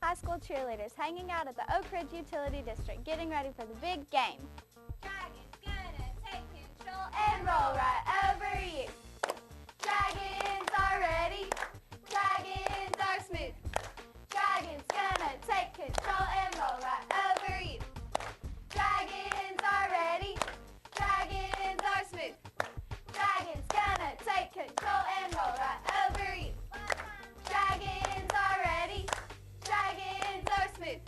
high school cheerleaders hanging out at the Oak Ridge Utility District, getting ready for the big game. Dragons gonna take control and roll right over you. Dragons are ready. Dragons are smooth. Dragons gonna take control and roll right over you. Dragons are ready. Dragons are smooth. Dragons gonna take control and roll right over you. Dragons are ready. Dragons are smooth.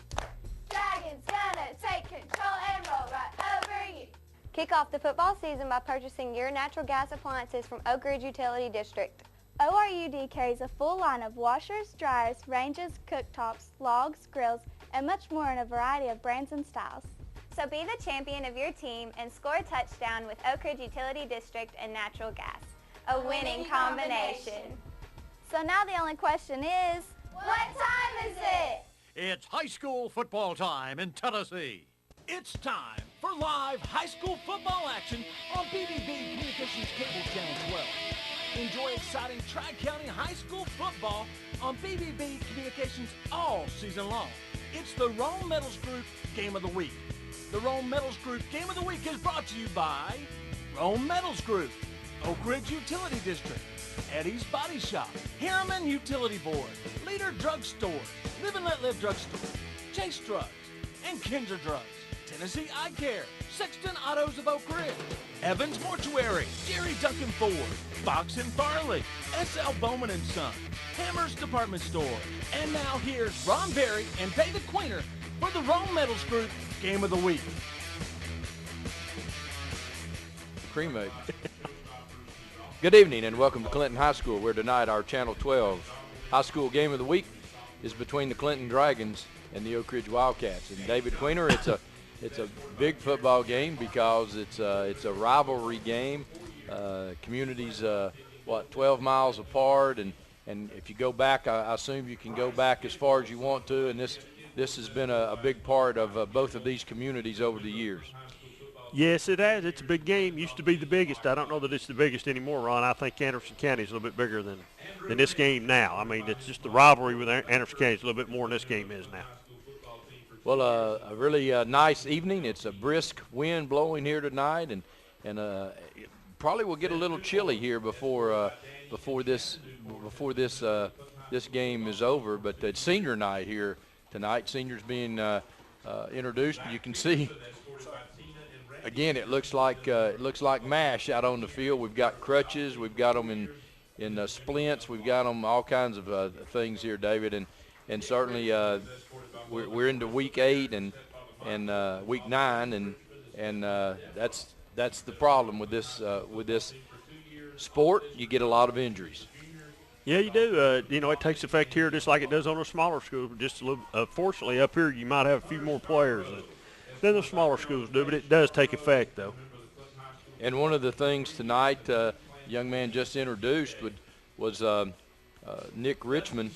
Dragons gonna take control and roll right over you. Kick off the football season by purchasing your natural gas appliances from Oak Ridge Utility District. ORUD carries a full line of washers, dryers, ranges, cooktops, logs, grills, and much more in a variety of brands and styles. So be the champion of your team and score a touchdown with Oak Ridge Utility District and natural gas. A winning combination. So now the only question is, what time is it? It's high school football time in Tennessee. It's time for live high school football action on BBB Communications Cable Channel 12. Enjoy exciting Tri-County high school football on BBB Communications all season long. It's the Rome Metals Group Game of the Week. The Rome Metals Group Game of the Week is brought to you by Rome Metals Group, Oak Ridge Utility District, Eddie's Body Shop, Harriman Utility Board, Leader Drug Store, Live and Let Live Drug Store, Chase Drugs, and Kinzer Drugs, Tennessee Eye Care, Sexton Autos of Oak Ridge, Evans Mortuary, Jerry Duncan Ford, Fox and Farley, S.L. Bowman & Son, Hammers Department Store. And now here's Ron Berry and David Queener for the Rome Metals Group Game of the Week. Cremate. Good evening and welcome to Clinton High School, where tonight our Channel 12 High School Game of the Week is between the Clinton Dragons and the Oak Ridge Wildcats. And David Queener, it's a big football game because it's a rivalry game. Communities 12 miles apart, and if you go back, I assume you can go back as far as you want to, and this has been a big part of both of these communities over the years. Yes, it has. It's a big game. Used to be the biggest. I don't know that it's the biggest anymore, Ron. I think Anderson County is a little bit bigger than this game now. I mean, it's just the rivalry with Anderson County is a little bit more than this game is now. Well, a really nice evening. It's a brisk wind blowing here tonight, and probably will get a little chilly here before this game is over. But it's senior night here tonight. Seniors being introduced. You can see. Again, it looks like MASH out on the field. We've got crutches, we've got them in splints, we've got them all kinds of things here, David, and certainly we're into week 8 and week 9, and that's the problem with this sport. You get a lot of injuries. Yeah, you do. It takes effect here just like it does on a smaller school. Just a little. Fortunately, up here you might have a few more players than the smaller schools do, but it does take effect, though. And one of the things tonight, the young man just introduced was Nick Richmond,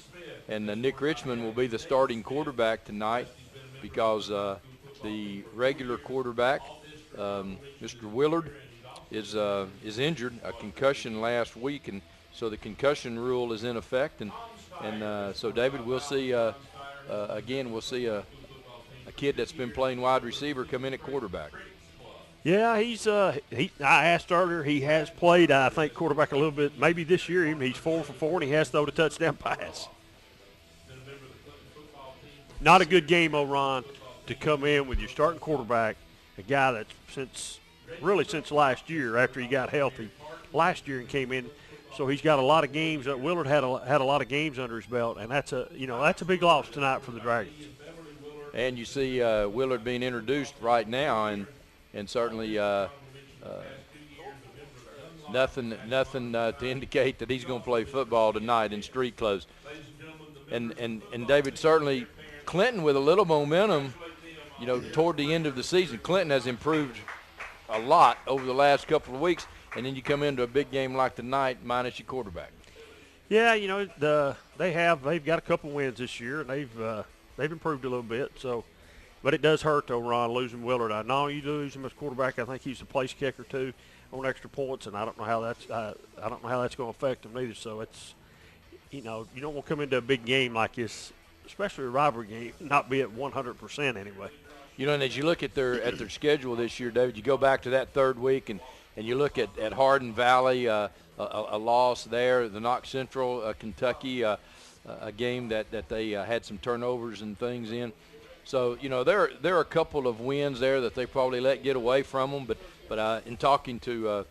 and Nick Richmond will be the starting quarterback tonight because the regular quarterback, Mr. Willard, is injured, a concussion last week, and so the concussion rule is in effect, and so David, we'll see again. We'll see a kid that's been playing wide receiver come in at quarterback. Yeah, I asked earlier, he has played, I think, quarterback a little bit, maybe this year even. He's 4 for 4, and he has thrown a touchdown pass. Not a good game, Ron, to come in with your starting quarterback, a guy that's since last year after he got healthy last year and came in. So he's got a lot of games. Willard had a lot of games under his belt, and that's a big loss tonight for the Dragons. And you see Willard being introduced right now, and certainly nothing to indicate that he's going to play football tonight in street clothes. And David, certainly Clinton with a little momentum, toward the end of the season. Clinton has improved a lot over the last couple of weeks, and then you come into a big game like tonight minus your quarterback. Yeah, they've got a couple wins this year, and they've improved a little bit. So, but it does hurt though, Ron, losing Willard. I know you lose him as quarterback. I think he's a place kicker too on extra points, and I don't know how that's going to affect him either. So it's, you don't want to come into a big game like this especially a rivalry game, not be at 100% anyway. You know, and as you look at their schedule this year, David, you go back to that third week and you look at Hardin Valley, a loss there, the Knox Central, Kentucky, a game that they had some turnovers and things in. So, you know, there are a couple of wins there that they probably let get away from them. But in talking to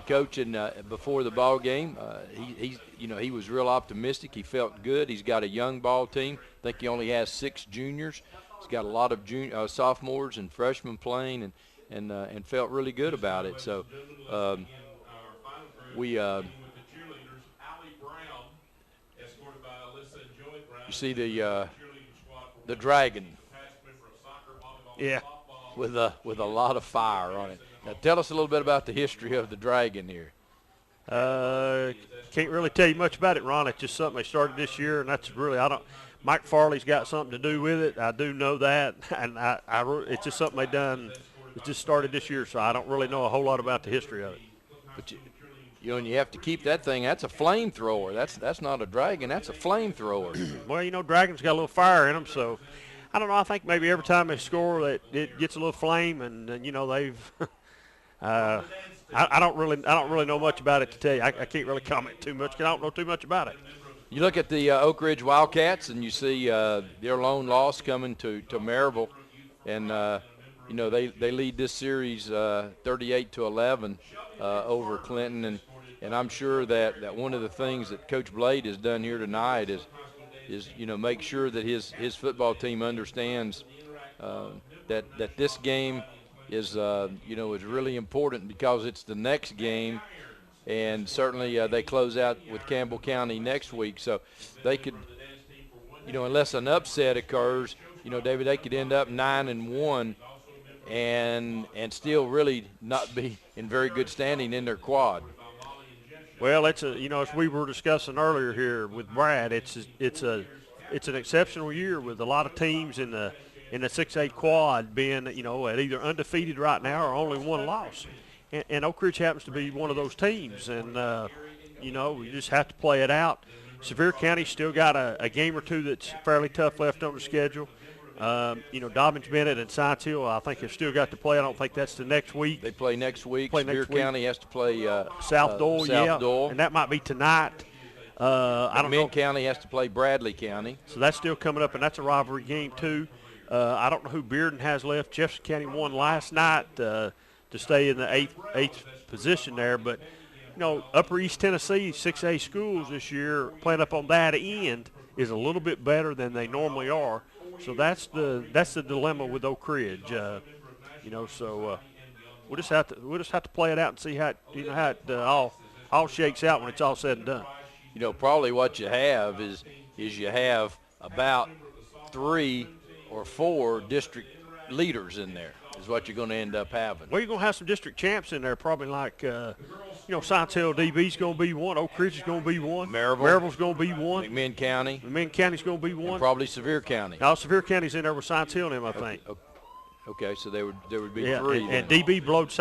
Coach before the ball game, he was real optimistic. He felt good. He's got a young ball team. I think he only has 6 juniors. He's got a lot of sophomores and freshmen playing, and felt really good about it. So you see the Dragon, Yeah, with a lot of fire on it. Now tell us a little bit about the history of the Dragon here. Can't really tell you much about it, Ron. It's just something they started this year, and that's really Mike Farley's got something to do with it. I do know that, and it's just something they done. It just started this year, so I don't really know a whole lot about the history of it. But you know, and you have to keep that thing. That's a flamethrower. That's not a dragon. That's a flamethrower. Well, you know, dragons got a little fire in them, so I don't know. I think maybe every time they score, that it gets a little flame, and you know they've. I don't really know much about it to tell you. I can't really comment too much because I don't know too much about it. You look at the Oak Ridge Wildcats, and you see their lone loss coming to Maryville, and you know they lead this series 38-11 over Clinton, and I'm sure that one of the things that Coach Blade has done here tonight is you know make sure that his football team understands that this game is you know is really important because it's the next game. And certainly they close out with Campbell County next week. So they could, you know, unless an upset occurs, you know, David, they could end up 9-1 and still really not be in very good standing in their quad. Well, it's you know, as we were discussing earlier here with Brad, it's an exceptional year with a lot of teams in the 6A quad being, you know, at either undefeated right now or only one loss. And Oak Ridge happens to be one of those teams, and you know, we just have to play it out. Sevier County's still got a game or two that's fairly tough left on the schedule. You know, Dobbins Bennett and Science Hill, I think, have still got to play. I don't think that's the next week. They play next week. Sevier County has to play South Doyle, South Doyle, and that might be tonight. I don't know. County has to play Bradley County. So that's still coming up, and that's a rivalry game too. I don't know who Bearden has left. Jefferson County won last night to stay in the eighth position there. But, you know, Upper East Tennessee 6A schools this year playing up on that end is a little bit better than they normally are. So that's the dilemma with Oak Ridge. You know, so we'll just have to play it out and see how it all shakes out when it's all said and done. You know, probably what you have is you have about 3 or 4 district leaders in there. Is what you're going to end up having. Well, you're going to have some district champs in there, probably like, you know, Science Hill DB's going to be one. Oak Ridge is going to be one. Maryville's going to be one. McMinn County. McMinn County's going to be one. And probably Sevier County. Now, Sevier County's in there with Science Hill and them, I think. Okay, so there would be 3. And DB blowed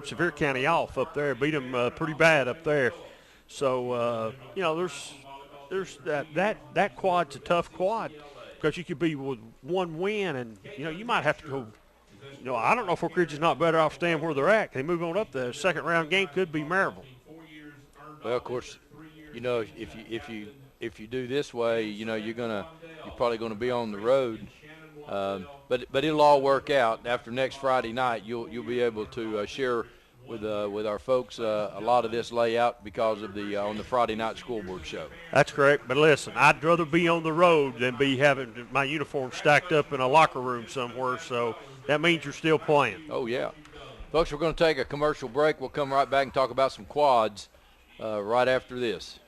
Sevier County off up there, beat them pretty bad up there. So, you know, there's that quad's a tough quad. Because you could be with one win, and, you know, you might have to go, you know, I don't know if Oak Ridge is not better off staying where they're at. They move on up. The second round game could be Maryville. Well, of course, you know, if you do this way, you know, you're probably going to be on the road. But it'll all work out. After next Friday night, you'll be able to share with our folks a lot of this layout because of on the Friday night scoreboard show. That's correct. But listen, I'd rather be on the road than be having my uniform stacked up in a locker room somewhere. So that means you're still playing. Oh yeah, folks. We're going to take a commercial break. We'll come right back and talk about some quads right after this.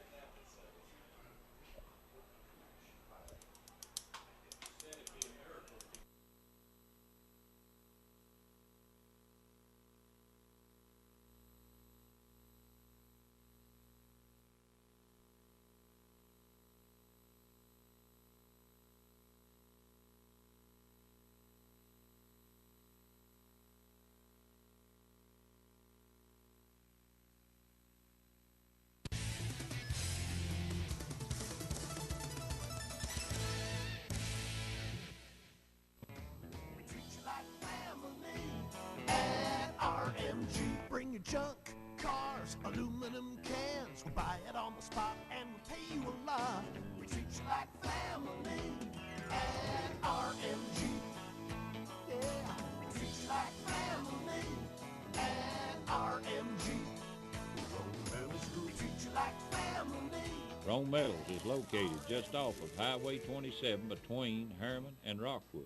Rome Metals is located just off of Highway 27 between Harriman and Rockwood.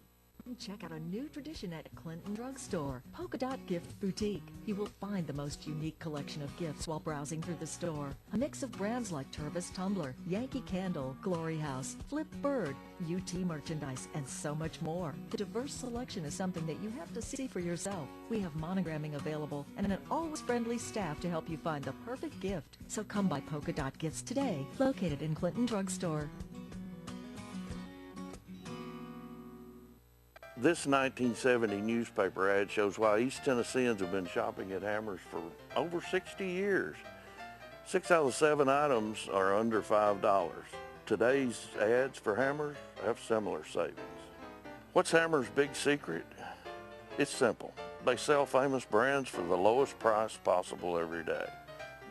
Check out a new tradition at Clinton Drugstore, Polka Dot Gift Boutique. You will find the most unique collection of gifts while browsing through the store. A mix of brands like Tervis Tumbler, Yankee Candle, Glory House, Flip Bird, UT merchandise, and so much more. The diverse selection is something that you have to see for yourself. We have monogramming available and an always friendly staff to help you find the perfect gift. So come by Polka Dot Gifts today, located in Clinton Drugstore. This 1970 newspaper ad shows why East Tennesseans have been shopping at Hammers for over 60 years. 6 out of 7 items are under $5. Today's ads for Hammers have similar savings. What's Hammers' big secret? It's simple. They sell famous brands for the lowest price possible every day.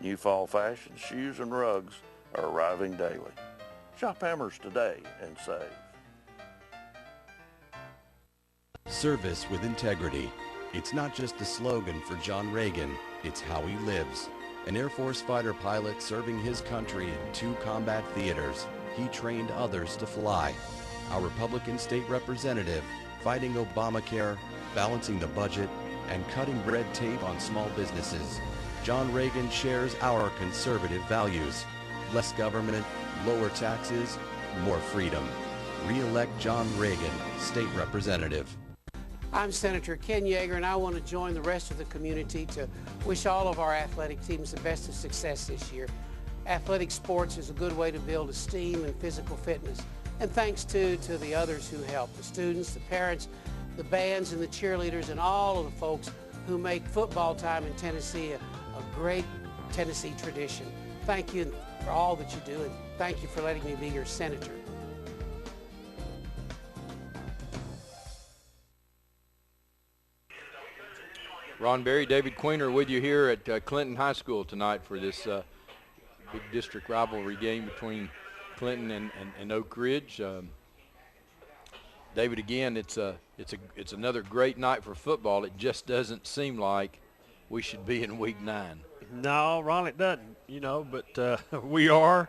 New fall fashions, shoes, and rugs are arriving daily. Shop Hammers today and save. Service with integrity. It's not just a slogan for John Reagan, it's how he lives. An Air Force fighter pilot serving his country in 2 combat theaters, he trained others to fly. Our Republican state representative, fighting Obamacare, balancing the budget, and cutting red tape on small businesses. John Reagan shares our conservative values. Less government, lower taxes, more freedom. Re-elect John Reagan, State Representative. I'm Senator Ken Yeager, and I want to join the rest of the community to wish all of our athletic teams the best of success this year. Athletic sports is a good way to build esteem and physical fitness. And thanks to the others who help, the students, the parents, the bands, and the cheerleaders, and all of the folks who make football time in Tennessee a great Tennessee tradition. Thank you for all that you do, and thank you for letting me be your senator. Ron Berry, David Queener with you here at Clinton High School tonight for this big district rivalry game between Clinton and Oak Ridge. David, again, it's another great night for football. It just doesn't seem like we should be in Week 9. No, Ron, it doesn't, but we are.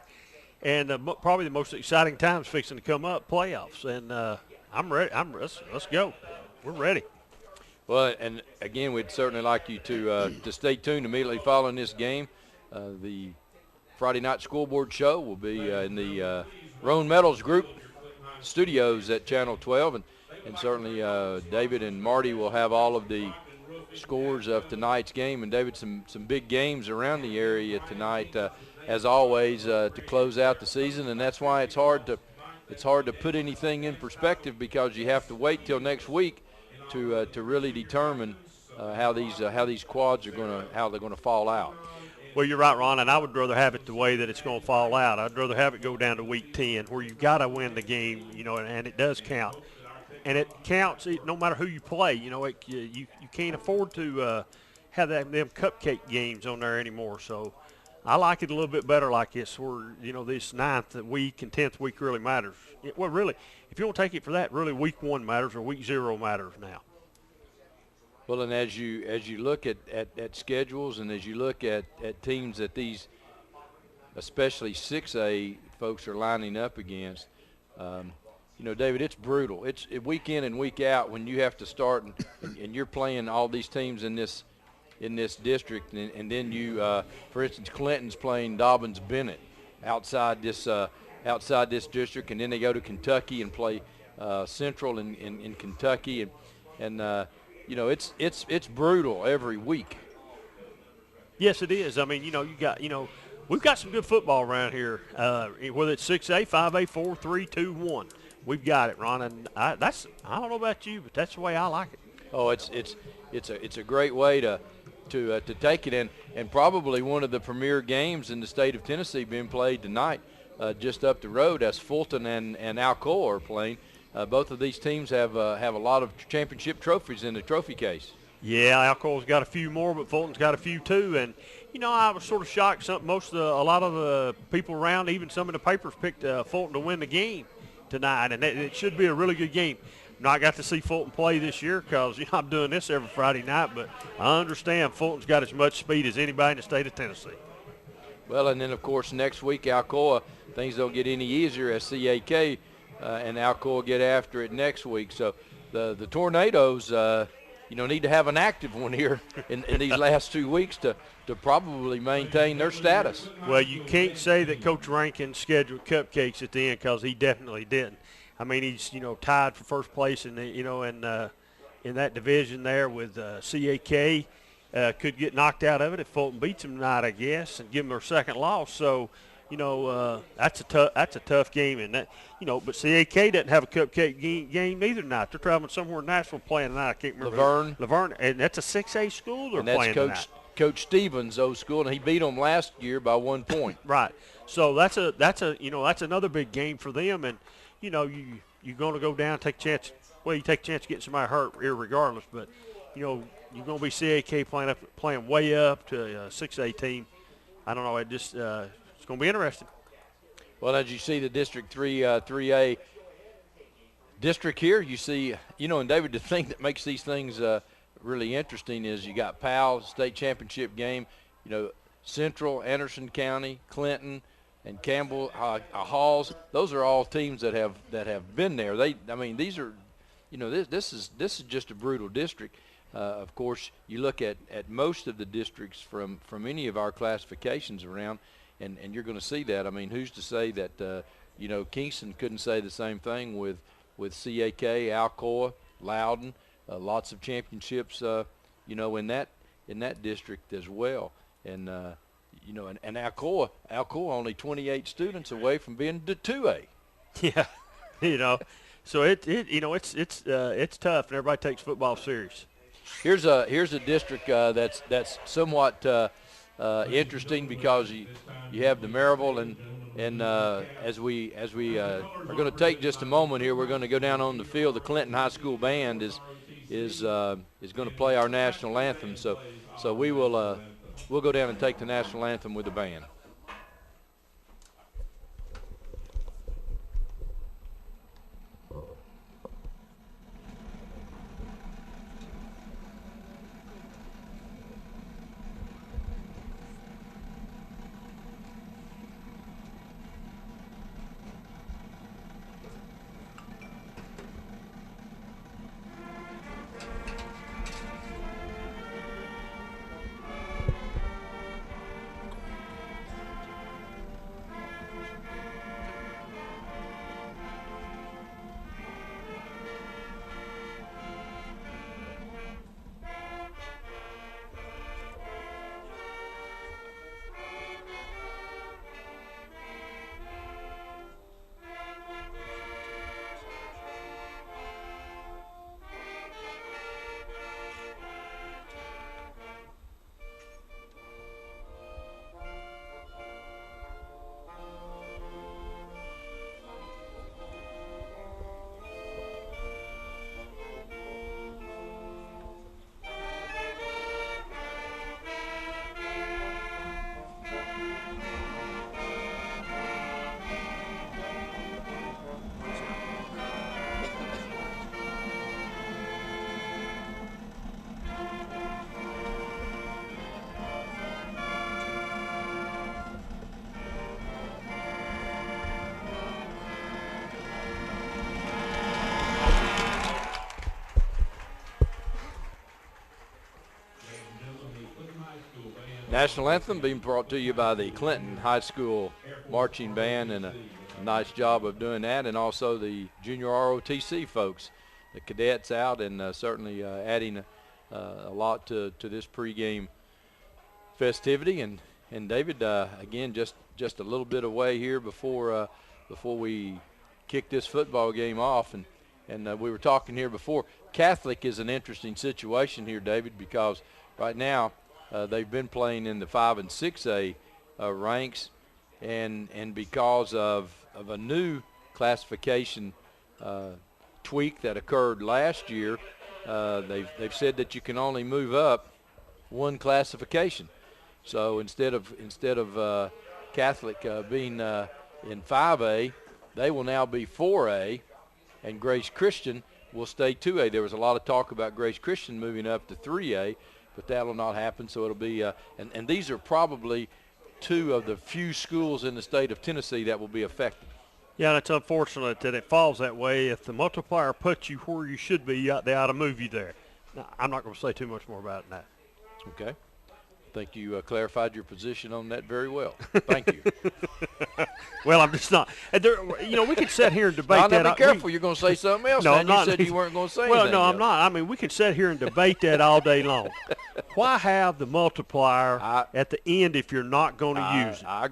And probably the most exciting time's fixing to come up, playoffs. And I'm ready. Let's go. We're ready. Well, and again, we'd certainly like you to stay tuned immediately following this game. The Friday night scoreboard show will be in the Rome Metals Group studios at Channel 12, and certainly David and Marty will have all of the scores of tonight's game. And David, some big games around the area tonight, as always, to close out the season, and that's why it's hard to put anything in perspective, because you have to wait till next week to really determine how these quads are how they're going to fall out. Well, you're right, Ron, and I would rather have it the way that it's going to fall out. I'd rather have it go down to Week 10, where you've got to win the game, and it does count. And it counts no matter who you play. You can't afford to have them cupcake games on there anymore. So I like it a little bit better like this, where, this 9th week and 10th week really matters. Well, really, if you want to take it for that, really Week 1 matters or Week 0 matters now. Well, and as you look at schedules, and as you look at teams that these, especially 6A folks, are lining up against, David, it's brutal. It's week in and week out when you have to start and you're playing all these teams in this district, and then you, for instance, Clinton's playing Dobbins-Bennett outside this district, and then they go to Kentucky and play Central in Kentucky, and it's brutal every week. Yes, it is. I mean, we've got some good football around here. Whether it's 6A, 5A, 4, 3, 2, 1, we've got it, Ron. And I don't know about you, but that's the way I like it. Oh, it's a great way to take it in, and probably one of the premier games in the state of Tennessee being played tonight, just up the road, as Fulton and Alcoa are playing. Both of these teams have a lot of championship trophies in the trophy case. Yeah, Alcoa's got a few more, but Fulton's got a few too. And I was sort of shocked. A lot of the people around, even some of the papers, picked Fulton to win the game tonight, and it should be a really good game. I got to see Fulton play this year because I'm doing this every Friday night, but I understand Fulton's got as much speed as anybody in the state of Tennessee. Well, and then, of course, next week, Alcoa, things don't get any easier as CAK and Alcoa get after it next week. So the Tornadoes, need to have an active one here in these last 2 weeks to probably maintain their status. Well, you can't say that Coach Rankin scheduled cupcakes at the end, because he definitely didn't. I mean, he's, tied for first place in that division there with CAK. Could get knocked out of it if Fulton beats them tonight, I guess, and give them their second loss. So, that's a tough game, and that, but CAK doesn't have a cupcake game either tonight. They're traveling somewhere in Nashville playing tonight. I can't remember. Laverne, and that's a 6A school they're playing tonight. Coach Stevens' old school, and he beat them last year by 1 point. Right. So that's another big game for them, and you're going to go down, take a chance. Well, you take a chance of getting somebody hurt, irregardless, but you're going to be CAK playing way up to a 6A team. I don't know. It's going to be interesting. Well, as you see the District 3A district here, you see, and David, the thing that makes these things really interesting is you got Powell state championship game, Central, Anderson County, Clinton, and Campbell, Halls. Those are all teams that have been there. These are, this is just a brutal district. Of course, you look at most of the districts from any of our classifications around, and you're going to see that. I mean, who's to say that Kingston couldn't say the same thing with CAK, Alcoa, Loudon, lots of championships, in that district as well. And and Alcoa only 28 students away from being to 2A. Yeah, so it's tough, and everybody takes football serious. Here's a district that's somewhat interesting, because you have the Maryville, and as we are going to take just a moment here, we're going to go down on the field. The Clinton High School band is going to play our national anthem. So we'll go down and take the national anthem with the band. National anthem being brought to you by the Clinton High School marching band, and a nice job of doing that, and also the junior ROTC folks, the cadets out, and certainly adding a lot to this pregame festivity. And David, again, just a little bit away here before we kick this football game off, and we were talking here before. Catholic is an interesting situation here, David, because right now they've been playing in the 5 and 6A ranks, and because of a new classification tweak that occurred last year, they've said that you can only move up one classification. So instead of Catholic being in 5A, they will now be 4A, and Grace Christian will stay 2A. There was a lot of talk about Grace Christian moving up to 3A, but that will not happen. So it'll be and these are probably two of the few schools in the state of Tennessee that will be affected. Yeah, it's unfortunate that it falls that way. If the multiplier puts you where you should be, they ought to move you there. Now, I'm not going to say too much more about it now. Okay. I think you clarified your position on that very well. Thank you. Well, I'm just not. We could sit here and debate that. Now, be careful. You're going to say something else. No, now. I'm not. You said you weren't going to say well, anything no, I'm else. not. I mean, we could sit here and debate that all day long. Why have the multiplier at the end if you're not going to use it? I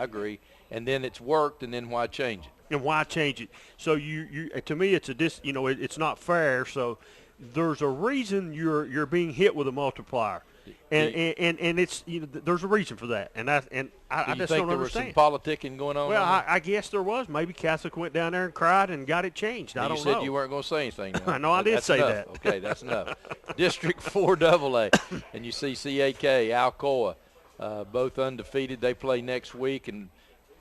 agree. And then it's worked, and then why change it? And why change it? So you to me, it's it's not fair. So there's a reason you're being hit with a multiplier. And it's there's a reason for that, and I just don't understand. You think there was some politicking going on? Well, I guess there was. Maybe Catholic went down there and cried and got it changed. I don't know. You said you weren't going to say anything. I know I did say that. Okay, that's enough. District 4AA, and you see CAK, Alcoa, both undefeated. They play next week, and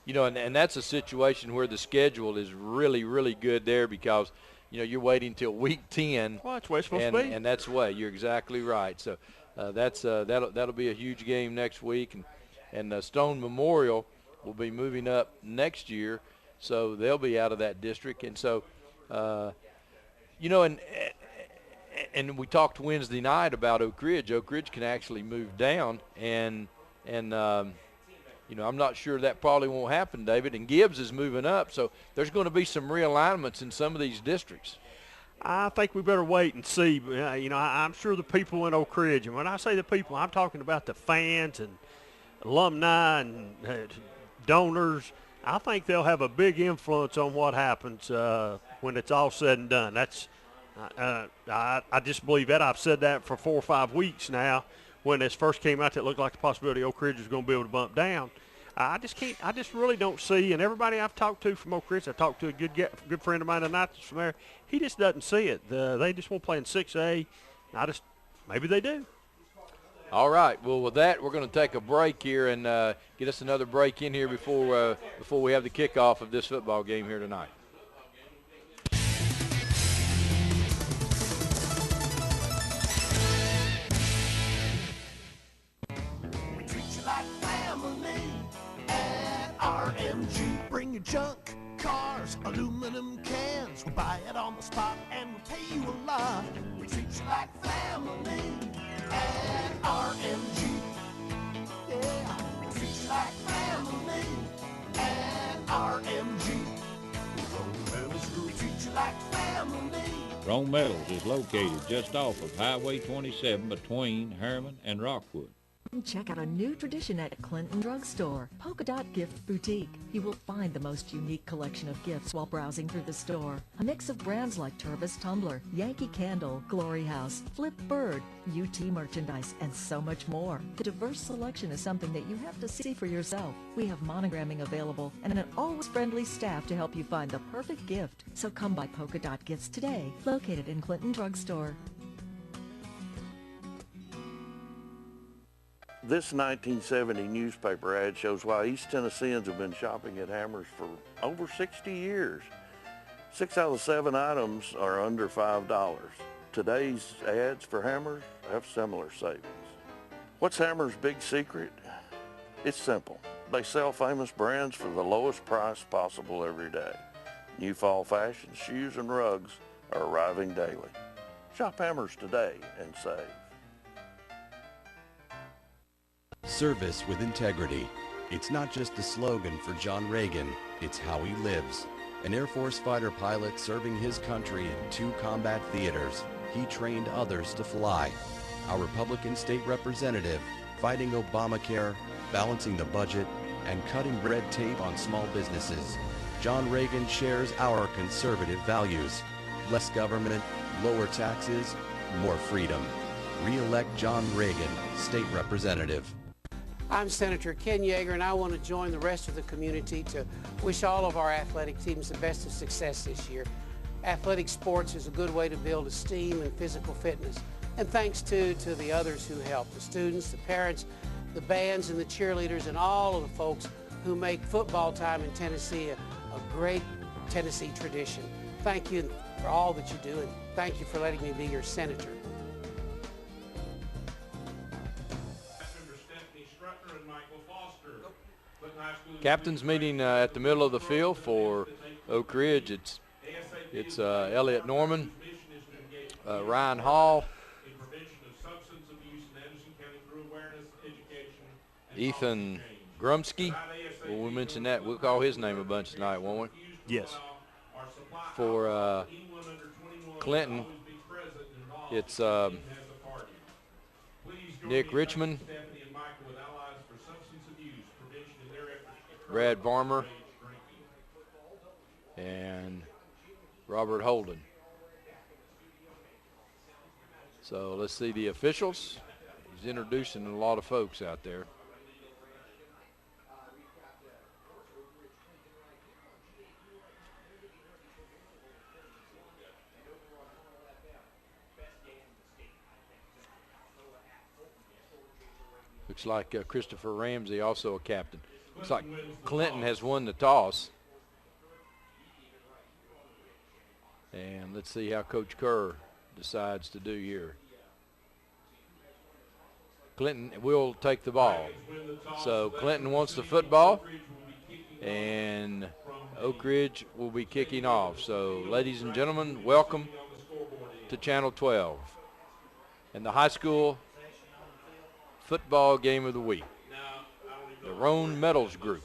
and that's a situation where the schedule is really, really good there because you're waiting till week 10. Well, that's the way it's supposed to be. And that's the way. You're exactly right. So. That'll be a huge game next week, and Stone Memorial will be moving up next year, so they'll be out of that district. And so, and we talked Wednesday night about Oak Ridge. Oak Ridge can actually move down, and I'm not sure that probably won't happen, David. And Gibbs is moving up, so there's going to be some realignments in some of these districts. I think we better wait and see. I'm sure the people in Oak Ridge, and when I say the people, I'm talking about the fans and alumni and donors. I think they'll have a big influence on what happens when it's all said and done. I just believe that. I've said that for 4 or 5 weeks now. When this first came out, that looked like the possibility Oak Ridge was going to be able to bump down. I just really don't see, and everybody I've talked to from Oak Ridge, I talked to a good friend of mine tonight that's from there, he just doesn't see it. They just want to play in 6A. Maybe they do. All right. Well, with that, we're going to take a break here and get us another break in here before we have the kickoff of this football game here tonight. Bring your junk, cars, aluminum cans. We'll buy it on the spot and we'll pay you a lot. We treat you like family at RMG. Yeah, we treat you like family at RMG. Rome Metals will treat you like family. Rome Metals is located just off of Highway 27 between Herman and Rockwood. Check out a new tradition at Clinton Drug Store, Polka Dot Gift Boutique. You will find the most unique collection of gifts while browsing through the store. A mix of brands like Tervis Tumbler, Yankee Candle, Glory House, Flip Bird, UT merchandise, and so much more. The diverse selection is something that you have to see for yourself. We have monogramming available and an always friendly staff to help you find the perfect gift. So come by Polka Dot Gifts today, located in Clinton Drug Store. This 1970 newspaper ad shows why East Tennesseans have been shopping at Hammers for over 60 years. 6 out of 7 items are under $5. Today's ads for Hammers have similar savings. What's Hammers' big secret? It's simple. They sell famous brands for the lowest price possible every day. New fall fashions, shoes, and rugs are arriving daily. Shop Hammers today and save. Service with integrity. It's not just a slogan for John Reagan, it's how he lives. An Air Force fighter pilot serving his country in 2 combat theaters, he trained others to fly. Our Republican state representative, fighting Obamacare, balancing the budget, and cutting red tape on small businesses. John Reagan shares our conservative values. Less government, lower taxes, more freedom. Re-elect John Reagan, State Representative. I'm Senator Ken Yeager, and I want to join the rest of the community to wish all of our athletic teams the best of success this year. Athletic sports is a good way to build esteem and physical fitness. And thanks to the others who help, the students, the parents, the bands, and the cheerleaders, and all of the folks who make football time in Tennessee a great Tennessee tradition. Thank you for all that you do, and thank you for letting me be your senator. Captains meeting at the middle of the field for Oak Ridge. It's Elliot Norman, Ryan Hall, Ethan Grumsky. We'll mention that. We'll call his name a bunch tonight, won't we? Yes. For Clinton, it's Nick Richmond, Brad Varmer, and Robert Holden. So let's see the officials. He's introducing a lot of folks out there. Looks like Christopher Ramsey, also a captain. Looks like Clinton has won the toss. And let's see how Coach Kerr decides to do here. Clinton will take the ball. So Clinton wants the football, and Oak Ridge will be kicking off. So ladies and gentlemen, welcome to Channel 12 and the high school football game of the week. The Roan Metals Group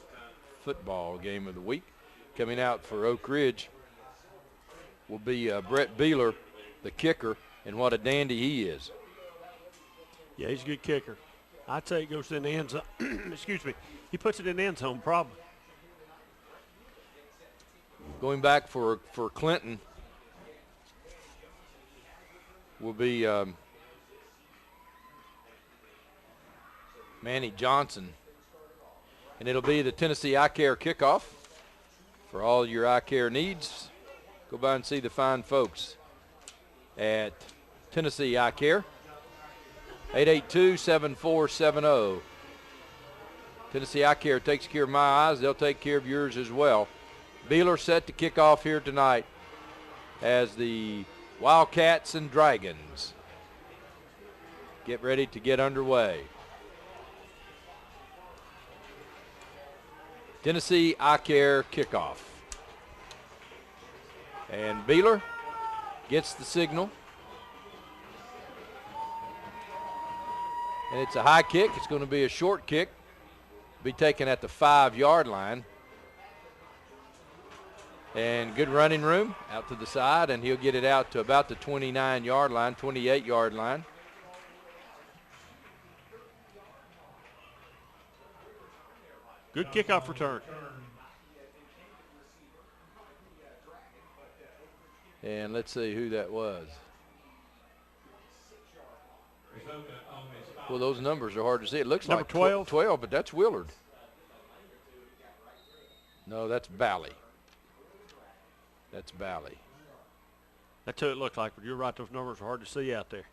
football game of the week. Coming out for Oak Ridge will be Brett Beeler, the kicker, and what a dandy he is. Yeah, he's a good kicker. I'd say it goes in the end zone. Excuse me. He puts it in the end zone, probably. Going back for Clinton will be Manny Johnson. And it'll be the Tennessee Eye Care kickoff. For all your eye care needs, go by and see the fine folks at Tennessee Eye Care. 882-7470. Tennessee Eye Care takes care of my eyes. They'll take care of yours as well. Beeler set to kick off here tonight as the Wildcats and Dragons get ready to get underway. Tennessee Eye Care kickoff. And Beeler gets the signal. And it's a high kick. It's going to be a short kick. Be taken at the 5-yard line. And good running room out to the side, and he'll get it out to about the 29-yard line, 28-yard line. Good kickoff return. And let's see who that was. Well, those numbers are hard to see. It looks Number like 12. 12, but that's Willard. No, that's Bally. That's Bally. That's who it looked like, but you're right, those numbers are hard to see out there.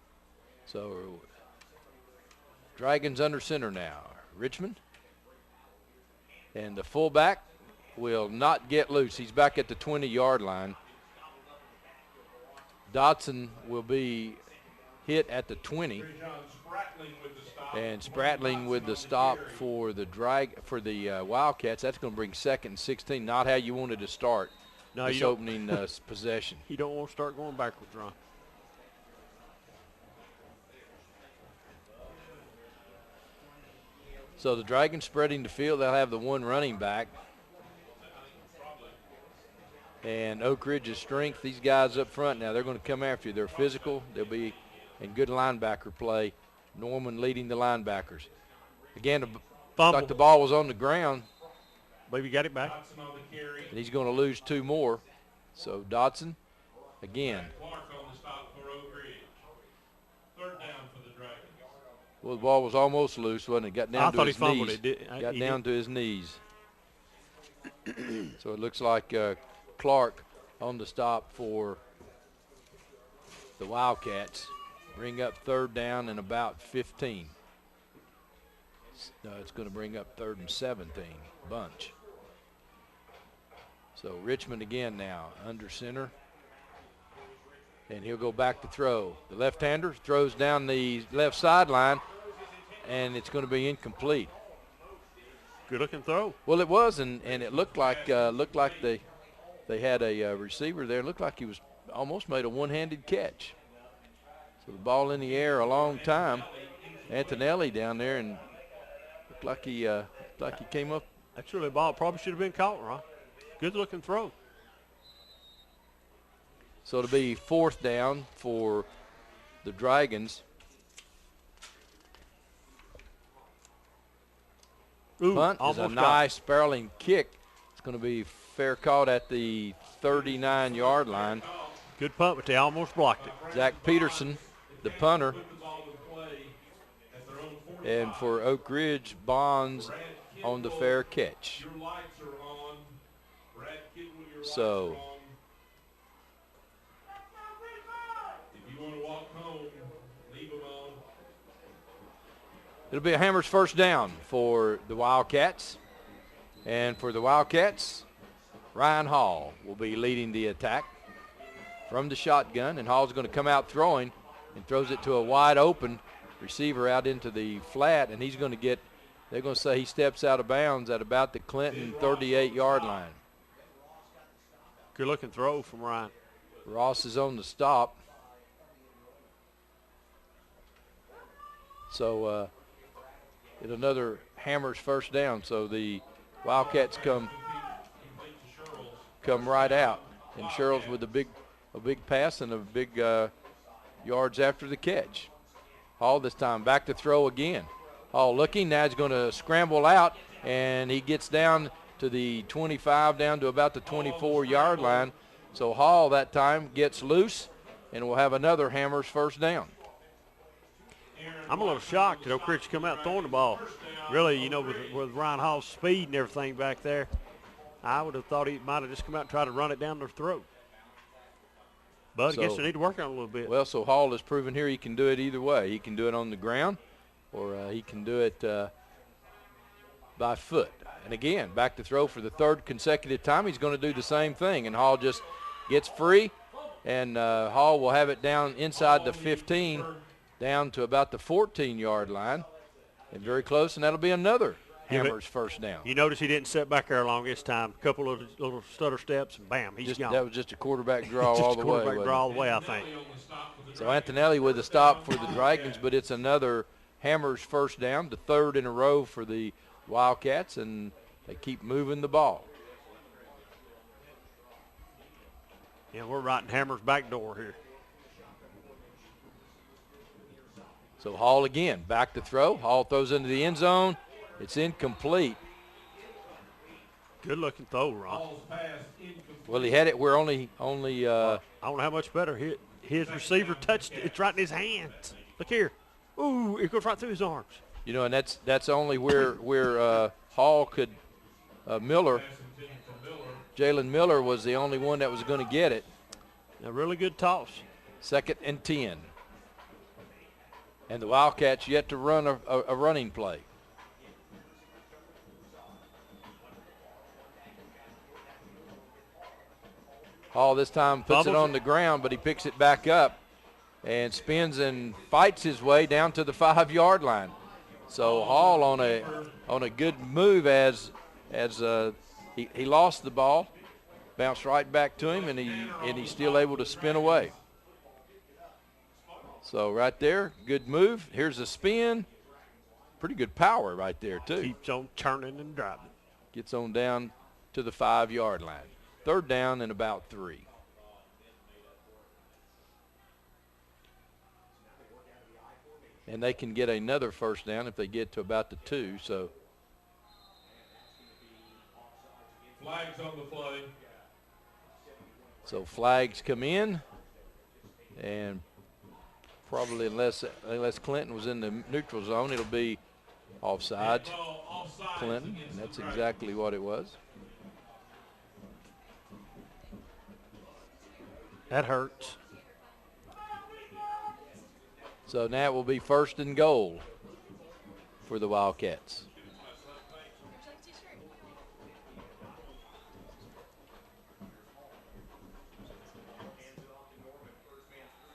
So, Dragons under center now. Richmond. And the fullback will not get loose. He's back at the 20-yard line. Dotson will be hit at the 20. And Spratling with the stop for the Wildcats. That's going to bring 2nd and 16. Not how you wanted to start this opening possession. You don't want to start going backwards, Ron. So the Dragons spreading the field. They'll have the one running back. And Oak Ridge's strength, these guys up front now, they're going to come after you. They're physical. They'll be in good linebacker play. Norman leading the linebackers. Again, like the ball was on the ground. Baby got it back. And he's going to lose 2 more. So Dotson, again. Well, the ball was almost loose, wasn't it? Got down to his knees. Got down to his knees. So it looks like Clark on the stop for the Wildcats. Bring up 3rd down and about 15. No, it's going to bring up 3rd and 17. Bunch. So Richmond again now under center. And he'll go back to throw. The left-hander throws down the left sideline, and it's going to be incomplete. Good looking throw. Well, it was, and it looked like they had a receiver there. It looked like he was almost made a one-handed catch. So the ball in the air a long time. Antonelli down there, and looked like he came up. That's really a ball. Probably should have been caught, Ron. Good looking throw. So it'll be 4th down for the Dragons. Ooh, Punt is a nice barreling kick. It's going to be fair caught at the 39-yard line. Good punt, but they almost blocked it. Zach Peterson, the punter. And for Oak Ridge, Bonds on the fair catch. So it'll be a Hammers first down for the Wildcats. And for the Wildcats, Ryan Hall will be leading the attack from the shotgun. And Hall's going to come out throwing and throws it to a wide open receiver out into the flat. And he's going to get, they're going to say he steps out of bounds at about the Clinton 38-yard line. Good looking throw from Ryan. Ross is on the stop. So it's another Hammers first down. So the Wildcats come right out, and Sherrills with a big pass and a big yards after the catch. Hall this time back to throw again. Hall looking, now he's going to scramble out, and he gets down to the 25, down to about the 24-yard line. So Hall that time gets loose, and we'll have another Hammers first down. I'm a little shocked that Oak Ridge come out throwing the ball. Really, you know, with Ryan Hall's speed and everything back there, I would have thought he might have just come out and tried to run it down their throat. But I guess they need to work on it a little bit. Well, so Hall has proven here he can do it either way. He can do it on the ground, or he can do it by foot. And again, back to throw for the 3rd consecutive time. He's going to do the same thing, and Hall just gets free, and Hall will have it down inside the 15, down to about the 14-yard line, and very close, and that'll be another Hammers first down. You notice he didn't sit back there long this time. A couple of little stutter steps, and bam, he's gone. That was just a quarterback draw all the way. Quarterback draw all the way, I think. So Antonelli with a stop for the Dragons, but it's another Hammers first down, the 3rd in a row for the Wildcats, and they keep moving the ball. Yeah, we're right in Hammers' back door here. So Hall again, back to throw. Hall throws into the end zone. It's incomplete. Good looking throw, Ron. Well, he had it where only I don't know how much better. His receiver touched it. It's right in his hands. Look here. Ooh, it goes right through his arms. You know, and that's only where Hall could Miller. Jalen Miller was the only one that was going to get it. A really good toss. 2nd and 10. And the Wildcats yet to run a running play. Hall this time puts it on the ground, but he picks it back up and spins and fights his way down to the 5-yard line. So Hall on a good move as he lost the ball, bounced right back to him, and he's still able to spin away. So right there, good move. Here's a spin. Pretty good power right there, too. Keeps on turning and driving. Gets on down to the 5-yard line. 3rd down and about 3. And they can get another first down if they get to about the 2. So flags on the play. So flags come in, and probably unless Clinton was in the neutral zone, it'll be offside Clinton, and that's exactly what it was. That hurts. So now it will be 1st and goal for the Wildcats.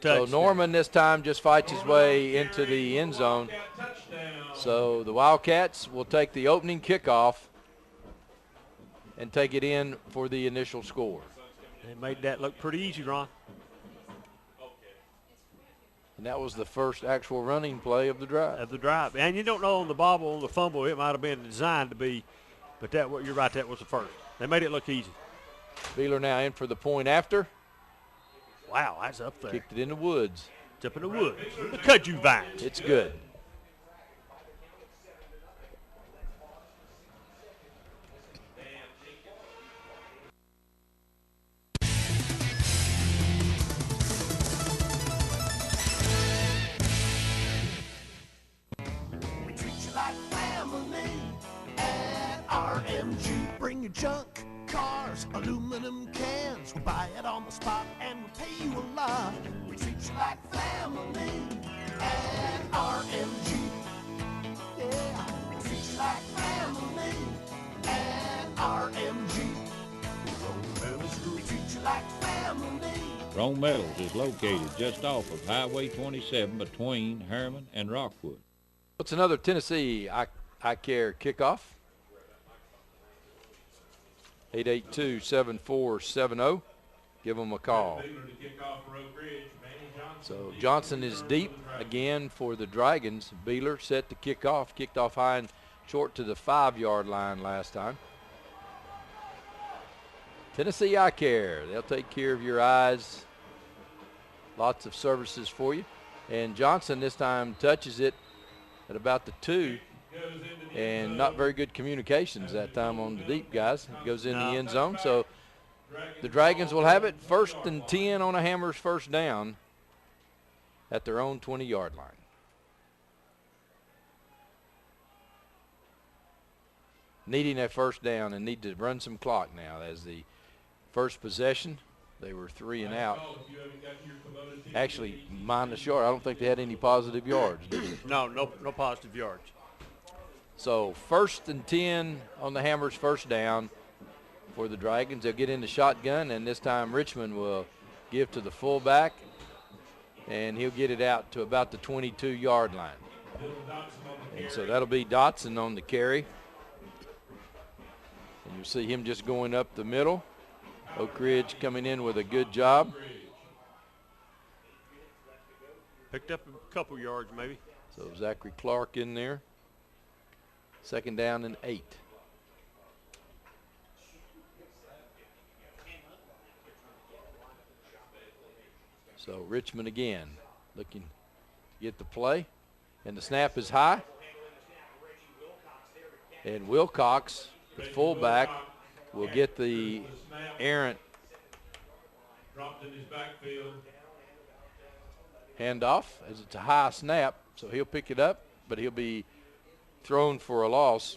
So Norman this time just fights his way into the end zone. So the Wildcats will take the opening kickoff and take it in for the initial score. They made that look pretty easy, Ron. And that was the first actual running play of the drive. And you don't know on the bobble, on the fumble, it might have been designed to be, but you're right, that was the first. They made it look easy. Beeler now in for the point after. Wow, that's up there. Kicked it in the woods. It's up in the woods. The kudzu vines. It's good. Bring your junk, cars, aluminum cans. We'll buy it on the spot and we'll pay you a lot. We treat you like family at RMG. Yeah, we treat you like family at RMG. We treat you like family. Rome Metals is located just off of Highway 27 between Harriman and Rockwood. What's another Tennessee I Care kickoff? 882-7470. Give them a call. So Johnson is deep again for the Dragons. Beeler set to kick off. Kicked off high and short to the 5-yard line last time. Tennessee Eye Care. They'll take care of your eyes. Lots of services for you. And Johnson this time touches it at about the 2. And not very good communications that time on the deep guys. It goes in the end zone. So the Dragons will have it 1st and 10 on a Hammers first down at their own 20-yard line. Needing that first down and need to run some clock now as the first possession. They were 3 and out. Actually, minus yard. I don't think they had any positive yards, did they? No positive yards. So 1st and 10 on the Hammers first down for the Dragons. They'll get in the shotgun, and this time Richmond will give to the fullback, and he'll get it out to about the 22-yard line. And so that'll be Dotson on the carry. And you'll see him just going up the middle. Oak Ridge coming in with a good job. Picked up a couple yards maybe. So Zachary Clark in there. 2nd down and 8. So Richmond again looking to get the play. And the snap is high. And Wilcox, the fullback, will get the errant handoff as it's a high snap. So he'll pick it up, but he'll be thrown for a loss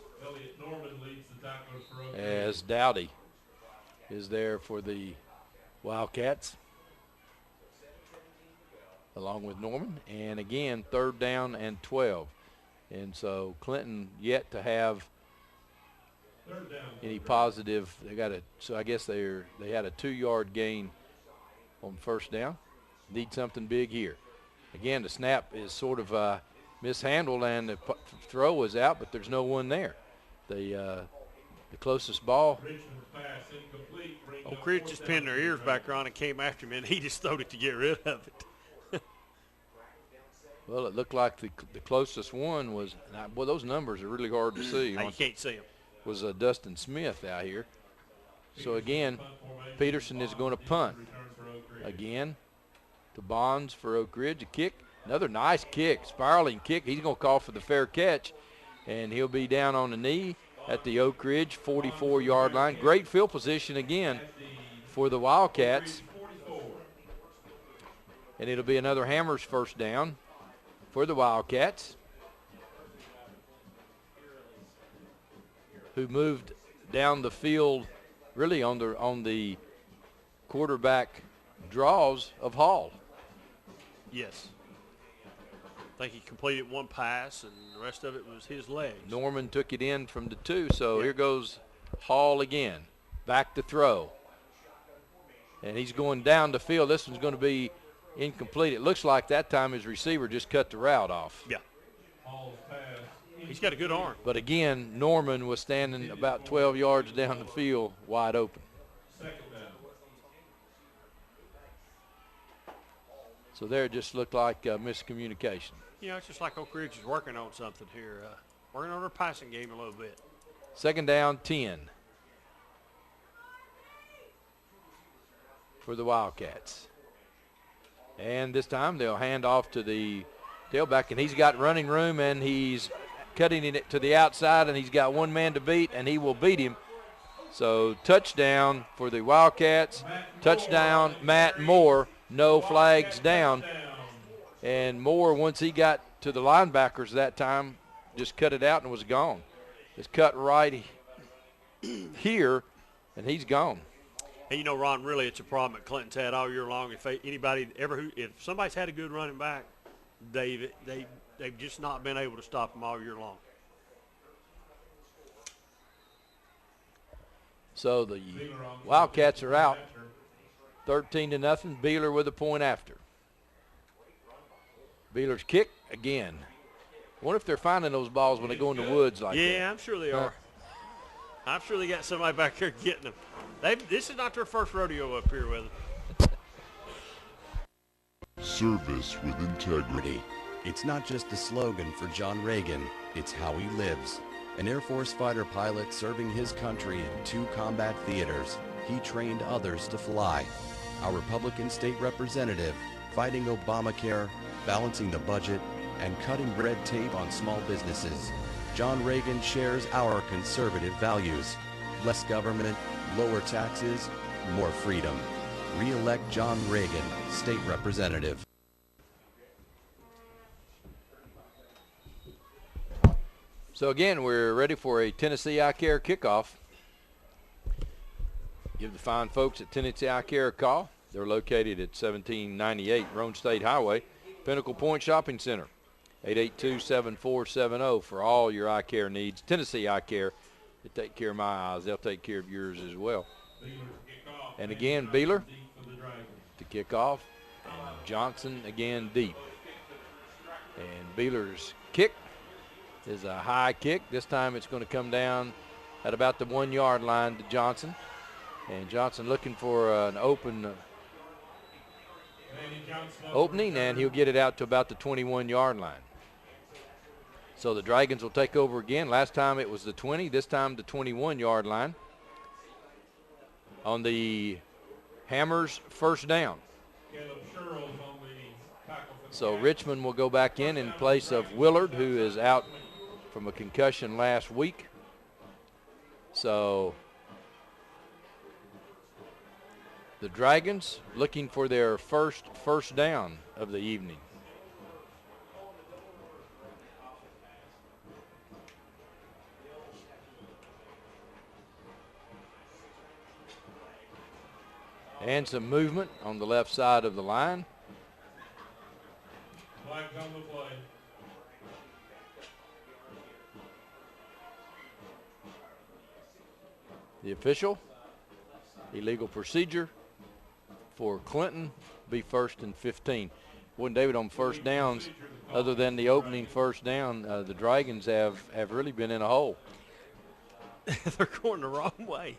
as Dowdy is there for the Wildcats along with Norman. And again, 3rd down and 12. And so Clinton yet to have any positive. So I guess they had a 2-yard gain on first down. Need something big here. Again, the snap is sort of mishandled and the throw was out, but there's no one there. The closest ball. Oak Ridge just pinned their ears back on and came after him, and he just throwed it to get rid of it. Well, it looked like the closest one was, boy, those numbers are really hard to see. You can't see them. Was Dustin Smith out here. So again, Peterson is going to punt. Again to Bonds for Oak Ridge. A kick. Another nice kick, spiraling kick. He's going to call for the fair catch, and he'll be down on the knee at the Oak Ridge 44-yard line. Great field position again for the Wildcats. And it'll be another Hammers first down for the Wildcats, who moved down the field really on the quarterback draws of Hall. Yes. I think he completed one pass, and the rest of it was his legs. Norman took it in from the 2, so here goes Hall again. Back to throw. And he's going down the field. This one's going to be incomplete. It looks like that time his receiver just cut the route off. Yeah. Hall's pass He's got a good arm. But again, Norman was standing about 12 yards down the field, wide open. So there it just looked like miscommunication. You know, it's just like Oak Ridge is working on something here, working on their passing game a little bit. Second down, 10 for the Wildcats. And this time they'll hand off to the tailback, and he's got running room, and he's cutting it to the outside, and he's got one man to beat, and he will beat him. So touchdown for the Wildcats. Touchdown, Matt Moore. No flags down. And Moore, once he got to the linebackers that time, just cut it out and was gone. It's cut right here, and he's gone. And you know, Ron, really it's a problem that Clinton's had all year long. If somebody's had a good running back, they've just not been able to stop them all year long. So the Wildcats are out 13-0. Beeler with a point after. Beeler's kick again. I wonder if they're finding those balls when they go in the woods like that. Yeah, I'm sure they are. I'm sure they got somebody back there getting them. This is not their first rodeo up here with them. Service with integrity. It's not just a slogan for John Reagan, it's how he lives. An Air Force fighter pilot serving his country in 2 combat theaters, he trained others to fly. Our Republican state representative, fighting Obamacare, balancing the budget, and cutting red tape on small businesses. John Reagan shares our conservative values. Less government, lower taxes, more freedom. Re-elect John Reagan, State Representative. So again, we're ready for a Tennessee Eye Care kickoff. Give the fine folks at Tennessee Eye Care a call. They're located at 1798 Roan State Highway, Pinnacle Point Shopping Center. 882-7470 for all your eye care needs. Tennessee Eye Care, they take care of my eyes. They'll take care of yours as well. And again, Beeler to kick off. And Johnson again deep. And Beeler's kick is a high kick. This time it's going to come down at about the 1 yard line to Johnson. And Johnson looking for an opening, and he'll get it out to about the 21 yard line. So the Dragons will take over again. Last time it was the 20, this time the 21 yard line. On the Hammers first down. So Richmond will go back in place of Willard, who is out from a concussion last week. So the Dragons looking for their first down of the evening. And some movement on the left side of the line. Flags on the play. The official, illegal procedure for Clinton, be 1st and 15. Well, David, on first downs, other than the opening first down, the Dragons have really been in a hole. They're going the wrong way.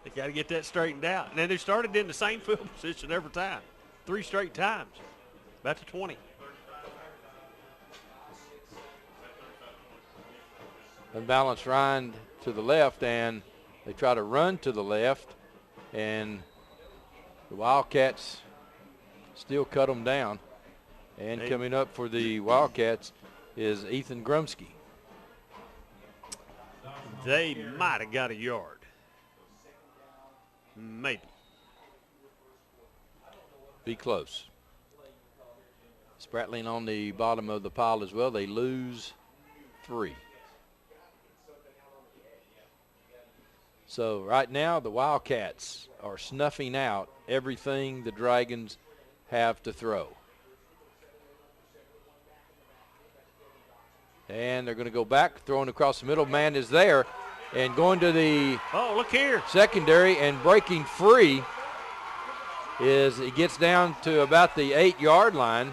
They got to get that straightened out. And then they started in the same field position every time, 3 straight times, about to 20. Unbalanced Ryan to the left, and they try to run to the left, and the Wildcats still cut them down. And coming up for the Wildcats is Ethan Grumsky. They might have got a yard. Maybe. Be close. Spratling on the bottom of the pile as well. They lose 3. So right now the Wildcats are snuffing out everything the Dragons have to throw. And they're going to go back, throwing across the middle. Man is there. And going to the look here, secondary and breaking free is he gets down to about the 8 yard line.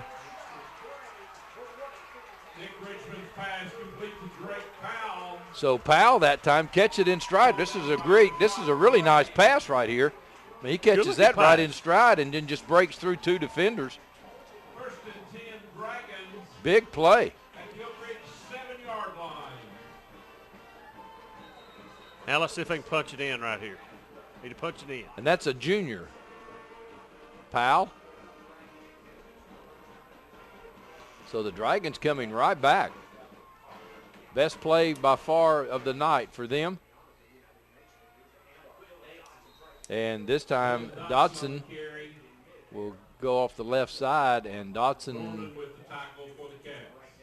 Nick Richmond's pass complete to Drake So Powell that time catch it in stride. This is a really nice pass right here. I mean, he catches that right in stride and then just breaks through 2 defenders. First and 10, Dragons. Big play. At the Oak Ridge 7-yard line. Now let's see if they can punch it in right here. Need to punch it in. And that's a junior. Powell. So the Dragons coming right back. Best play by far of the night for them. And this time Dotson will go off the left side, and Dotson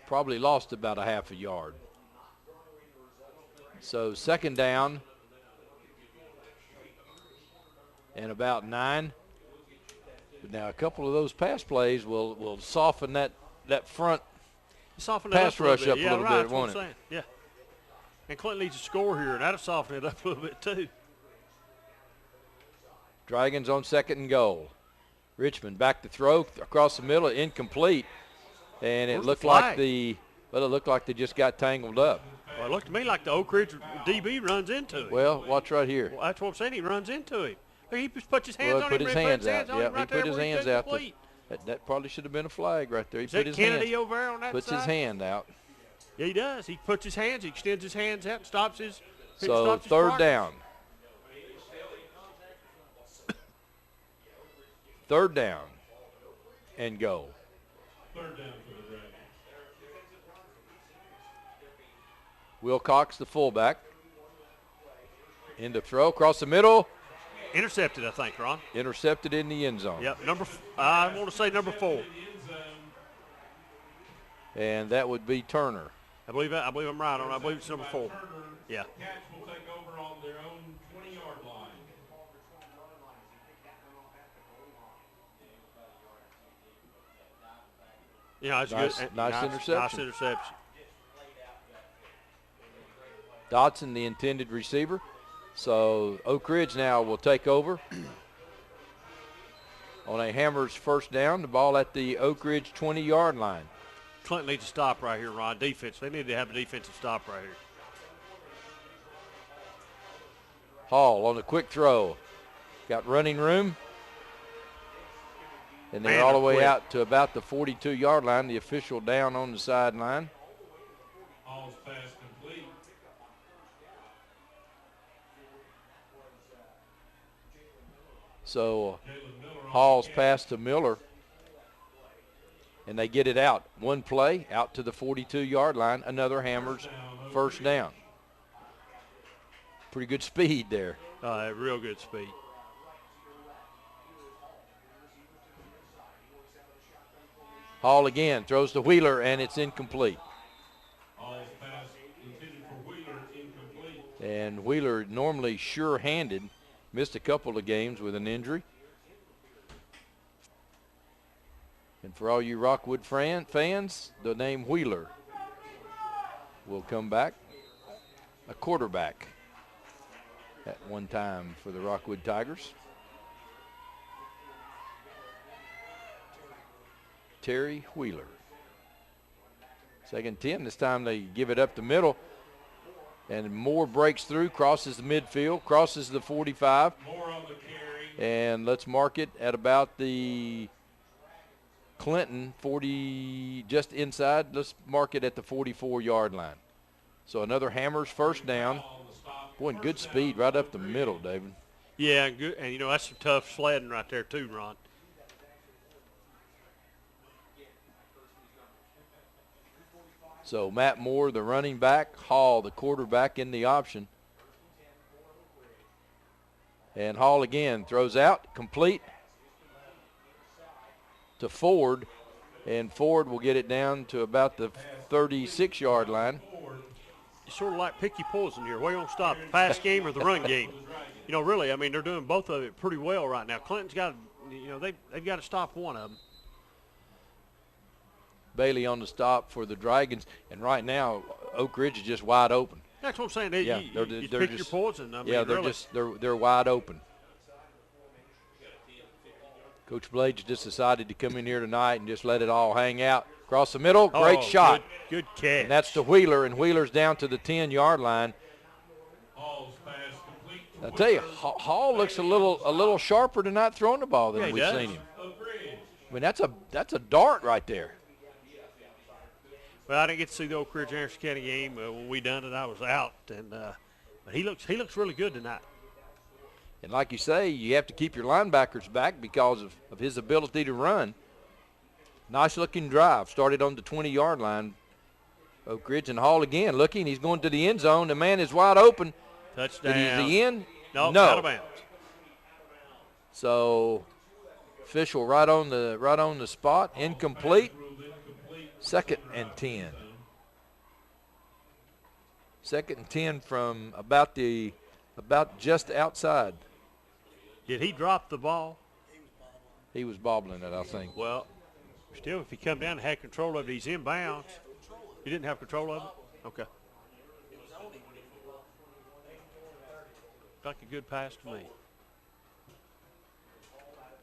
probably lost about a half a yard. So second down and about 9. But now a couple of those pass plays will soften that front pass rush up a little bit, won't it? Yeah. And Clinton needs to score here, and that'll soften it up a little bit too. Dragons on 2nd and goal. Richmond back to throw across the middle, incomplete, and it looked like they just got tangled up. Well, it looked to me like the Oak Ridge DB runs into him. Well, watch right here. Well, that's what I'm saying. He runs into him. He just puts his hands on him. Put his hands out. Yeah, He put his hands out. That probably should have been a flag right there. He put his Kennedy hands, over there on that puts side? his hand out. Yeah, he does. He puts his hands, he extends his hands out, and stops his. So third down. Third down and go. Third down for the Dragons. Wilcox, the fullback. Into throw across the middle. Intercepted, I think, Ron. Intercepted in the end zone. Yep, I want to say number 4. And that would be Turner. I believe I'm right on. I believe it's number 4. Yeah. Cats will take over on their own 20-yard line. Yeah, it's good. Nice interception. Nice interception. Dotson, the intended receiver. So Oak Ridge now will take over on a Hammers first down. The ball at the Oak Ridge 20-yard line. Clinton needs to stop right here, Ron. Defense. They need to have a defensive stop right here. Hall on the quick throw. Got running room. And they're all the way out to about the 42-yard line. The official down on the sideline. Hall's pass complete. So Hall's pass to Miller. And they get it out. One play out to the 42-yard line. Another Hammers first down. Pretty good speed there. Real good speed. Hall again throws to Wheeler, and it's incomplete. Hall's pass intended for Wheeler, incomplete. And Wheeler, normally sure-handed, missed a couple of games with an injury. And for all you Rockwood fans, the name Wheeler will come back. A quarterback at one time for the Rockwood Tigers. Terry Wheeler. 2nd and 10. This time they give it up the middle. And Moore breaks through, crosses the midfield, crosses the 45. Moore on the carry. And let's mark it at about the Clinton 40, just inside. Let's mark it at the 44-yard line. So another Hammers first down. Boy, and good speed right up the middle, David. Yeah, good. And, you know, that's some tough sledding right there too, Ron. So Matt Moore, the running back, Hall, the quarterback in the option. And Hall again throws out, complete to Ford. And Ford will get it down to about the 36-yard line. It's sort of like pick your poison here. Where you going to stop, the pass game or the run game? You know, really, I mean, they're doing both of it pretty well right now. Clinton's got, you know, they've got to stop one of them. Bailey on the stop for the Dragons, and right now Oak Ridge is just wide open. That's what I'm saying. They're pick just, your poison. I mean, yeah, really. they're wide open. Coach Blades just decided to come in here tonight and just let it all hang out. Across the middle, great shot. Good catch. And that's to Wheeler, and Wheeler's down to the 10-yard line. I tell you, Hall looks a little sharper tonight throwing the ball than we've seen him. I mean, that's a dart right there. Well, I didn't get to see the Oak Ridge Anderson County game when we done it. I was out, and but he looks really good tonight. And like you say, you have to keep your linebackers back because of his ability to run. Nice-looking drive. Started on the 20-yard line. Oak Ridge and Hall again looking. He's going to the end zone. The man is wide open. Touchdown. Is he in? No. Out of bounds. So official right on the spot. Incomplete. 2nd and 10. 2nd and 10 from about just outside. Did he drop the ball? He was bobbling it, I think. Well, still, if he come down and had control of it, he's inbounds. He didn't have control of it? Okay. Like a good pass to me.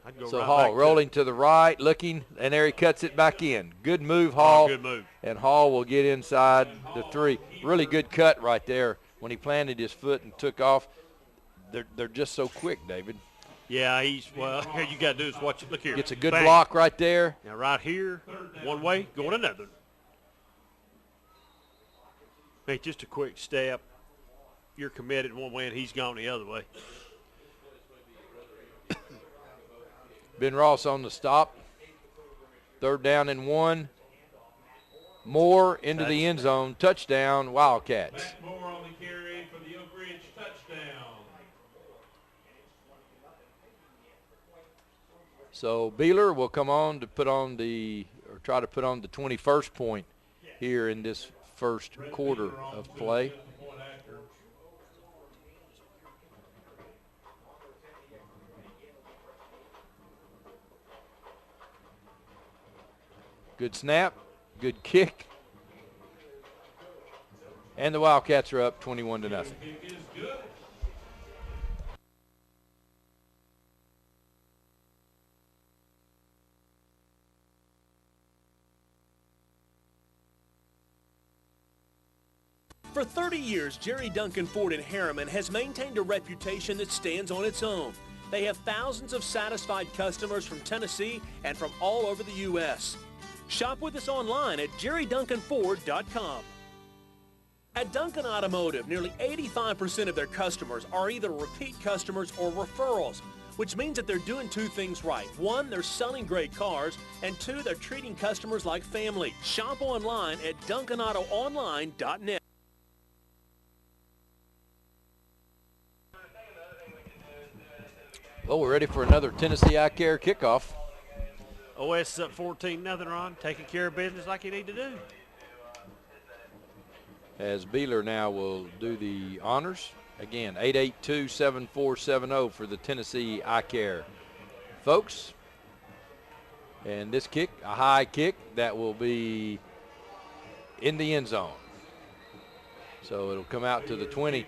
I'd go So right Hall back rolling to the right, looking, and there he cuts it back in. Good move, Hall. Good move. And Hall will get inside the 3. Really good cut right there. When he planted his foot and took off, they're just so quick, David. Yeah, all you got to do is watch it. Look here. Gets a good Bang. block right there. Now right here, one way, going another. Make just a quick step. You're committed one way, and he's gone the other way. Ben Ross on the stop. 3rd down and 1. Moore into the end zone. Touchdown, Wildcats. Matt Moore on the carry for the Oak Ridge touchdown. So Beeler will come on to try to put on the 21st point here in this first quarter of play. Good snap, good kick. And the Wildcats are up 21-0. For 30 years, Jerry Duncan Ford in Harriman has maintained a reputation that stands on its own. They have thousands of satisfied customers from Tennessee and from all over the U.S. Shop with us online at jerryduncanford.com. At Duncan Automotive, nearly 85% of their customers are either repeat customers or referrals, which means that they're doing 2 things right. 1, they're selling great cars, and 2, they're treating customers like family. Shop online at duncanautoonline.net. Well, we're ready for another Tennessee Eye Care kickoff. OS is up 14-0, Ron. Taking care of business like you need to do. As Beeler now will do the honors. Again, 882-7470 for the Tennessee Eye Care folks. And this kick, a high kick, that will be in the end zone. So it'll come out to the 20.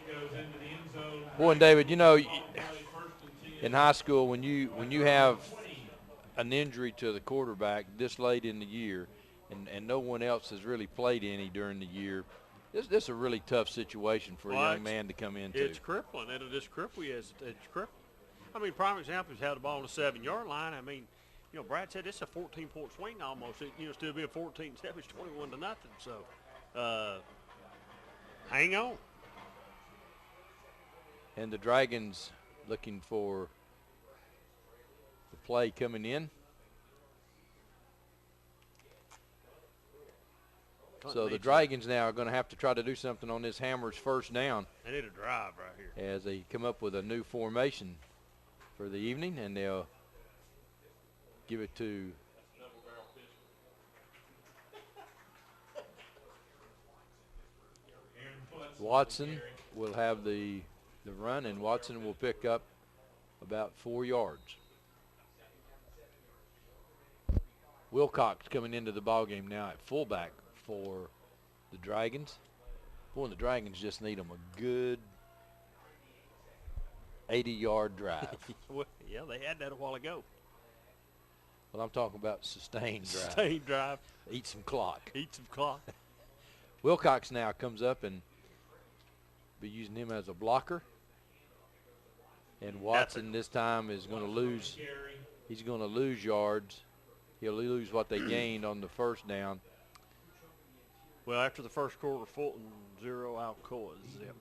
Boy, and David, you know, in high school, when you have an injury to the quarterback this late in the year and no one else has really played any during the year, this is a really tough situation for a young man to come into. It's crippling. It'll just cripple you. It's crippling. I mean, prime example is had the ball on the 7-yard line. I mean, you know, Brad said it's a 14-point swing almost. Still be a 14-7, it's 21-0. So, hang on. And the Dragons looking for the play coming in. So the Dragons now are going to have to try to do something on this Hammers first down. They need a drive right here. As they come up with a new formation for the evening, and they'll give it to Watson. Will have the run, and Watson will pick up about 4 yards. Wilcox coming into the ballgame now at fullback for the Dragons. Boy, the Dragons just need them a good 80-yard drive. Well, yeah, they had that a while ago. Well, I'm talking about sustained drive. Sustained drive. Eat some clock. Eat some clock. Wilcox now comes up and be using him as a blocker. And Watson this time is going to lose. He's going to lose yards. He'll lose what they gained on the first down. Well, after the first quarter, Fulton 0, Alcoa 0.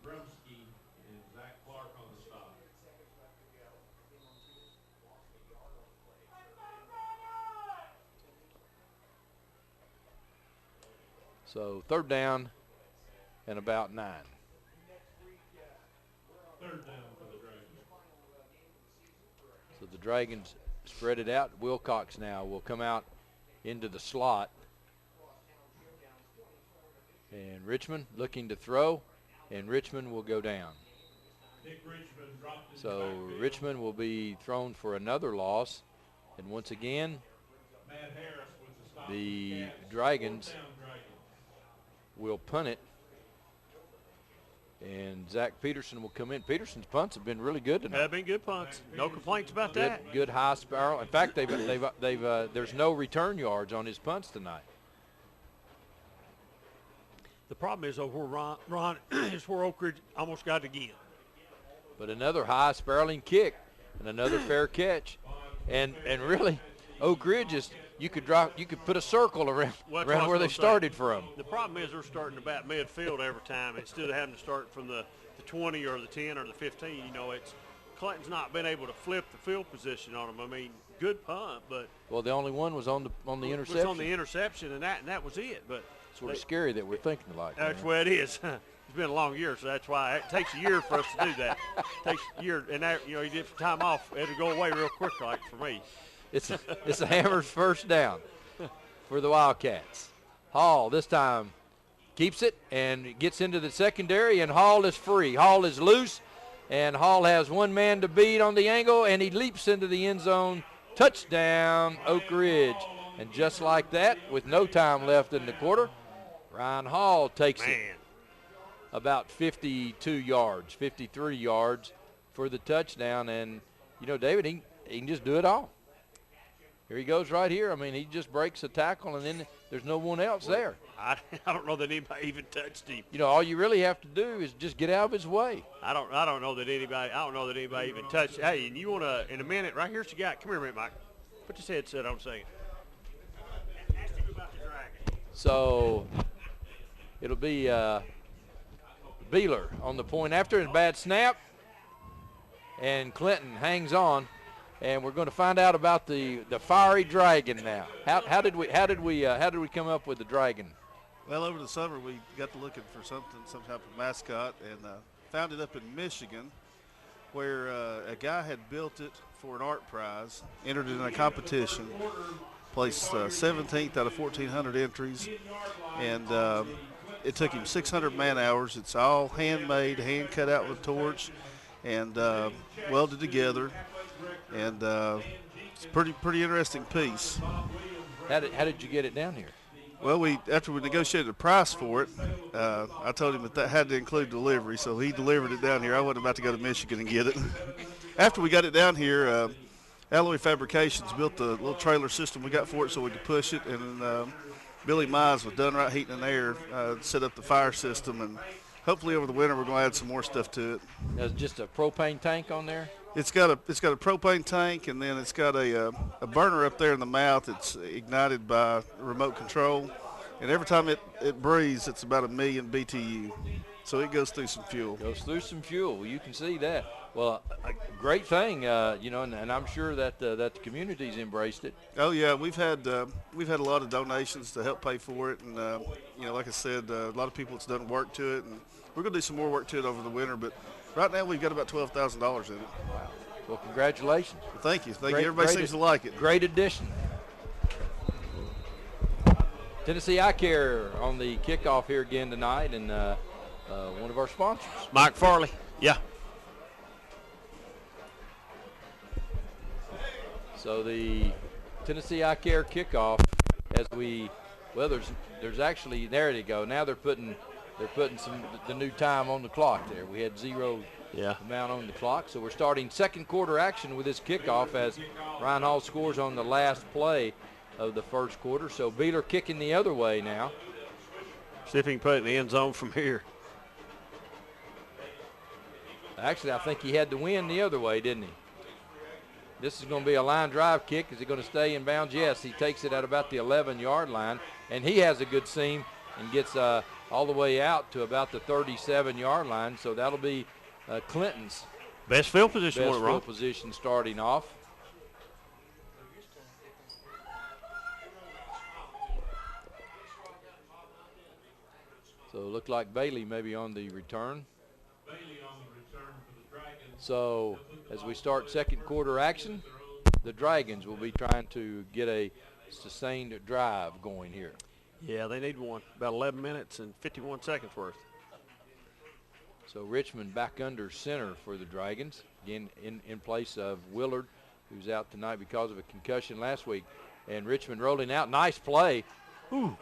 So 3rd down and about 9. 3rd down for the Dragons. So the Dragons spread it out. Wilcox now will come out into the slot. And Richmond looking to throw, and Richmond will go down. So Richmond will be thrown for another loss. And once again, the Dragons will punt it. And Zach Peterson will come in. Peterson's punts have been really good tonight. Have been good punts. No complaints about that. Good high spiral. In fact, there's no return yards on his punts tonight. The problem is, though, where Ron is where Oak Ridge almost got it again. But another high spiraling kick and another fair catch. And really, Oak Ridge is, you could put a circle around where they started from. The problem is they're starting to bat midfield every time instead of having to start from the 20 or the 10 or the 15. You know, Clinton's not been able to flip the field position on them. I mean, good punt, but well, the only one was on the interception. Was on the interception, and that was it. But sort of scary that we're thinking alike. That's the way it is. It's been a long year, so that's why it takes a year for us to do that. It takes a year, and that, you get some time off, it'll go away real quick, like for me. It's a Hammers 1st down for the Wildcats. Hall this time keeps it and gets into the secondary, and Hall is free. Hall is loose, and Hall has one man to beat on the angle, and he leaps into the end zone. Touchdown, Oak Ridge. And just like that, with no time left in the quarter, Ryan Hall takes it about 52 yards, 53 yards for the touchdown. And, David, he can just do it all. Here he goes right here. I mean, he just breaks a tackle, and then there's no one else there. I don't know that anybody even touched him. All you really have to do is just get out of his way. I don't know that anybody even touched. Hey, and you want to, in a minute, right here's the guy. Come here a minute, Mike. Put your headset on a second. Ask him about the Dragon. So it'll be Beeler on the point after a bad snap, and Clinton hangs on, and we're going to find out about the fiery Dragon now. How did we come up with the Dragon? Well, over the summer we got to looking for some type of mascot, and found it up in Michigan, where a guy had built it for an art prize, entered it in a competition, placed 17th out of 1,400 entries, and it took him 600 man hours. It's all handmade, hand cut out with a torch, and welded together, and it's a pretty interesting piece. How did you get it down here? Well, after we negotiated a price for it, I told him that had to include delivery, so he delivered it down here. I wasn't about to go to Michigan and get it. After we got it down here, Alloy Fabrications built the little trailer system we got for it so we could push it, and Billy Mize with Done Right Heating and Air set up the fire system, and hopefully over the winter we're going to add some more stuff to it. There's just a propane tank on there? It's got a propane tank, and then it's got a burner up there in the mouth. It's ignited by remote control, and every time it breathes, it's about 1 million BTU. So it goes through some fuel. Goes through some fuel. Well, you can see that. Well, a great thing, and I'm sure that the community's embraced it. Oh yeah, we've had a lot of donations to help pay for it, and like I said, a lot of people that's done work to it, and we're going to do some more work to it over the winter. But right now we've got about $12,000 in it. Wow. Well, congratulations. Well, thank you. Everybody seems to like it. Great addition. Tennessee Eye Care on the kickoff here again tonight, and one of our sponsors. Mike Farley. Yeah. So the Tennessee Eye Care kickoff, there's actually, there they go. Now they're putting the new time on the clock there. We had 0 amount on the clock. So we're starting second quarter action with this kickoff as Ryan Hall scores on the last play of the first quarter. So Beeler kicking the other way now. See if he can put it in the end zone from here. Actually, I think he had the wind the other way, didn't he? This is going to be a line drive kick. Is he going to stay in bounds? Yes, he takes it at about the 11-yard line, and he has a good seam and gets all the way out to about the 37-yard line. So that'll be Clinton's best field position. Best field position starting off. So it looked like Bailey maybe on the return. So as we start second quarter action, the Dragons will be trying to get a sustained drive going here. Yeah, they need one. About 11 minutes and 51 seconds worth. So Richmond back under center for the Dragons, again in place of Willard, who's out tonight because of a concussion last week. And Richmond rolling out. Nice play. Ooh.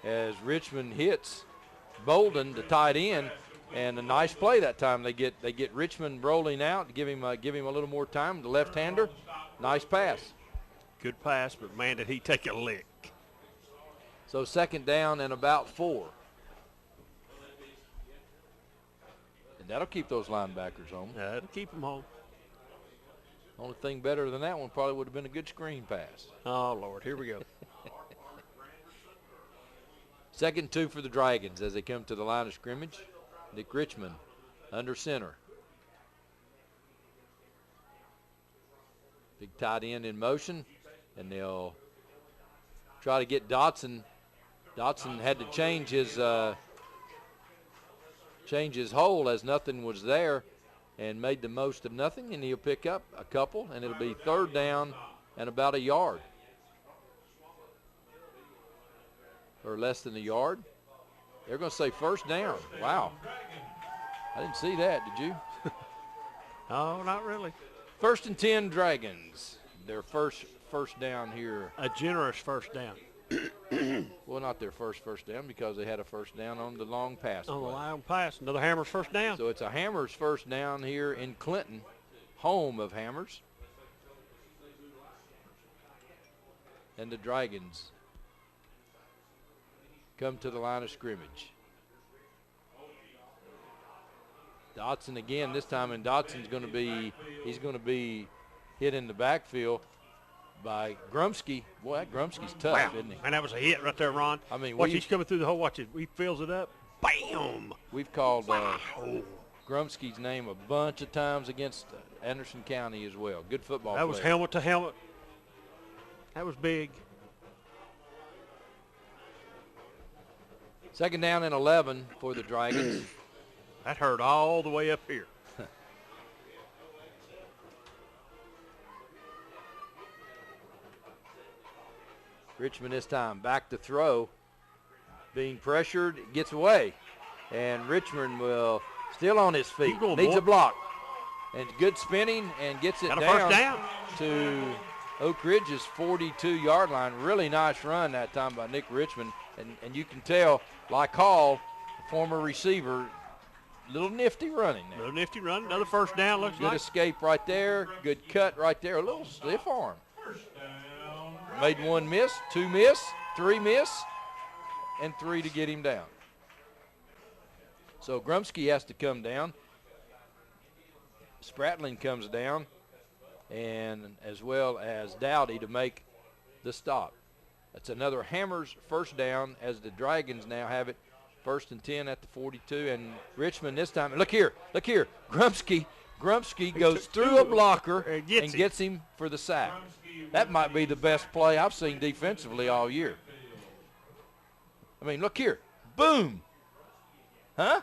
As Richmond hits Bolden, the tight end, and a nice play that time. They get Richmond rolling out, give him a little more time. The left-hander, nice pass. Good pass, but man, did he take a lick. So second down and about 4. And that'll keep those linebackers home. Yeah, that'll keep them home. Only thing better than that one probably would have been a good screen pass. Oh, Lord, here we go. Second 2 for the Dragons as they come to the line of scrimmage. Nick Richmond under center. Big tight end in motion, and they'll try to get Dotson. Dotson had to change his hole as nothing was there and made the most of nothing, and he'll pick up a couple, and it'll be third down and about a yard. Or less than a yard. They're going to say first down. Wow. I didn't see that, did you? No, not really. First and 10 Dragons. Their first down here. A generous first down. Well, not their first down because they had a first down on the long pass. On the long pass. Another Hammers first down. So it's a Hammers first down here in Clinton, home of Hammers. And the Dragons come to the line of scrimmage. Dotson again this time, and Dotson's going to be hit in the backfield by Grumsky. Boy, that Grumsky's tough, isn't he? And that was a hit right there, Ron. I mean, watch, he's coming through the hole. Watch it. He fills it up. Bam! We've called Grumsky's name a bunch of times against Anderson County as well. Good football player. That was helmet to helmet. That was big. Second down and 11 for the Dragons. That hurt all the way up here. Richmond this time back to throw. Being pressured, gets away. And Richmond will still on his feet. Needs a block. And good spinning and gets it down to Oak Ridge's 42-yard line. Really nice run that time by Nick Richmond. And you can tell, like Hall, former receiver, little nifty running there. Little nifty run. Another first down looks like. Good escape right there. Good cut right there. A little stiff arm. Made 1 miss, 2 miss, 3 miss, and 3 to get him down. So Grumsky has to come down. Spratling comes down, and as well as Dowdy to make the stop. That's another Hammers first down as the Dragons now have it first and 10 at the 42. And Richmond this time, look here. Grumsky goes through a blocker and gets him for the sack. That might be the best play I've seen defensively all year. I mean, look here. Boom. Huh?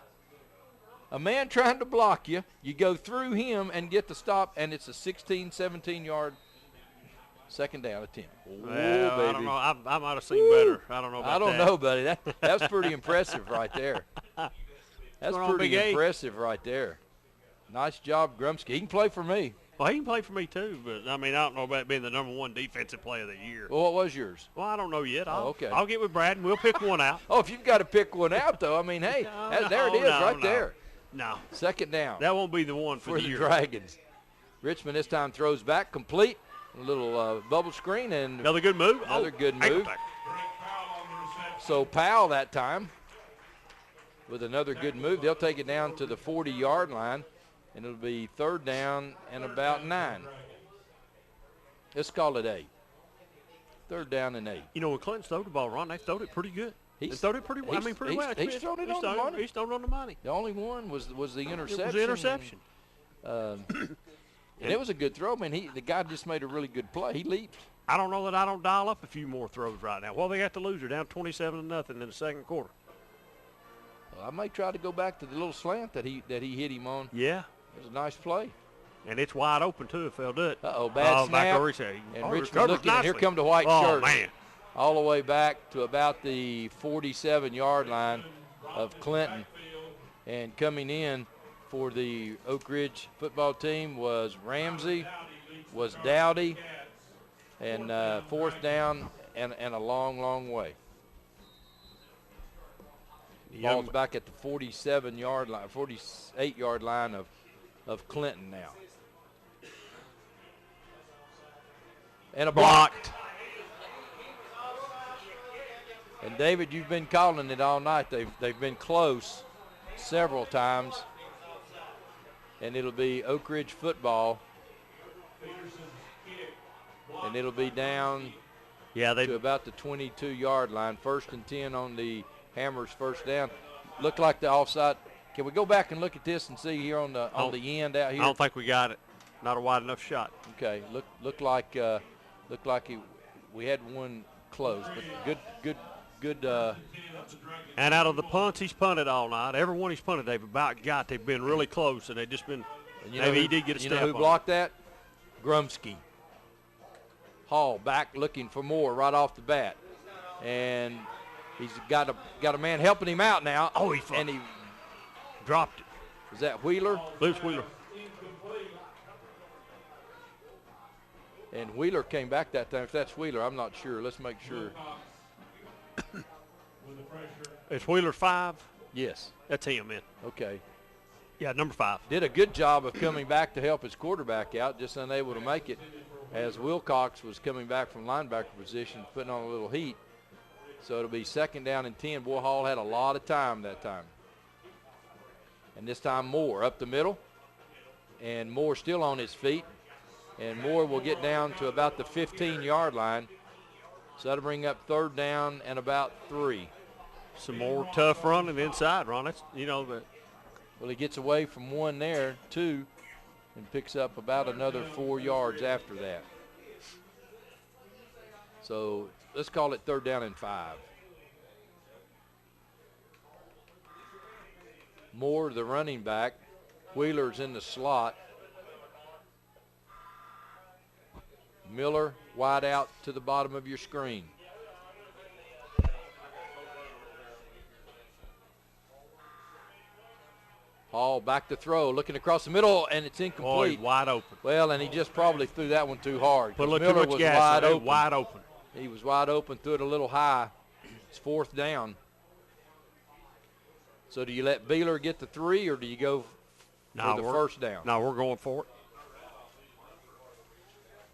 A man trying to block you. You go through him and get the stop, and it's a 16, 17-yard second down attempt. Well, baby. I don't know. I might have seen better. I don't know about that. I don't know, buddy. That was pretty impressive right there. That's pretty impressive right there. Nice job, Grumsky. He can play for me. Well, he can play for me too, but, I mean, I don't know about being the #1 defensive player of the year. Well, what was yours? Well, I don't know yet. Okay. I'll get with Brad, and we'll pick one out. Oh, if you've got to pick one out, though, I mean, hey, there it is right there. No. Second down. That won't be the one for the the Dragons. Richmond this time throws back, complete. A little bubble screen and another good move. Another good move. So Powell that time with another good move. They'll take it down to the 40-yard line, and it'll be third down and about 9. Let's call it 8. Third down and 8. You know, when Clinton's thrown the ball, Ron, they throwed it pretty good. They throwed it pretty well. Pretty well. He's thrown it on the money. He's thrown it on the money. The only one was the interception. It was the interception. And it was a good throw. I mean, the guy just made a really good play. He leaped. I don't know that I don't dial up a few more throws right now. Well, they got to lose. They're down 27-0 in the second quarter. Well, I may try to go back to the little slant that he hit him on. Yeah. It was a nice play. And it's wide open, too, if they'll do it. Uh-oh, bad snap. And Richmond looking, and here come the white shirts. Man. All the way back to about the 47-yard line of Clinton. And coming in for the Oak Ridge football team was Ramsey, was Dowdy, and fourth down and a long, long way. Ball's back at the 47-yard line, 48-yard line of Clinton now. And a blocked. And David, you've been calling it all night. They've been close several times. And it'll be Oak Ridge football. And it'll be down to about the 22-yard line. 1st and 10 on the Hammers first down. Look like the offside. Can we go back and look at this and see here on the end out here? I don't think we got it. Not a wide enough shot. Okay. Look like we had one close, but good. And out of the punts he's punted all night, every one he's punted they've about got. They've been really close, and they've just been. Maybe he did get a step. You know who blocked that? Grumsky. Hall back looking for more right off the bat, and he's got a man helping him out now. Oh, he dropped it. Was that Wheeler? Luce Wheeler. And Wheeler came back that time. If that's Wheeler, I'm not sure. Let's make sure. Is Wheeler 5? Yes. That's him, man. Okay. Yeah, number 5. Did a good job of coming back to help his quarterback out, just unable to make it as Wilcox was coming back from linebacker position, putting on a little heat. So it'll be 2nd down and 10. Boy, Hall had a lot of time that time. And this time Moore up the middle. And Moore still on his feet. And Moore will get down to about the 15-yard line. So that'll bring up 3rd down and about 3. Some more tough running inside, Ron. That's, Well, he gets away from 1 there, 2, and picks up about another 4 yards after that. So let's call it 3rd down and 5. Moore, the running back. Wheeler's in the slot. Miller wide out to the bottom of your screen. Hall back to throw, looking across the middle, and it's incomplete. Boy, wide open. Well, and he just probably threw that one too hard. But look, Miller was wide open. Wide open. He was wide open, threw it a little high. It's 4th down. So do you let Beeler get the 3, or do you go for the first down? No, we're going for it.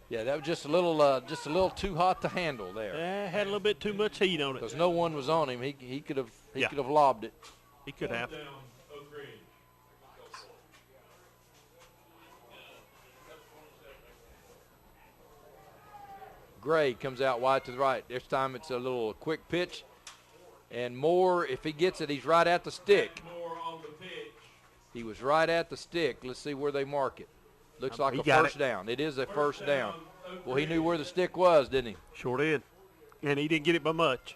Yeah, that was just a little too hot to handle there. Yeah, had a little bit too much heat on it. Because no one was on him. He could have lobbed it. He could have. Gray comes out wide to the right. This time it's a little quick pitch. And Moore, if he gets it, he's right at the stick. He was right at the stick. Let's see where they mark it. Looks like a first down. It is a first down. Well, he knew where the stick was, didn't he? Sure did. And he didn't get it by much.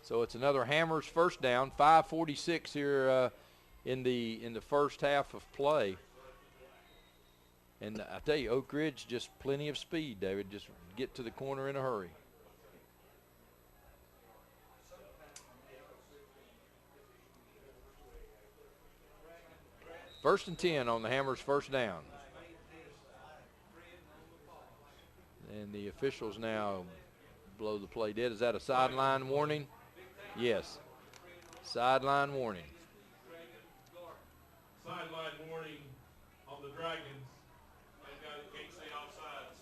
So it's another Hammers first down. 5:46 here in the first half of play. And I tell you, Oak Ridge, just plenty of speed, David. Just get to the corner in a hurry. First and 10 on the Hammers first down. And the officials now blow the play dead. Is that a sideline warning? Yes. Sideline warning. sideline warning on the Dragons. They've got it, can't say offsides.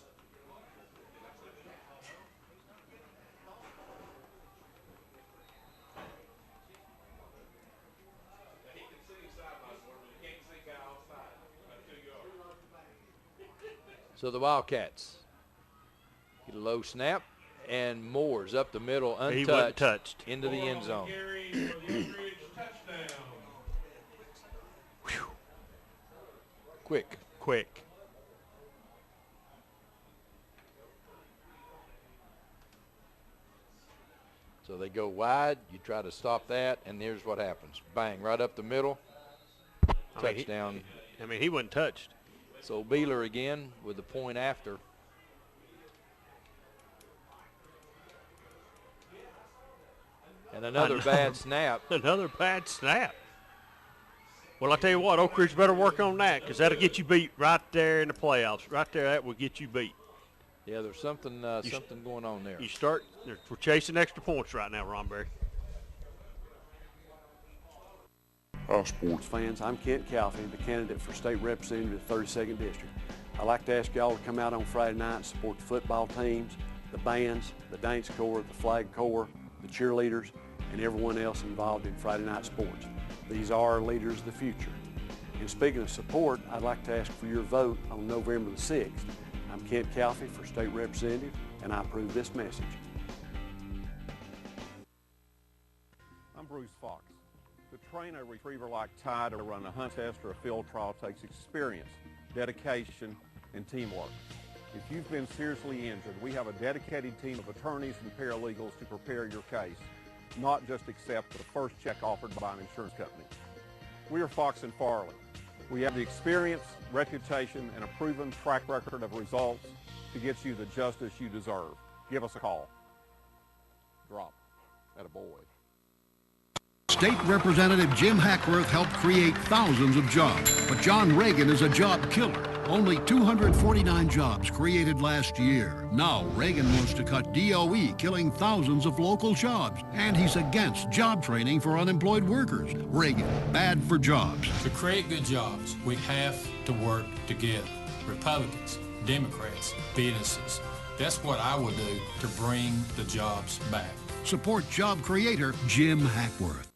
He can see sideline warning, but he can't see guy offside. About 2 yards. So the Wildcats get a low snap, and Moore's up the middle, untouched, he wasn't touched, into the end zone. Carry for the Oak Ridge touchdown. Quick. So they go wide. You try to stop that, and here's what happens. Bang, right up the middle. Touchdown. He wasn't touched. So Beeler again with the point after. And another bad snap. Another bad snap. Well, I tell you what, Oak Ridge better work on that, because that'll get you beat right there in the playoffs. Right there, that will get you beat. Yeah, there's something something going on there. We're chasing extra points right now, Ron Berry. Hi, sports fans. I'm Kent Calfee, the candidate for state representative of the 32nd District. I'd like to ask y'all to come out on Friday night and support the football teams, the bands, the dance corps, the flag corps, the cheerleaders, and everyone else involved in Friday night sports. These are our leaders of the future. And speaking of support, I'd like to ask for your vote on November the 6th. I'm Kent Calfee for state representative, and I approve this message. I'm Bruce Fox. To train a retriever like Ty to run a hunt test or a field trial takes experience, dedication, and teamwork. If you've been seriously injured, we have a dedicated team of attorneys and paralegals to prepare your case, not just accept the first check offered by an insurance company. We are Fox and Farley. We have the experience, reputation, and a proven track record of results to get you the justice you deserve. Give us a call. Drop. Attaboy. State Representative Jim Hackworth helped create thousands of jobs, but John Reagan is a job killer. Only 249 jobs created last year. Now Reagan wants to cut DOE, killing thousands of local jobs. And he's against job training for unemployed workers. Reagan, bad for jobs. To create good jobs, we have to work together. Republicans, Democrats, businesses. That's what I will do to bring the jobs back. Support job creator Jim Hackworth.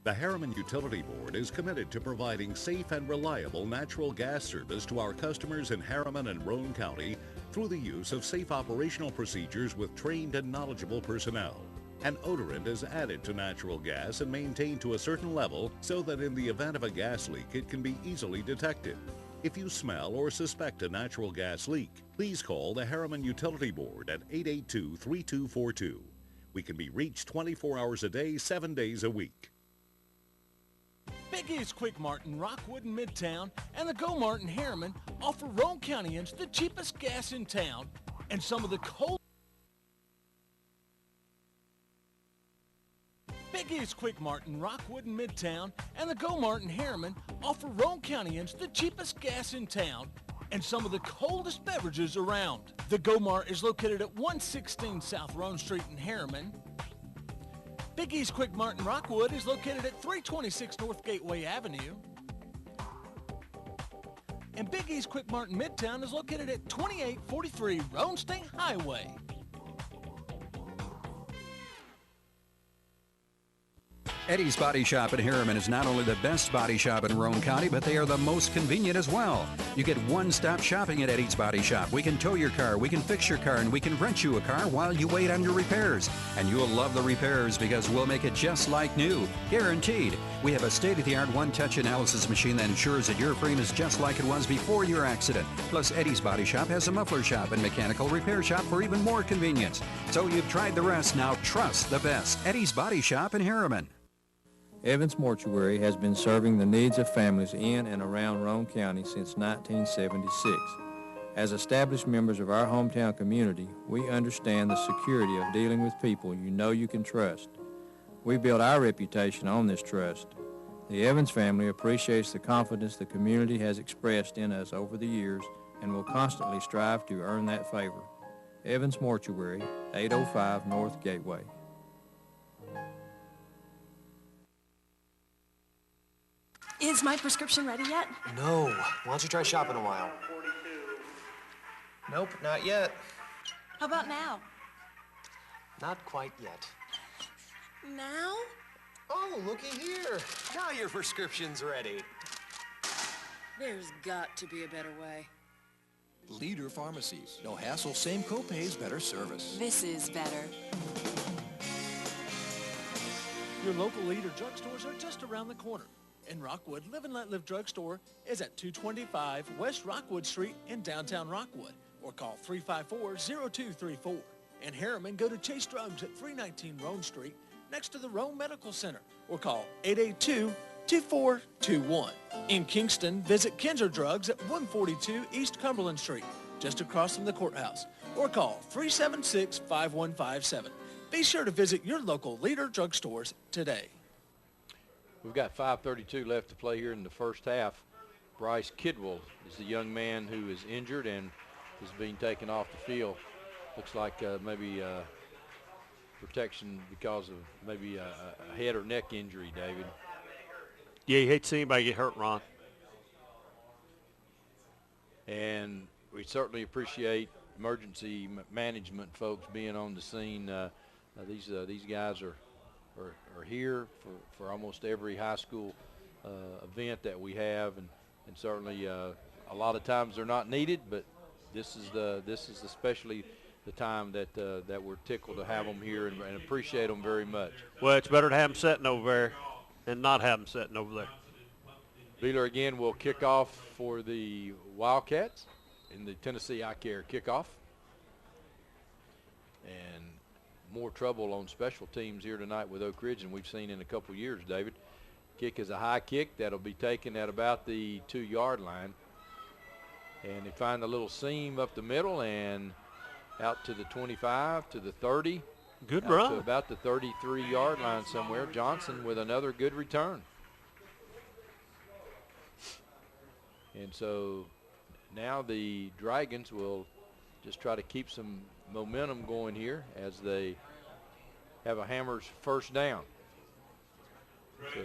The Harriman Utility Board is committed to providing safe and reliable natural gas service to our customers in Harriman and Roane County through the use of safe operational procedures with trained and knowledgeable personnel. An odorant is added to natural gas and maintained to a certain level so that in the event of a gas leak it can be easily detected. If you smell or suspect a natural gas leak, please call the Harriman Utility Board at 882-3242. We can be reached 24 hours a day, 7 days a week. Big East Quick Mart in Rockwood and Midtown and the Go Mart in Harriman offer Roane Countyans the cheapest gas in town and some of the cold. Big East Quick Mart in Rockwood and Midtown and the Go Mart in Harriman offer Roane Countyans the cheapest gas in town and some of the coldest beverages around. The Go Mart is located at 116 South Roane Street in Harriman. Big East Quick Mart in Rockwood is located at 326 North Gateway Avenue. And Big East Quick Mart in Midtown is located at 2843 Roane State Highway. Eddie's Body Shop in Harriman is not only the best body shop in Roane County, but they are the most convenient as well. You get one-stop shopping at Eddie's Body Shop. We can tow your car, we can fix your car, and we can rent you a car while you wait on your repairs. And you'll love the repairs because we'll make it just like new, guaranteed. We have a state-of-the-art one-touch analysis machine that ensures that your frame is just like it was before your accident. Plus, Eddie's Body Shop has a muffler shop and mechanical repair shop for even more convenience. So you've tried the rest, now trust the best. Eddie's Body Shop in Harriman. Evans Mortuary has been serving the needs of families in and around Roane County since 1976. As established members of our hometown community, we understand the security of dealing with people you know you can trust. We built our reputation on this trust. The Evans family appreciates the confidence the community has expressed in us over the years and will constantly strive to earn that favor. Evans Mortuary, 805 North Gateway. Is my prescription ready yet? No. Why don't you try shopping a while? Nope, not yet. How about now? Not quite yet. Now? Oh, looky here. Now your prescription's ready. There's got to be a better way. Leader Pharmacies. No hassle, same copays, better service. This is better. Your local Leader drugstores are just around the corner. In Rockwood, Live and Let Live Drugstore is at 225 West Rockwood Street in downtown Rockwood, or call 354-0234. In Harriman, go to Chase Drugs at 319 Roan Street, next to the Roan Medical Center, or call 882-2421. In Kingston, visit Kinzer Drugs at 142 East Cumberland Street, just across from the courthouse, or call 376-5157. Be sure to visit your local Leader drugstores today. We've got 5:32 left to play here in the first half. Bryce Kidwell is the young man who is injured and is being taken off the field. Looks like maybe protection because of maybe a head or neck injury, David. Yeah, you hate to see anybody get hurt, Ron. And we certainly appreciate emergency management folks being on the scene. These guys are here for almost every high school event that we have, and certainly a lot of times they're not needed, but this is especially the time that we're tickled to have them here and appreciate them very much. Well, it's better to have them sitting over there than not have them sitting over there. Beeler again will kick off for the Wildcats in the Tennessee Eye Care kickoff. And more trouble on special teams here tonight with Oak Ridge than we've seen in a couple years, David. Kick is a high kick that'll be taken at about the 2-yard line. And they find a little seam up the middle and out to the 25, to the 30. Good out run. to about the 33-yard line somewhere. Johnson with another good return. And so now the Dragons will just try to keep some momentum going here as they have a Hammers first down. So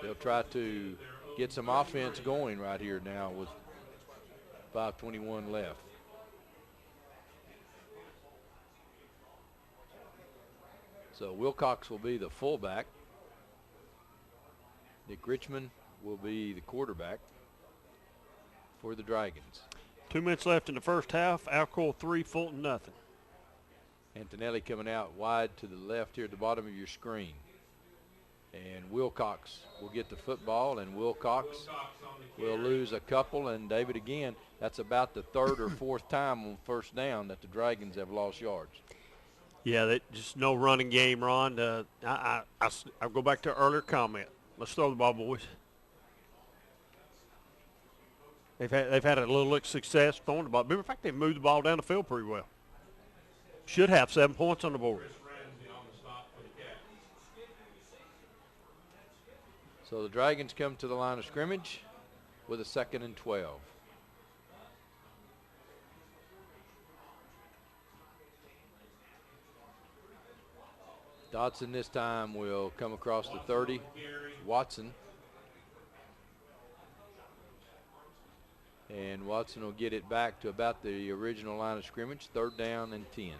they'll try to get some offense going right here now with 5:21 left. So Wilcox will be the fullback. Nick Richmond will be the quarterback for the Dragons. 2 minutes left in the first half. Alcoa 3, Fulton nothing. Antonelli coming out wide to the left here at the bottom of your screen. And Wilcox will get the football, and Wilcox will lose a couple. And David, again, that's about the third or fourth time on first down that the Dragons have lost yards. Yeah, just no running game, Ron. I'll go back to an earlier comment. Let's throw the ball, boys. They've had a little success throwing the ball. In fact, they've moved the ball down the field pretty well. Should have 7 points on the board. So the Dragons come to the line of scrimmage with a 2nd and 12. Dodson this time will come across the 30. Watson. And Watson will get it back to about the original line of scrimmage, 3rd down and 10.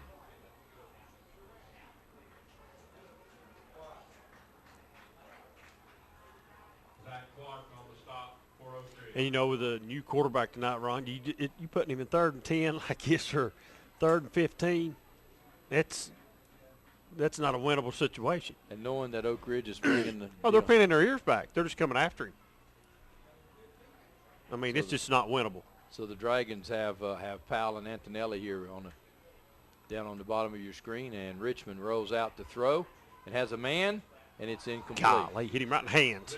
And, you know, with a new quarterback tonight, Ron, you putting him in 3rd and 10 like this or 3rd and 15, that's not a winnable situation. And knowing that Oak Ridge is pinning they're pinning their ears back. They're just coming after him. I mean, it's just not winnable. So the Dragons have Powell and Antonelli here down on the bottom of your screen, and Richmond rolls out to throw and has a man, and it's incomplete. Golly, hit him right in the hands.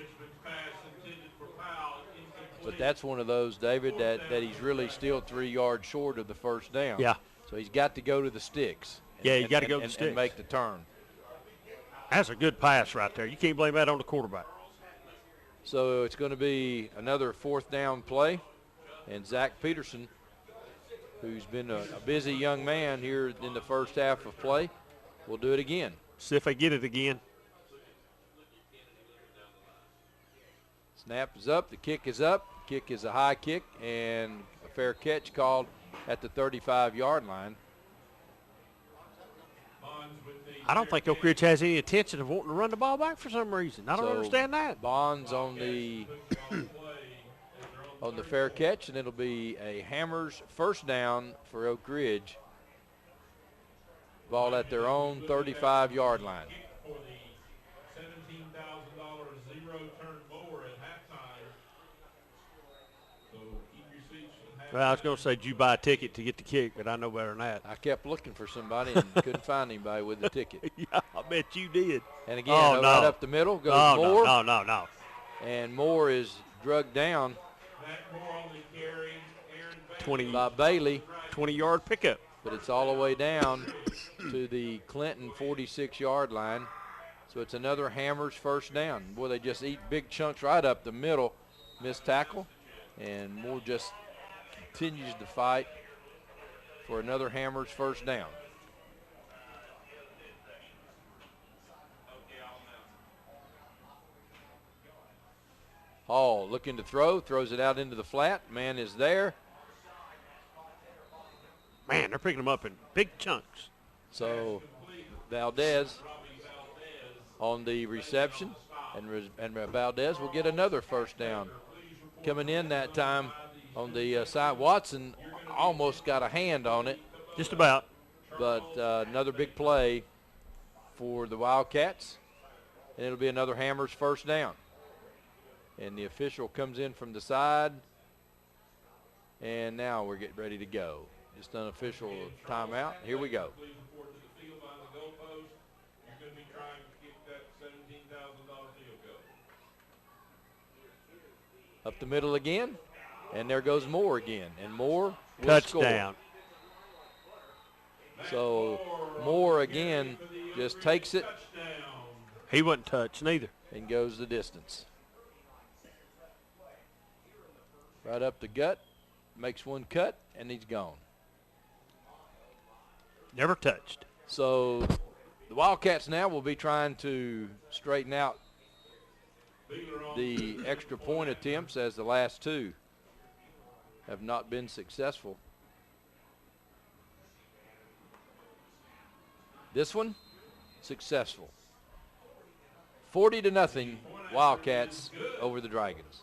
But that's one of those, David, that he's really still 3 yards short of the first down. Yeah. So he's got to go to the sticks. Yeah, you got to go to the sticks. And make the turn. That's a good pass right there. You can't blame that on the quarterback. So it's going to be another 4th down play. And Zach Peterson, who's been a busy young man here in the first half of play, will do it again. See if they get it again. Snap is up. The kick is up. Kick is a high kick, and a fair catch called at the 35-yard line. I don't think Oak Ridge has any intention of wanting to run the ball back for some reason. I don't understand that. Bonds on the on the fair catch, and it'll be a Hammers first down for Oak Ridge. Ball at their own 35-yard line. Well, I was going to say, did you buy a ticket to get the kick, but I know better than that. I kept looking for somebody and couldn't find anybody with the ticket. Yeah, I bet you did. And again, right up the middle goes Moore. No. And Moore is drugged down 20 by Bailey. 20-yard pickup. But it's all the way down to the Clinton 46-yard line. So it's another Hammers first down. Boy, they just eat big chunks right up the middle. Missed tackle. And Moore just continues to fight for another Hammers first down. Hall looking to throw, throws it out into the flat. Man is there. Man, they're picking them up in big chunks. So Valdez on the reception, and Valdez will get another first down. Coming in that time on the side, Watson almost got a hand on it. Just about. But another big play for the Wildcats, and it'll be another Hammers first down. And the official comes in from the side, and now we're getting ready to go. Just unofficial timeout. Here we go. Up the middle again, and there goes Moore again, and Moore will touchdown. Score. So Moore again just takes it. He wasn't touched neither. And goes the distance. Right up the gut, makes one cut, and he's gone. Never touched. So the Wildcats now will be trying to straighten out the extra point attempts, as the last two have not been successful. This one, successful. 40-0 Wildcats over the Dragons.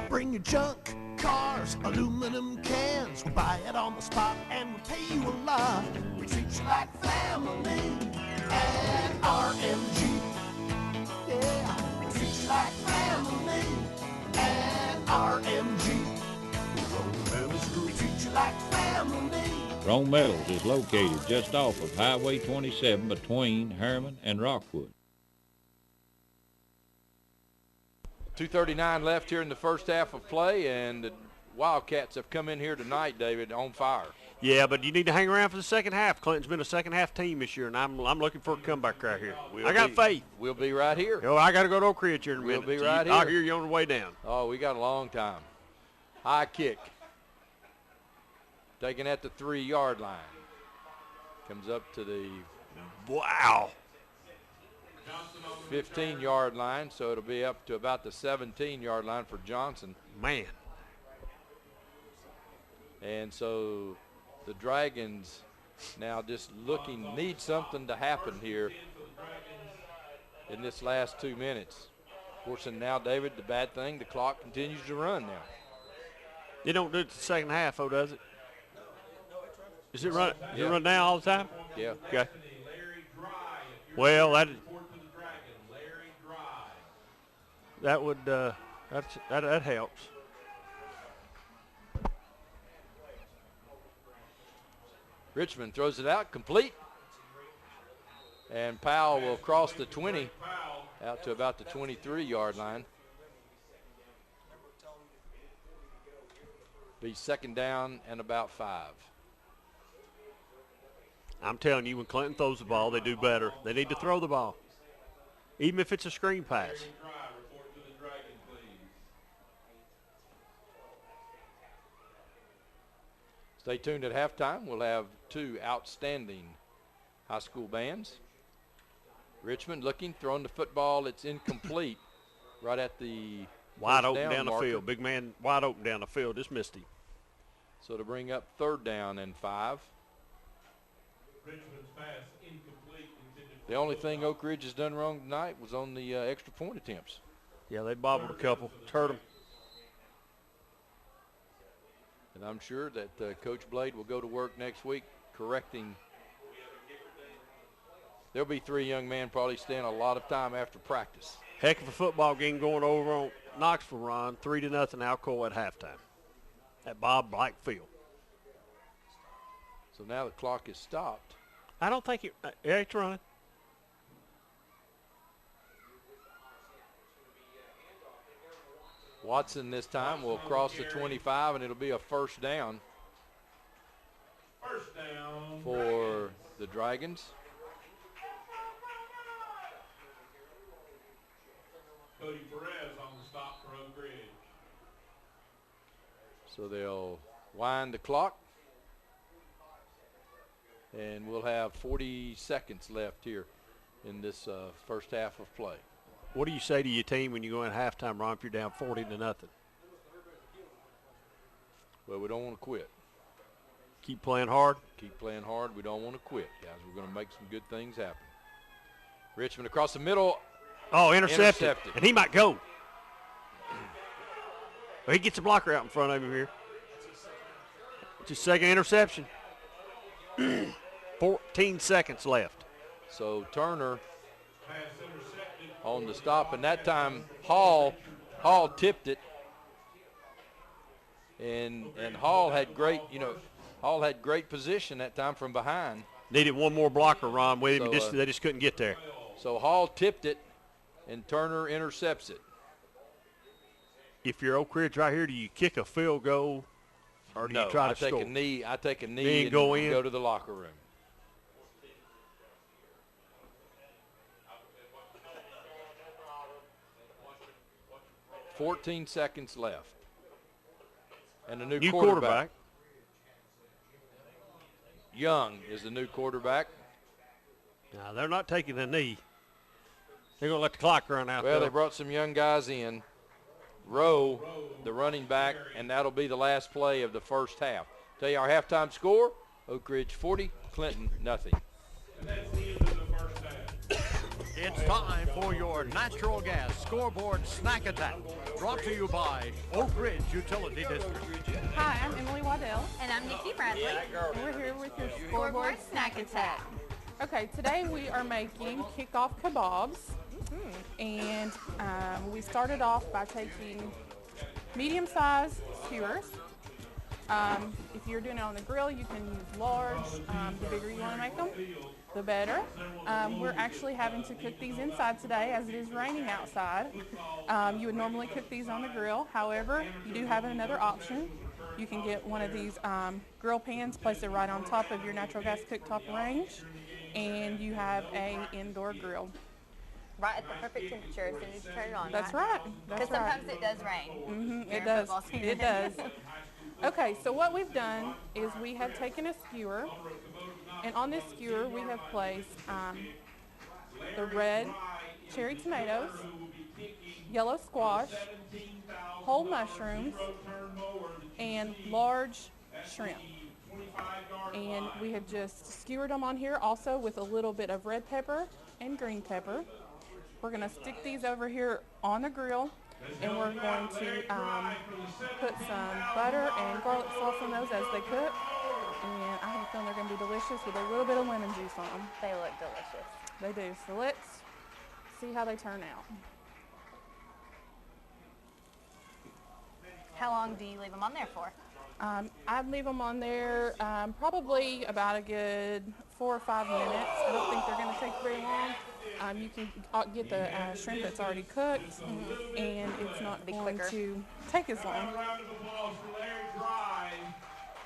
Bring your junk, cars, aluminum cans. We buy it on the spot and we pay you a lot. We treat you like family at RMG. Yeah, we treat you like family at RMG. We treat you like family. Rome Metals is located just off of Highway 27 between Harriman and Rockwood. 2:39 left here in the first half of play, and the Wildcats have come in here tonight, David, on fire. Yeah, but you need to hang around for the second half. Clinton's been a second half team this year, and I'm looking for a comeback right here. I got faith. We'll be right here. Oh, I got to go to Oak Ridge here in a minute. We'll be right here. I'll hear you on the way down. Oh, we got a long time. High kick. Taken at the 3-yard line. Comes up to the 15-yard line, so it'll be up to about the 17-yard line for Johnson. Man. And so the Dragons now just need something to happen here in this last 2 minutes. Of course, and now, David, the bad thing, the clock continues to run now. They don't do it the second half, though, does it? Does it run? Does it run now all the time? Yeah. Okay. Well, that would that helps. Richmond throws it out, complete. And Powell will cross the 20 out to about the 23-yard line. Be second down and about 5. I'm telling you, when Clinton throws the ball, they do better. They need to throw the ball. even if it's a screen pass. Report to the Dragon, please. Stay tuned at halftime. We'll have two outstanding high school bands. Richmond looking, throwing the football. It's incomplete right at the wide open down marker. The field. Big man wide open down the field. Just missed him. So to bring up 3rd down and 5. Richmond's pass incomplete. The only thing Oak Ridge has done wrong tonight was on the extra point attempts. Yeah, they bobbled a couple. Hurt them. And I'm sure that Coach Blade will go to work next week correcting. There'll be 3 young men probably staying a lot of time after practice. Heck of a football game going over on Knoxville, Ron. 3-0 Alcoa at halftime at Bob Black Field. So now the clock is stopped. I don't think it's running. Watson this time will cross the 25, and it'll be a 1st down. First down for the Dragons. Cody Perez on the stop for Oak Ridge. So they'll wind the clock. And we'll have 40 seconds left here in this first half of play. What do you say to your team when you go in halftime, Ron, if you're down 40-0? Well, we don't want to quit. Keep playing hard? Keep playing hard. We don't want to quit, guys. We're going to make some good things happen. Richmond across the middle. Oh, intercepted. And he might go. Well, he gets a blocker out in front of him here. It's his 2nd interception. 14 seconds left. So Turner on the stop, and that time Hall tipped it, and Hall had great, Hall had great position that time from behind. Needed one more blocker, Ron, with him. So, They just couldn't get there. So Hall tipped it, and Turner intercepts it. If you're Oak Ridge right here, do you kick a field goal, or do you try to score? I take a knee and go to the locker room. $14 seconds left. And the new quarterback. Young is the new quarterback. Now, they're not taking a knee. They're going to let the clock run out. Well, they brought some young guys in. Rowe, the running back, and that'll be the last play of the first half. Tell you our halftime score, Oak Ridge 40, Clinton nothing. And that's the end of the first half. It's time for your natural gas scoreboard snack attack, brought to you by Oak Ridge Utility District. Hi, I'm Emily Waddell. And I'm Nikki Bradley. And we're here with your scoreboard snack attack. Okay, today we are making kickoff kebabs. And we started off by taking medium-sized skewers. If you're doing it on the grill, you can use large. The bigger you want to make them, the better. We're actually having to cook these inside today as it is raining outside. You would normally cook these on the grill. However, you do have another option. You can get one of these grill pans, place it right on top of your natural gas cooktop range, and you have an indoor grill. Right at the perfect temperature as soon as you turn it on. That's right. Because sometimes it does rain. It does. It does. Okay, so what we've done is we have taken a skewer, and on this skewer we have placed the red cherry tomatoes, yellow squash, whole mushrooms, and large shrimp. And we have just skewered them on here also with a little bit of red pepper and green pepper. We're going to stick these over here on the grill, and we're going to put some butter and garlic sauce on those as they cook. And I have a feeling they're going to be delicious with a little bit of lemon juice on them. They look delicious. They do. So let's see how they turn out. How long do you leave them on there for? I'd leave them on there probably about a good 4 or 5 minutes. I don't think they're going to take very long. You can get the shrimp that's already cooked, and it's not going to take as long. A round of applause for Larry Dry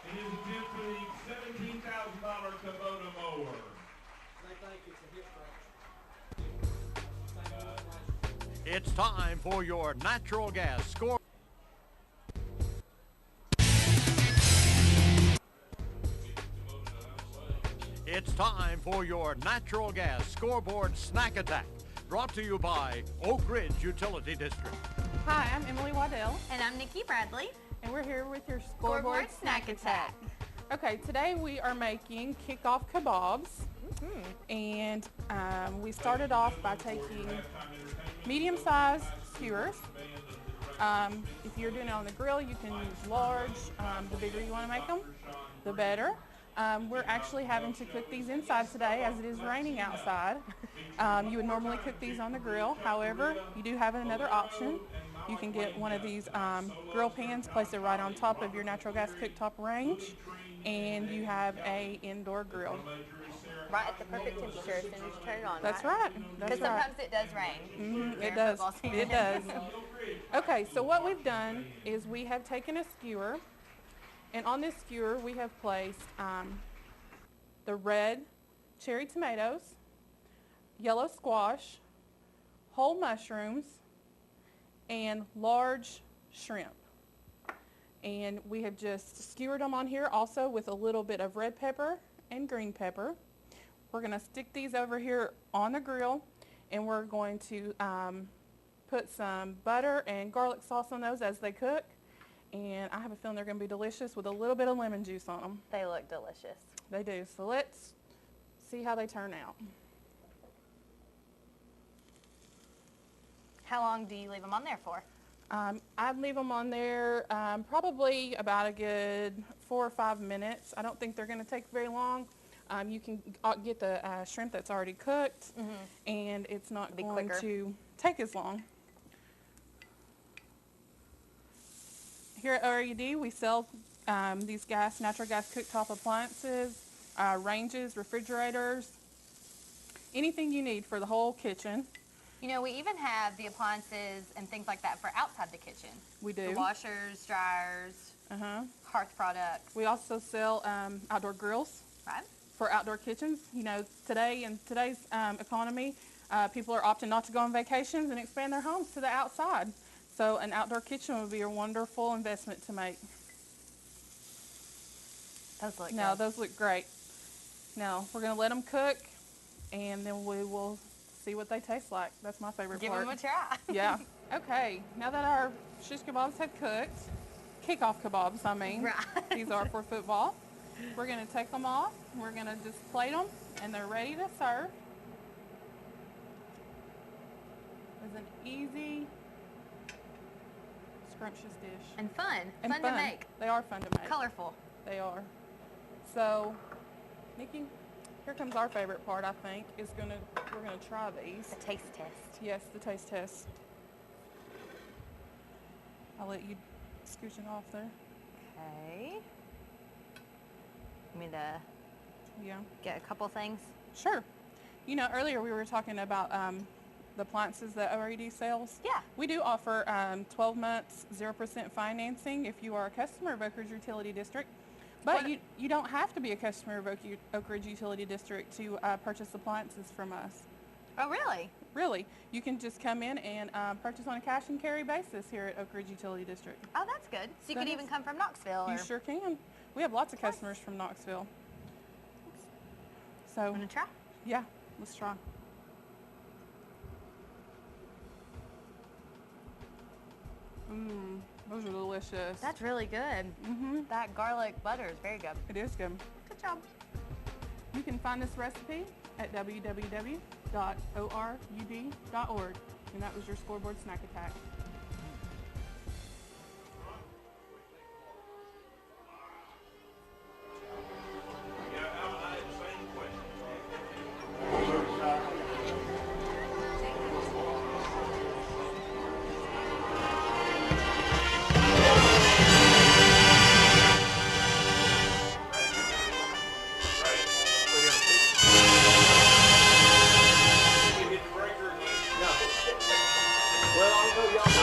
and his attempt for the $17,000 Kubota mower. It's time for your natural gas score. It's time for your natural gas scoreboard snack attack, brought to you by Oak Ridge Utility District. Hi, I'm Emily Waddell. And I'm Nikki Bradley. And we're here with your scoreboard snack attack. Okay, today we are making kickoff kebabs. And we started off by taking medium-sized skewers. If you're doing it on the grill, you can use large. The bigger you want to make them, the better. We're actually having to cook these inside today as it is raining outside. You would normally cook these on the grill. However, you do have another option. You can get one of these grill pans, place it right on top of your natural gas cooktop range, and you have a indoor grill. Right at the perfect temperature as soon as you turn it on. That's right. Because sometimes it does rain. It does. It does. Okay, so what we've done is we have taken a skewer, and on this skewer we have placed the red cherry tomatoes, yellow squash, whole mushrooms, and large shrimp. And we have just skewered them on here also with a little bit of red pepper and green pepper. We're going to stick these over here on the grill, and we're going to put some butter and garlic sauce on those as they cook. And I have a feeling they're going to be delicious with a little bit of lemon juice on them. They look delicious. They do. So let's see how they turn out. How long do you leave them on there for? I'd leave them on there probably about a good 4 or 5 minutes. I don't think they're going to take very long. You can get the shrimp that's already cooked, and it's not going to take as long. Here at ORUD, we sell these natural gas cooktop appliances, ranges, refrigerators, anything you need for the whole kitchen. You know, we even have the appliances and things like that for outside the kitchen. We do. The washers, dryers, hearth products. We also sell outdoor grills. Right. For outdoor kitchens. You know, today in today's economy, people are opting not to go on vacations and expand their homes to the outside. So an outdoor kitchen would be a wonderful investment to make. Those look Now, good. those look great. Now, we're going to let them cook, and then we will see what they taste like. That's my favorite part. Give them a try. Yeah. Okay. Now that our shish kebabs have cooked, kickoff kebabs, I mean. Right. These are for football. We're going to take them off. We're going to just plate them, and they're ready to serve. It's an easy, scrumptious dish. And fun. And fun to make. They are fun to make. Colorful. They are. So, Nikki, here comes our favorite part, I think, we're gonna try these. The taste test. Yes, the taste test. I'll let you scooch it off there. Okay. You mean to get a couple things? Sure. You know, earlier we were talking about the appliances that ORUD sells. Yeah. We do offer 12 months, 0% financing if you are a customer of Oak Ridge Utility District. But you don't have to be a customer of Oak Ridge Utility District to purchase appliances from us. Oh, really? Really. You can just come in and purchase on a cash and carry basis here at Oak Ridge Utility District. Oh, that's good. So you could even come from Knoxville. You sure can. We have lots of customers from Knoxville. So, want to try? Yeah, let's try. Those are delicious. That's really good. That garlic butter is very good. It is good. Good job. You can find this recipe at www.orud.org. And that was your scoreboard snack attack. Well, I'll go, y'all.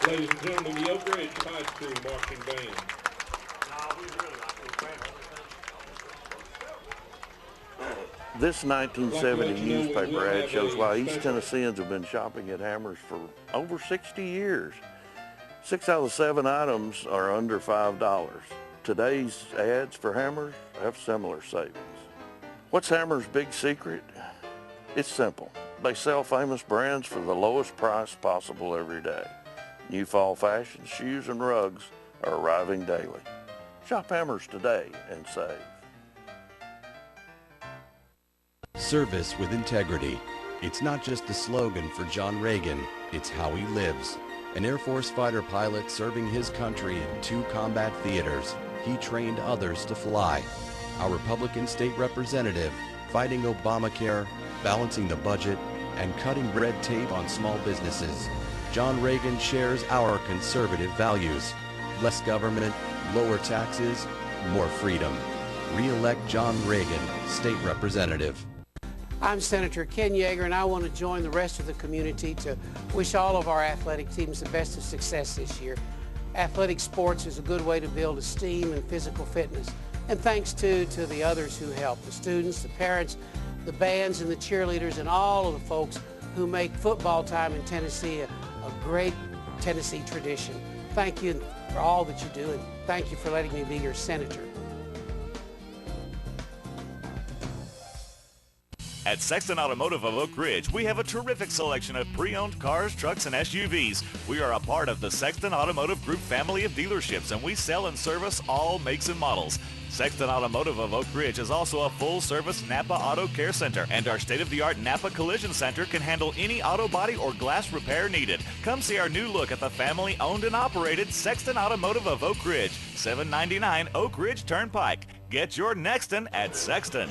Ladies and gentlemen, the Oak Ridge High School Marching Band. This 1970 newspaper ad shows why East Tennesseans have been shopping at Hammers for over 60 years. 6 out of 7 items are under $5. Today's ads for Hammers have similar savings. What's Hammers' big secret? It's simple. They sell famous brands for the lowest price possible every day. New fall fashions, shoes, and rugs are arriving daily. Shop Hammers today and save. Service with integrity. It's not just a slogan for John Reagan, it's how he lives. An Air Force fighter pilot serving his country in 2 combat theaters, he trained others to fly. Our Republican state representative, fighting Obamacare, balancing the budget, and cutting red tape on small businesses. John Reagan shares our conservative values. Less government, lower taxes, more freedom. Re-elect John Reagan, State Representative. I'm Senator Ken Yeager, and I want to join the rest of the community to wish all of our athletic teams the best of success this year. Athletic sports is a good way to build esteem and physical fitness. And thanks to the others who help, the students, the parents, the bands, and the cheerleaders, and all of the folks who make football time in Tennessee a great Tennessee tradition. Thank you for all that you do, and thank you for letting me be your senator. At Sexton Automotive of Oak Ridge, we have a terrific selection of pre-owned cars, trucks, and SUVs. We are a part of the Sexton Automotive Group family of dealerships, and we sell and service all makes and models. Sexton Automotive of Oak Ridge is also a full-service Napa Auto Care Center, and our state-of-the-art Napa Collision Center can handle any auto body or glass repair needed. Come see our new look at the family-owned and operated Sexton Automotive of Oak Ridge, 799 Oak Ridge Turnpike. Get your Nexton at Sexton.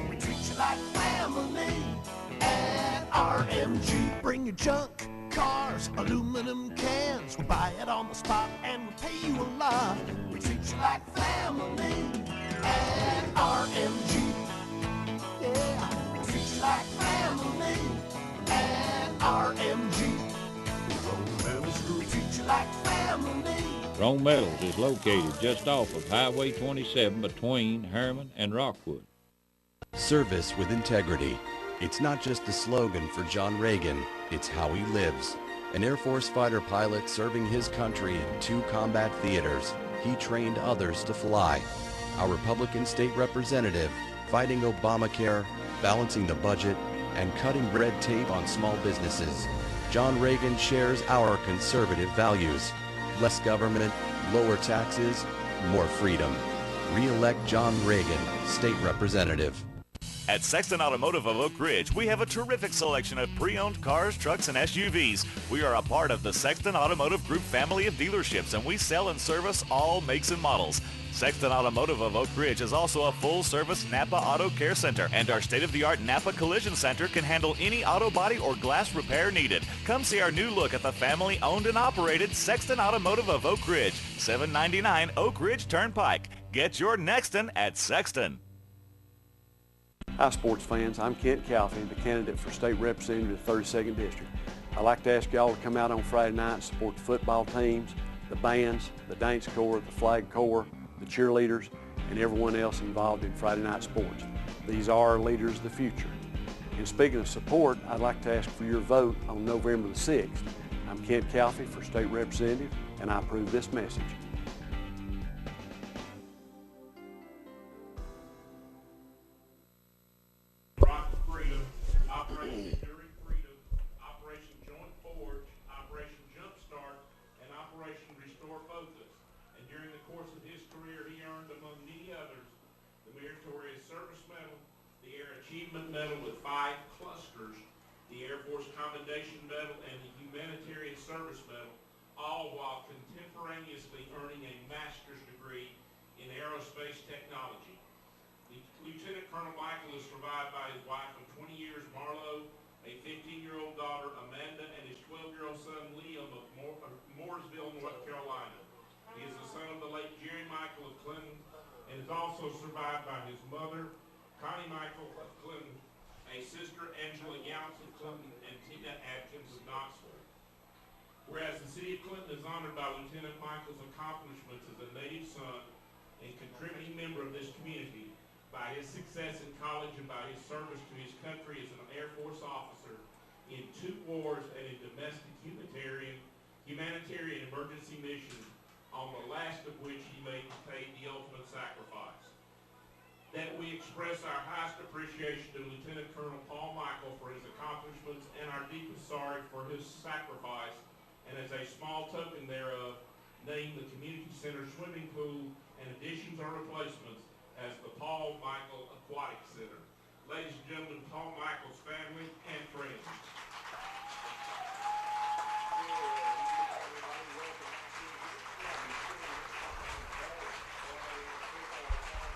We treat you like family at RMG. Bring your junk, cars, aluminum cans. We'll buy it on the spot and we'll pay you a lot. We treat you like family at RMG. Yeah, we treat you like family at RMG. We treat you like family. Rome Metals is located just off of Highway 27 between Harriman and Rockwood. Service with integrity. It's not just a slogan for John Reagan, it's how he lives. An Air Force fighter pilot serving his country in 2 combat theaters, he trained others to fly. Our Republican state representative, fighting Obamacare, balancing the budget, and cutting red tape on small businesses. John Reagan shares our conservative values. Less government, lower taxes, more freedom. Re-elect John Reagan, State Representative. At Sexton Automotive of Oak Ridge, we have a terrific selection of pre-owned cars, trucks, and SUVs. We are a part of the Sexton Automotive Group family of dealerships, and we sell and service all makes and models. Sexton Automotive of Oak Ridge is also a full-service Napa Auto Care Center, and our state-of-the-art Napa Collision Center can handle any auto body or glass repair needed. Come see our new look at the family-owned and operated Sexton Automotive of Oak Ridge, 799 Oak Ridge Turnpike. Get your Nexton at Sexton. Hi sports fans, I'm Kent Calfee, the candidate for state representative of the 32nd District. I'd like to ask y'all to come out on Friday night and support the football teams, the bands, the dance corps, the flag corps, the cheerleaders, and everyone else involved in Friday night sports. These are our leaders of the future. And speaking of support, I'd like to ask for your vote on November the 6th. I'm Kent Calfee for state representative, and I approve this message. Operation Enduring Freedom, Operation Joint Forge, Operation Jumpstart, and Operation Restore Focus. And during the course of his career, he earned, among many others, the Meritorious Service Medal, the Air Achievement Medal with 5 clusters, the Air Force Commendation Medal, and the Humanitarian Service Medal, all while contemporaneously earning a master's degree in aerospace technology. Lieutenant Colonel Michael is survived by his wife of 20 years, Marlo, a 15-year-old daughter, Amanda, and his 12-year-old son, Liam, of Mooresville, North Carolina. He is the son of the late Jerry Michael of Clinton and is also survived by his mother, Connie Michael of Clinton, a sister, Angela Younts of Clinton, and Tina Atkins of Knoxville. Whereas the city of Clinton is honored by Lieutenant Michael's accomplishments as a native son and contributing member of this community, by his success in college and by his service to his country as an Air Force officer in 2 wars and in domestic humanitarian emergency missions, on the last of which he paid the ultimate sacrifice. That we express our highest appreciation to Lieutenant Colonel Paul Michael for his accomplishments and our deepest sorry for his sacrifice, and as a small token thereof, name the community center swimming pool and additions or replacements as the Paul Michael Aquatic Center. Ladies and gentlemen, Paul Michael's family and friends.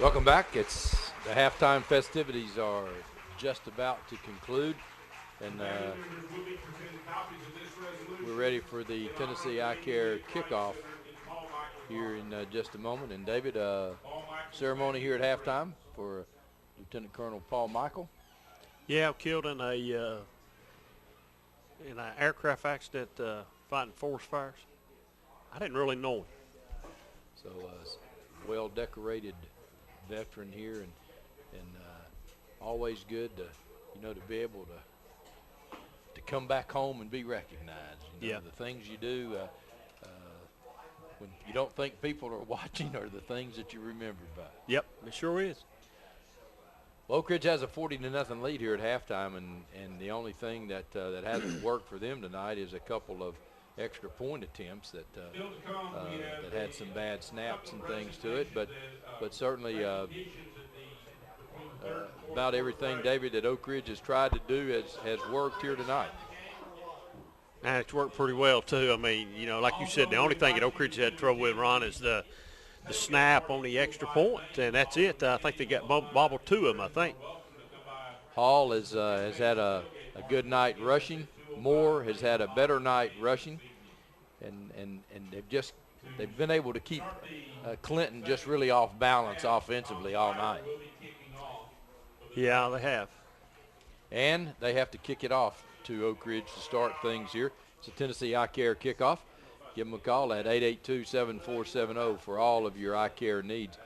Welcome back. It's the halftime festivities are just about to conclude, and we're ready for the Tennessee Eye Care kickoff here in just a moment. And David, ceremony here at halftime for Lieutenant Colonel Paul Michael. Yeah, killed in an aircraft accident fighting forest fires. I didn't really know him. So well-decorated veteran here, and always good to to be able to come back home and be recognized. Yeah. The things you do when you don't think people are watching are the things that you're remembered by. Yep, it sure is. Oak Ridge has a 40-0 lead here at halftime, and the only thing that hasn't worked for them tonight is a couple of extra point attempts that had some bad snaps and things to it, but certainly about everything, David, that Oak Ridge has tried to do has worked here tonight. And it's worked pretty well too. I mean, you know, like you said, the only thing that Oak Ridge had trouble with, Ron, is the snap on the extra point, and that's it. I think they got bobbled 2 of them, I think. Hall has had a good night rushing. Moore has had a better night rushing, and they've been able to keep Clinton just really off balance offensively all night. Yeah, they have. And they have to kick it off to Oak Ridge to start things here. It's a Tennessee Eye Care kickoff. Give them a call at 882-7470 for all of your eye care needs.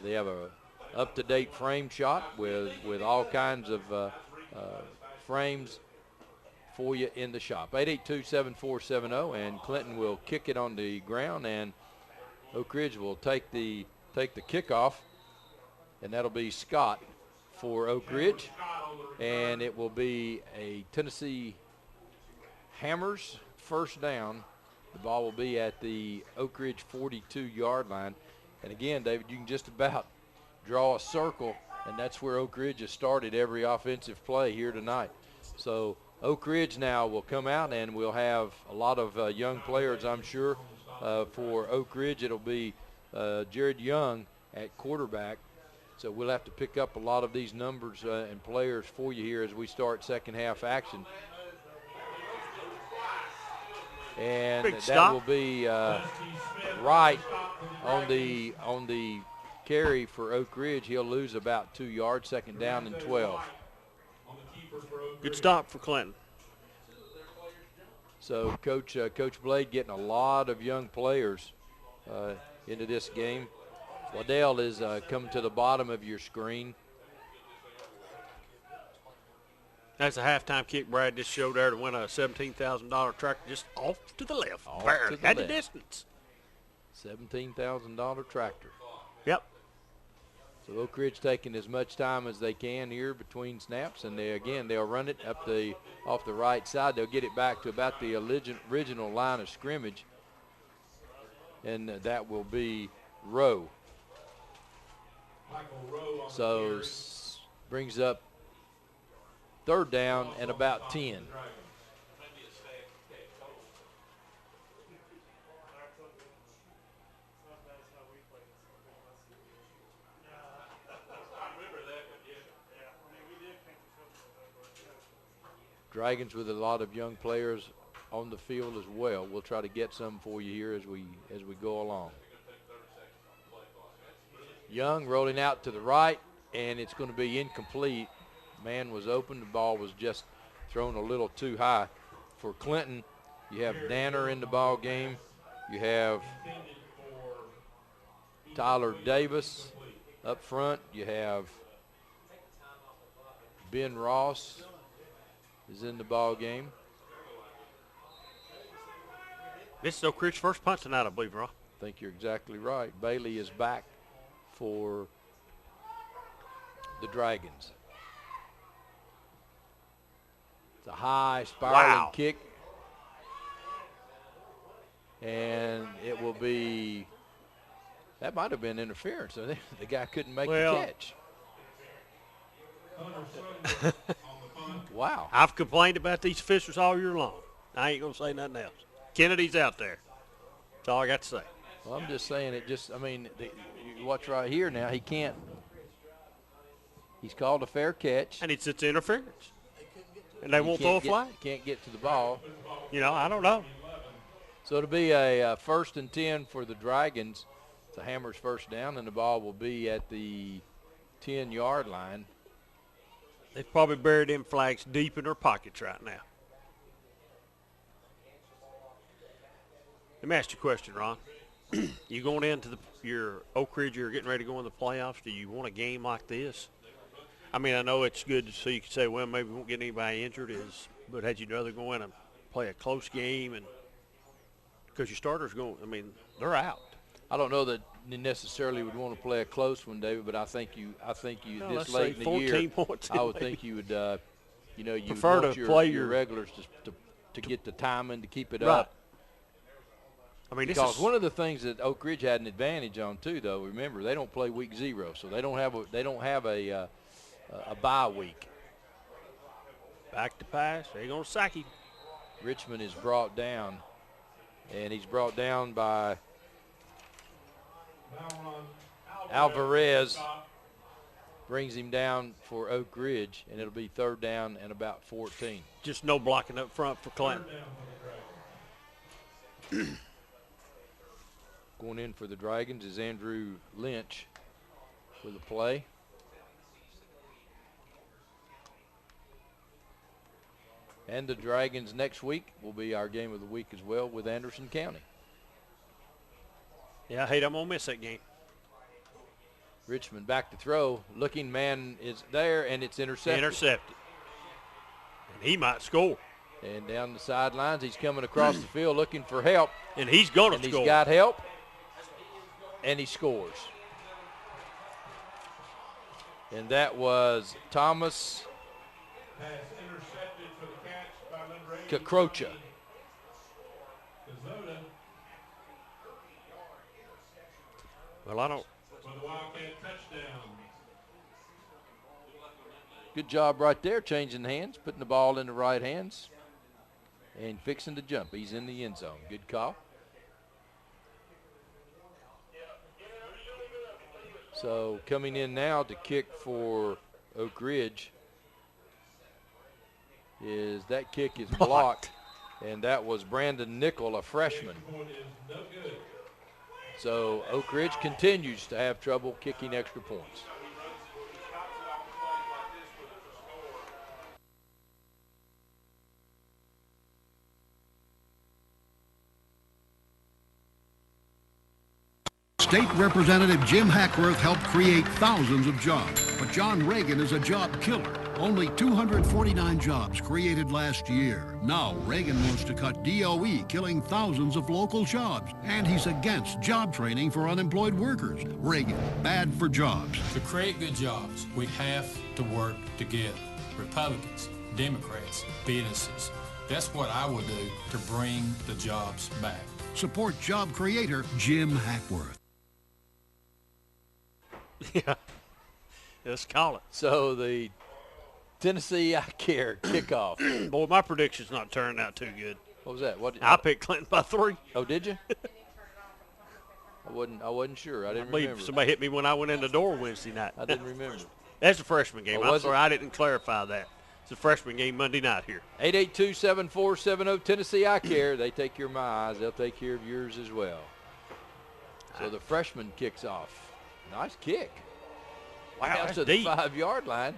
They have a up-to-date frame shop with all kinds of frames for you in the shop. 882-7470, and Clinton will kick it on the ground, and Oak Ridge will take the kickoff, and that'll be Scott for Oak Ridge, and it will be a Tennessee Hammers first down. The ball will be at the Oak Ridge 42-yard line. And again, David, you can just about draw a circle, and that's where Oak Ridge has started every offensive play here tonight. So Oak Ridge now will come out, and we'll have a lot of young players, I'm sure. For Oak Ridge, it'll be Jared Young at quarterback. So we'll have to pick up a lot of these numbers and players for you here as we start second half action. And that will be right on the carry for Oak Ridge. He'll lose about 2 yards, second down and 12. Good stop for Clinton. So Coach Blade getting a lot of young players into this game. Waddell is coming to the bottom of your screen. That's a halftime kick Brad just showed there to win a $17,000 tractor just off to the left. Barely had the distance. $17,000 tractor. Yep. So Oak Ridge taking as much time as they can here between snaps, and they'll run it off the right side. They'll get it back to about the original line of scrimmage, and that will be Rowe. So brings up third down and about 10. Dragons with a lot of young players on the field as well. We'll try to get some for you here as we go along. Young rolling out to the right, and it's going to be incomplete. Man was open. The ball was just thrown a little too high for Clinton. You have Danner in the ball game. You have Tyler Davis up front. You have Ben Ross is in the ball game. This is Oak Ridge's first punt tonight, I believe, Ron. I think you're exactly right. Bailey is back for the Dragons. It's a high spiraling kick. And it will be, that might have been interference. So the guy couldn't make the catch. Wow. I've complained about these officials all year long. I ain't going to say nothing else. Kennedy's out there. That's all I got to say. Well, I'm just saying you watch right here now. He can't. He's called a fair catch. And it's interference. And they won't throw a flag. Can't get to the ball. You know, I don't know. So it'll be a 1st and 10 for the Dragons. It's a Hammers first down, and the ball will be at the 10-yard line. They've probably buried them flags deep in their pockets right now. Let me ask you a question, Ron. You going into your Oak Ridge, you're getting ready to go in the playoffs. Do you want a game like this? I mean, I know it's good so you can say, well, maybe we won't get anybody injured, but had you rather go in and play a close game, and because your starters they're out. I don't know that necessarily would want to play a close one, David, but I think you No, this let's late say in the 14 year, points I would maybe. think you would, you Prefer want to play your your- regulars to get the timing to keep it Right. up. I mean, Because this is one of the things that Oak Ridge had an advantage on too, though, remember they don't play week 0, so they don't have a bye week. back to pass. They're going to sack him. Richmond is brought down, and he's brought down by Alvarez. Brings him down for Oak Ridge, and it'll be 3rd down and about 14. Just no blocking up front for Clinton. Going in for the Dragons is Andrew Lynch for the play. And the Dragons next week will be our game of the week as well with Anderson County. Yeah, I hate I'm going to miss that game. Richmond back to throw. Looking man is there, and it's intercepted. Intercepted. And he might score. And down the sidelines, he's coming across the field looking for help. And he's going to score. He's got help, and he scores. And that was Thomas Pass intercepted for the catch by number 8. Kakrocha. Kazota Well, I don't. for the Wildcat touchdown. Good job right there, changing hands, putting the ball in the right hands, and fixing to jump. He's in the end zone. Good call. So coming in now to kick for Oak Ridge is that kick is blocked, and that was Brandon Nickel, a freshman. So Oak Ridge continues to have trouble kicking extra points. State Representative Jim Hackworth helped create thousands of jobs, but John Reagan is a job killer. Only 249 jobs created last year. Now Reagan wants to cut DOE, killing thousands of local jobs. And he's against job training for unemployed workers. Reagan, bad for jobs. To create good jobs, we have to work together. Republicans, Democrats, businesses. That's what I will do to bring the jobs back. Support job creator Jim Hackworth. Yeah, let's call it. So the Tennessee I Care kickoff. Boy, my prediction's not turning out too good. What was that? What? I picked Clinton by 3. Oh, did you? I wasn't sure. I didn't remember. Somebody hit me when I went in the door Wednesday night. I didn't remember. That's a freshman game. Oh, I'm sorry, I didn't clarify that. It's a freshman game Monday night here. 882-7470 Tennessee I Care. They take care of my eyes. They'll take care of yours as well. So the freshman kicks off. Nice kick. Wow, out that's to the deep. 5-yard line.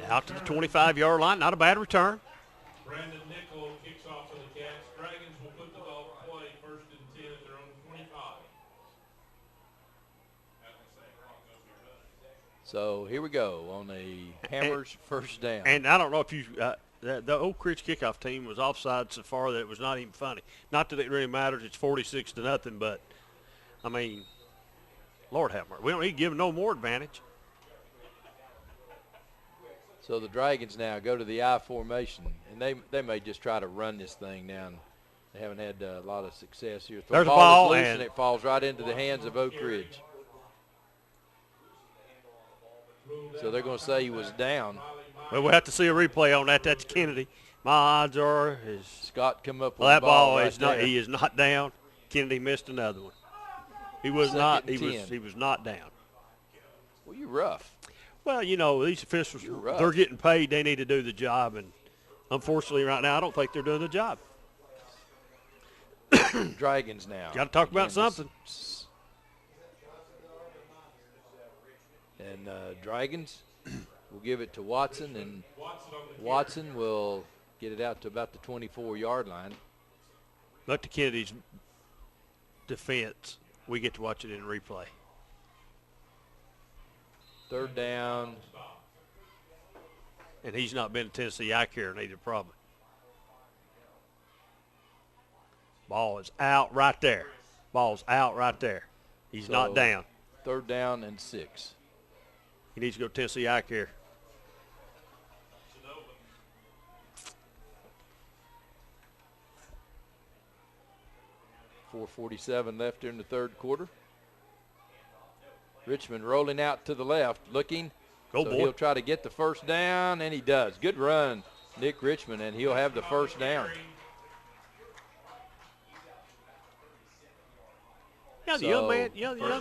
Out to the 25-yard line. Not a bad return. Brandon Nickel kicks off for the Cats. Dragons will put the ball in play 1st and 10 at their own 25. So here we go on a Hammers first down. And I don't know if you the Oak Ridge kickoff team was offside so far that it was not even funny. Not that it really matters. It's 46-0, but, I mean, Lord have mercy. We don't need to give them no more advantage. So the Dragons now go to the I formation, and they may just try to run this thing down. They haven't had a lot of success here. There's a ball ball, is loose, and it falls right into the hands of Oak Ridge. So they're going to say he was down. Well, we'll have to see a replay on that. That's Kennedy. My odds are is Scott come up with well, that the ball ball right is not. there. He is not down. Kennedy missed another one. He was Second not. and He 10. was not down. Well, you're rough. Well, you know, these officials, You're rough. they're getting paid. They need to do the job, and unfortunately, right now, I don't think they're doing the job. Dragons now. Got to talk about Again, something. And Dragons will give it to Watson, and Watson will get it out to about the 24-yard line. But to Kennedy's defense, we get to watch it in replay. 3rd down. And he's not been to Tennessee I Care neither, probably. Ball is out right there. Ball's out right there. He's not down. 3rd down and 6. He needs to go Tennessee eye care. .447 left here in the 3rd quarter. Richmond rolling out to the left, looking. Go, boy. He'll try to get the 1st down, and he does. Good run, Nick Richmond, and he'll have the 1st down. Yeah, the young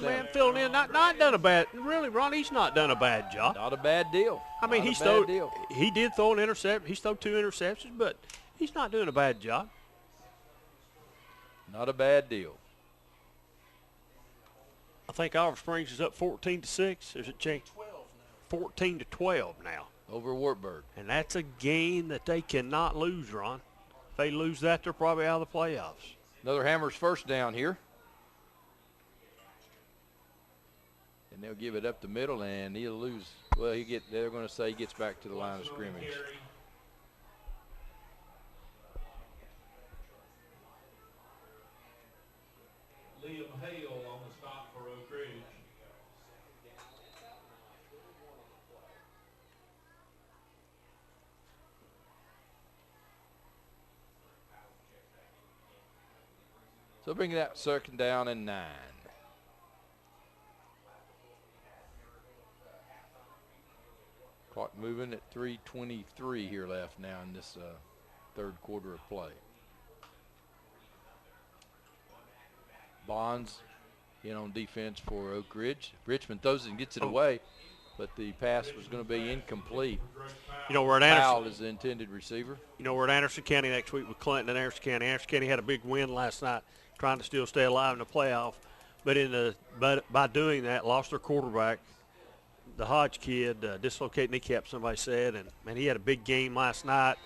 man filling in, not done a bad. Really, Ron, he's not done a bad job. Not a bad deal. I mean, he did throw an interception. He's thrown 2 interceptions, but he's not doing a bad job. Not a bad deal. I think Oliver Springs is up 14-6. There's a change. 14-12 now. Over Wartburg. And that's a game that they cannot lose, Ron. If they lose that, they're probably out of the playoffs. Another Hammers 1st down here. And they'll give it up the middle, and he'll lose. Well, they're going to say he gets back to the line of scrimmage. Liam Hale on the stop for Oak Ridge. So bring that 2nd down and 9. Clock moving at 3:23 here left now in this 3rd quarter of play. Bonds in on defense for Oak Ridge. Richmond throws it and gets it away, but the pass was going to be incomplete. You know, we're at Anderson. Powell is the intended receiver. You know, we're at Anderson County next week with Clinton and Anderson County. Anderson County had a big win last night, trying to still stay alive in the playoff. But by doing that, lost their quarterback. The Hodge kid, dislocated kneecap, somebody said, and man, he had a big game last night,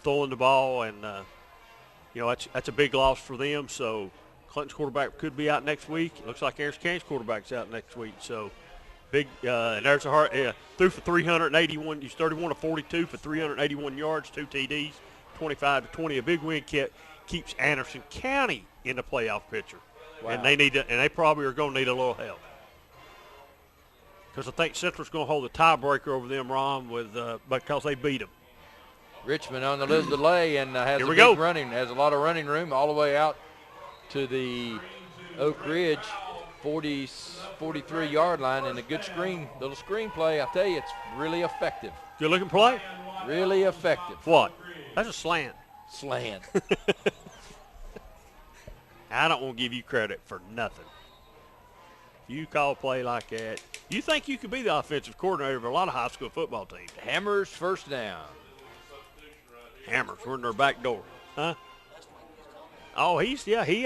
throwing the ball, and you know, that's a big loss for them. So Clinton's quarterback could be out next week. It looks like Anderson County's quarterback's out next week. So big, and there's a hard, threw for 381. He's 31 of 42 for 381 yards, 2 TDs, 25-20. A big win keeps Anderson County in the playoff picture, wow. And they probably are going to need a little help. Because I think Central's going to hold the tiebreaker over them, Ron, because they beat them. Richmond on the little delay and has a lot of running room all the way out to the Oak Ridge 43-yard line, and a good little screen play. I tell you, it's really effective. Good looking play. Really effective. What? That's a slant. Slant. I don't want to give you credit for nothing. You call a play like that. You think you could be the offensive coordinator of a lot of high school football teams. Hammers 1st down. Hammers, we're in their back door. Huh? Oh, he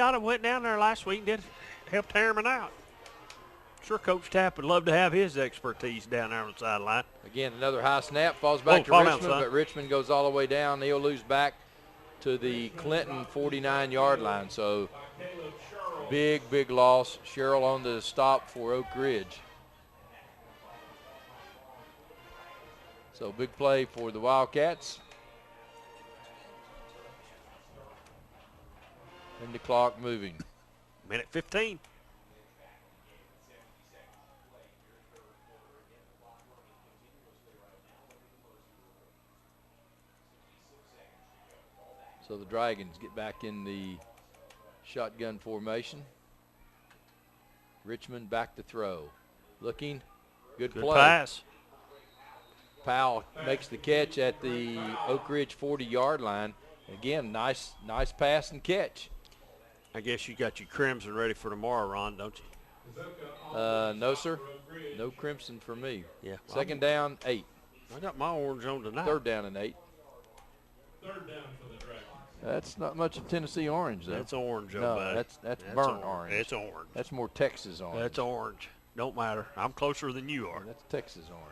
ought to went down there last week and helped Harriman out. Sure, Coach Tapp would love to have his expertise down there on the sideline. Again, another high snap, falls back to Richmond, but Richmond goes all the way down. He'll lose back to the Clinton 49-yard line. So big loss. Sherrill on the stop for Oak Ridge. So big play for the Wildcats. And the clock moving. Minute 15. So the Dragons get back in the shotgun formation. Richmond back to throw. Looking. Good play. Pass. Powell makes the catch at the Oak Ridge 40-yard line. Again, nice pass and catch. I guess you got your crimson ready for tomorrow, Ron, don't you? No, sir. No crimson for me. Yeah. 2nd down, 8. I got my orange on tonight. 3rd down and 8. 3rd down for the Dragons. That's not much of Tennessee orange, though. That's orange, no, buddy. that's burnt orange. It's orange. That's more Texas orange. That's orange. Don't matter. I'm closer than you are. That's Texas orange.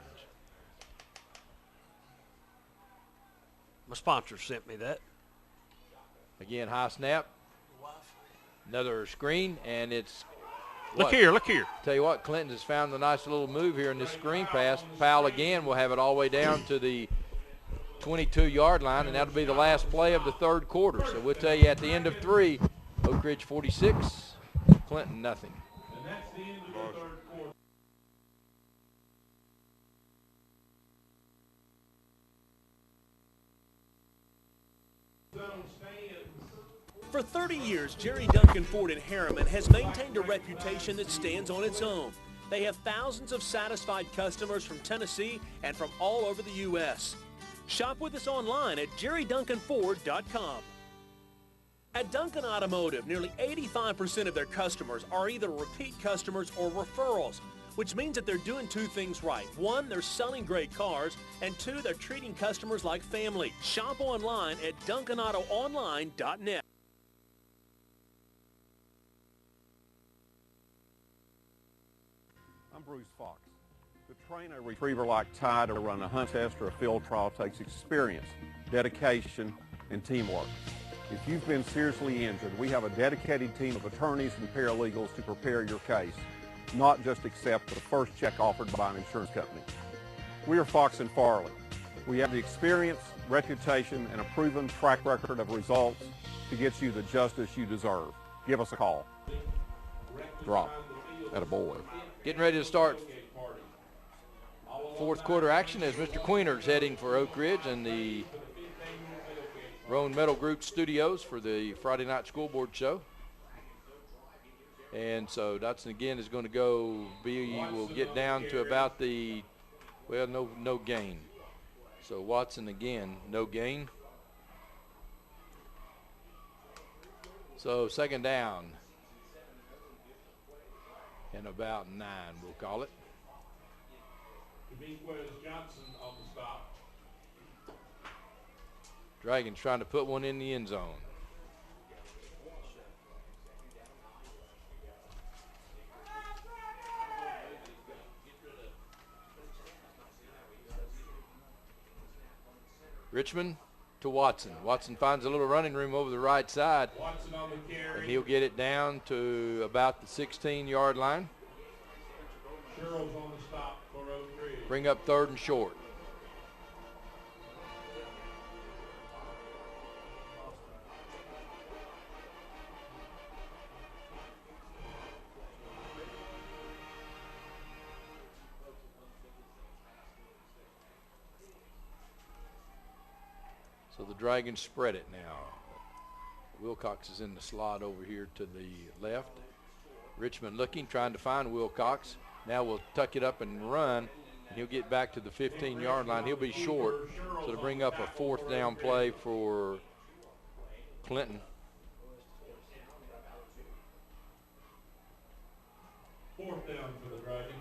My sponsor sent me that. Again, high snap. Another screen, and it's Look here. Tell you what, Clinton has found a nice little move here in this screen pass. Powell again will have it all the way down to the 22-yard line, and that'll be the last play of the 3rd quarter. So we'll tell you at the end of 3, Oak Ridge 46, Clinton nothing. And that's the end of the third quarter. For 30 years, Jerry Duncan Ford in Harriman has maintained a reputation that stands on its own. They have thousands of satisfied customers from Tennessee and from all over the U.S. Shop with us online at jerryduncanford.com. At Duncan Automotive, nearly 85% of their customers are either repeat customers or referrals, which means that they're doing two things right. One, they're selling great cars, and two, they're treating customers like family. Shop online at duncanautoonline.net. I'm Bruce Fox. To train a retriever like Ty to run a hunt test or a field trial takes experience, dedication, and teamwork. If you've been seriously injured, we have a dedicated team of attorneys and paralegals to prepare your case, not just accept the first check offered by an insurance company. We are Fox and Farley. We have the experience, reputation, and a proven track record of results to get you the justice you deserve. Give us a call. Drop. Attaboy. Getting ready to start fourth quarter action as Mr. Queener's heading for Oak Ridge and the Roan Metal Group studios for the Friday night school board show. And so Dotson again is going to will get down to about the, well, no gain. So Watson again, no gain. So second down. And about 9, we'll call it. Johnson on the stop. Dragons trying to put one in the end zone. Richmond to Watson. Watson finds a little running room over the right side. Watson on the carry. And he'll get it down to about the 16-yard line. Sherrill's on the stop for Oak Ridge. Bring up 3rd and short. So the Dragons spread it now. Wilcox is in the slot over here to the left. Richmond looking, trying to find Wilcox. Now we'll tuck it up and run, and he'll get back to the 15-yard line. He'll be short, so to bring up a 4th down play for Clinton. Fourth down for the Dragons.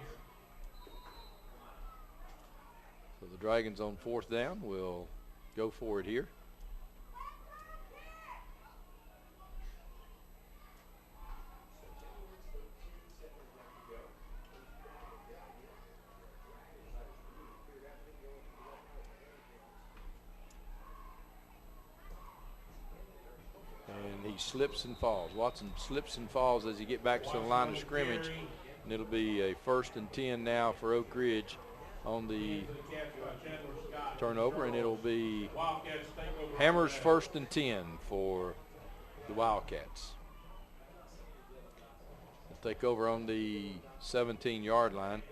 So the Dragons on 4th down will go for it here. And he slips and falls. Watson slips and falls as he get back to the line of scrimmage. And it'll be a 1st and 10 now for Oak Ridge on the turnover, and it'll be Hammer's 1st and 10 for the Wildcats. They'll take over on the 17-yard line.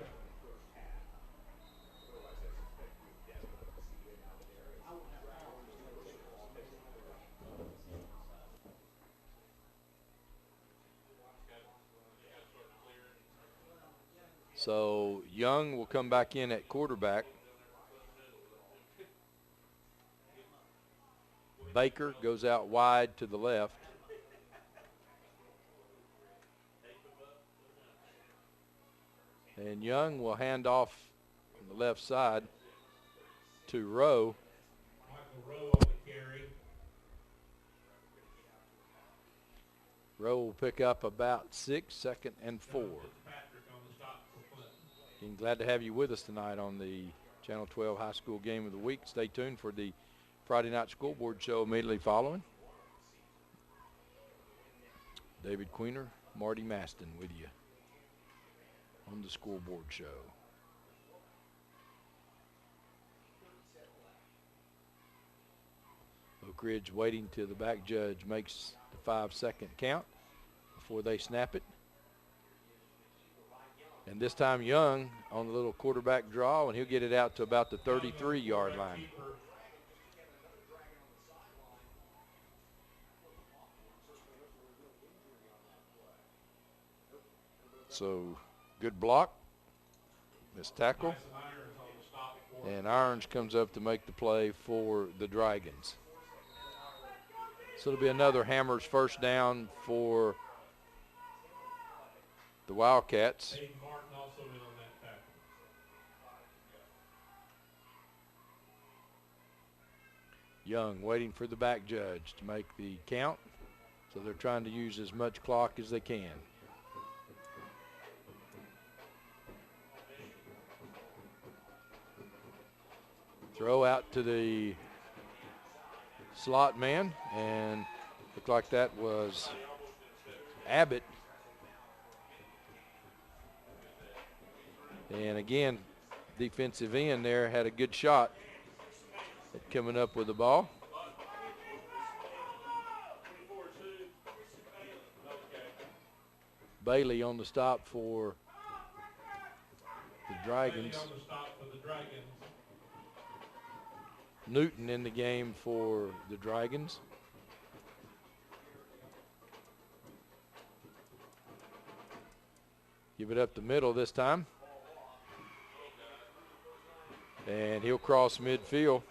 So Young will come back in at quarterback. Baker goes out wide to the left. And Young will hand off on the left side to Rowe. Michael Rowe on the carry. Rowe will pick up about 6, 2nd and 4. And glad to have you with us tonight on the Channel 12 High School Game of the Week. Stay tuned for the Friday night school board show immediately following. David Queener, Marty Maston with you on the school board show. Oak Oak Ridge waiting till the back judge makes the 5-second count before they snap it. And this time Young on the little quarterback draw, and he'll get it out to about the 33-yard line. So good block, missed tackle, and Irons comes up to make the play for the Dragons. So it'll be another Hammers first down for the Wildcats. Young waiting for the back judge to make the count, so they're trying to use as much clock as they can. Throw out to the slot man, and looked like that was Abbott. And again, defensive end there had a good shot at coming up with the ball. Bailey on the stop for the Dragons. Newton in the game for the Dragons. Give it up the middle this time. And he'll cross midfield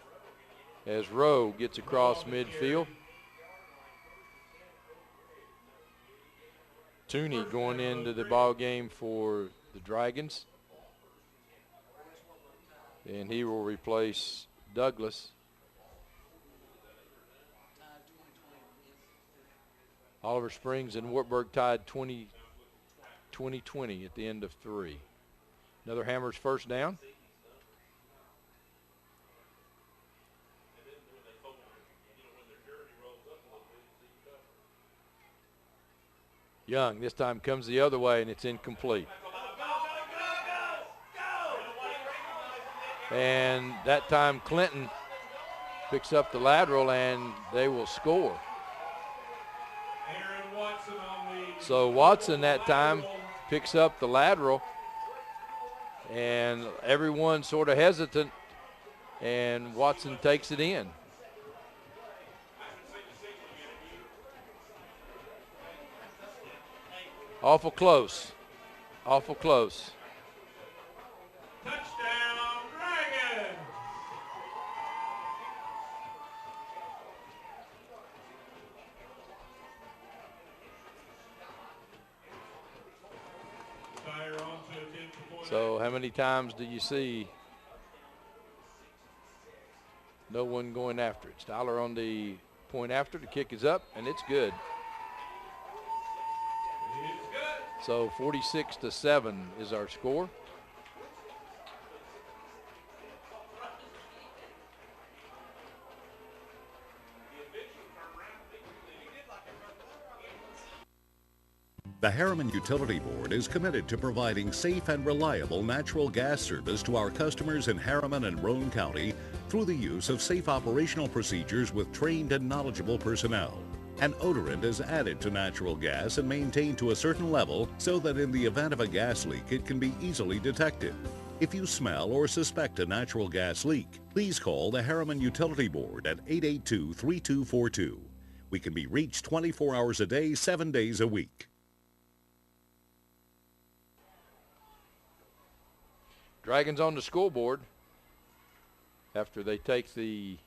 as Rowe gets across midfield. Tooney going into the ball game for the Dragons. And he will replace Douglas. Oliver Springs and Wartburg tied 20-20 at the end of 3. Another Hammers first down. Young this time comes the other way, and it's incomplete. And that time Clinton picks up the lateral, and they will score. So Watson that time picks up the lateral, and everyone sort of hesitant, and Watson takes it in. Awful close. Awful close. Touchdown, Dragons! So how many times do you see no one going after it? Styler on the point after. The kick is up, and it's good. So 46-7 is our score. The Harriman Utility Board is committed to providing safe and reliable natural gas service to our customers in Harriman and Roane County through the use of safe operational procedures with trained and knowledgeable personnel. An odorant is added to natural gas and maintained to a certain level so that in the event of a gas leak it can be easily detected. If you smell or suspect a natural gas leak, please call the Harriman Utility Board at 882-3242. We can be reached 24 hours a day, 7 days a week. Dragons on the scoreboard after they take the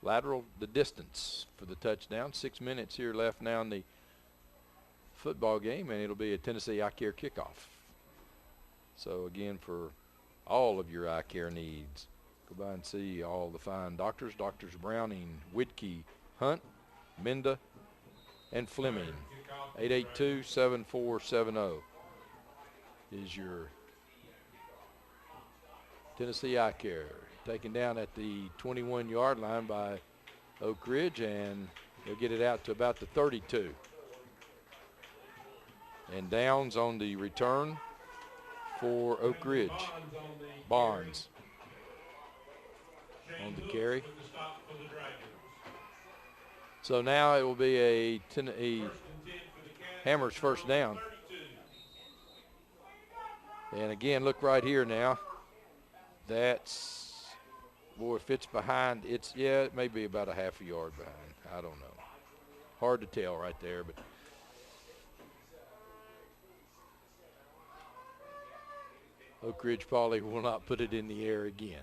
lateral, the distance for the touchdown. 6 minutes here left now in the football game, and it'll be a Tennessee Eye Care kickoff. So again, for all of your eye care needs, go by and see all the fine doctors. Doctors Browning, Whitkey, Hunt, Minda, and Fleming. 882-7470 is your Tennessee Eye Care. Taken down at the 21-yard line by Oak Ridge, and they'll get it out to about the 32. And downs on the return for Oak Ridge. Barnes on the carry. So now it will be a Hammers first down. And again, look right here now. That's, boy, if it's behind, yeah, it may be about a half a yard behind. I don't know. Hard to tell right there, but Oak Ridge Poly will not put it in the air again.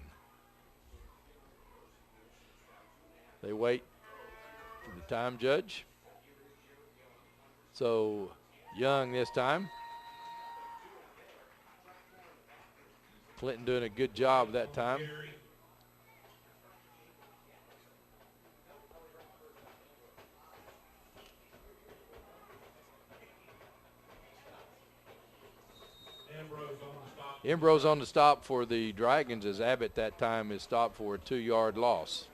They wait for the time judge. So Young this time. Clinton doing a good job that time. Ambrose on the stop for the Dragons, as Abbott that time is stopped for a 2-yard loss.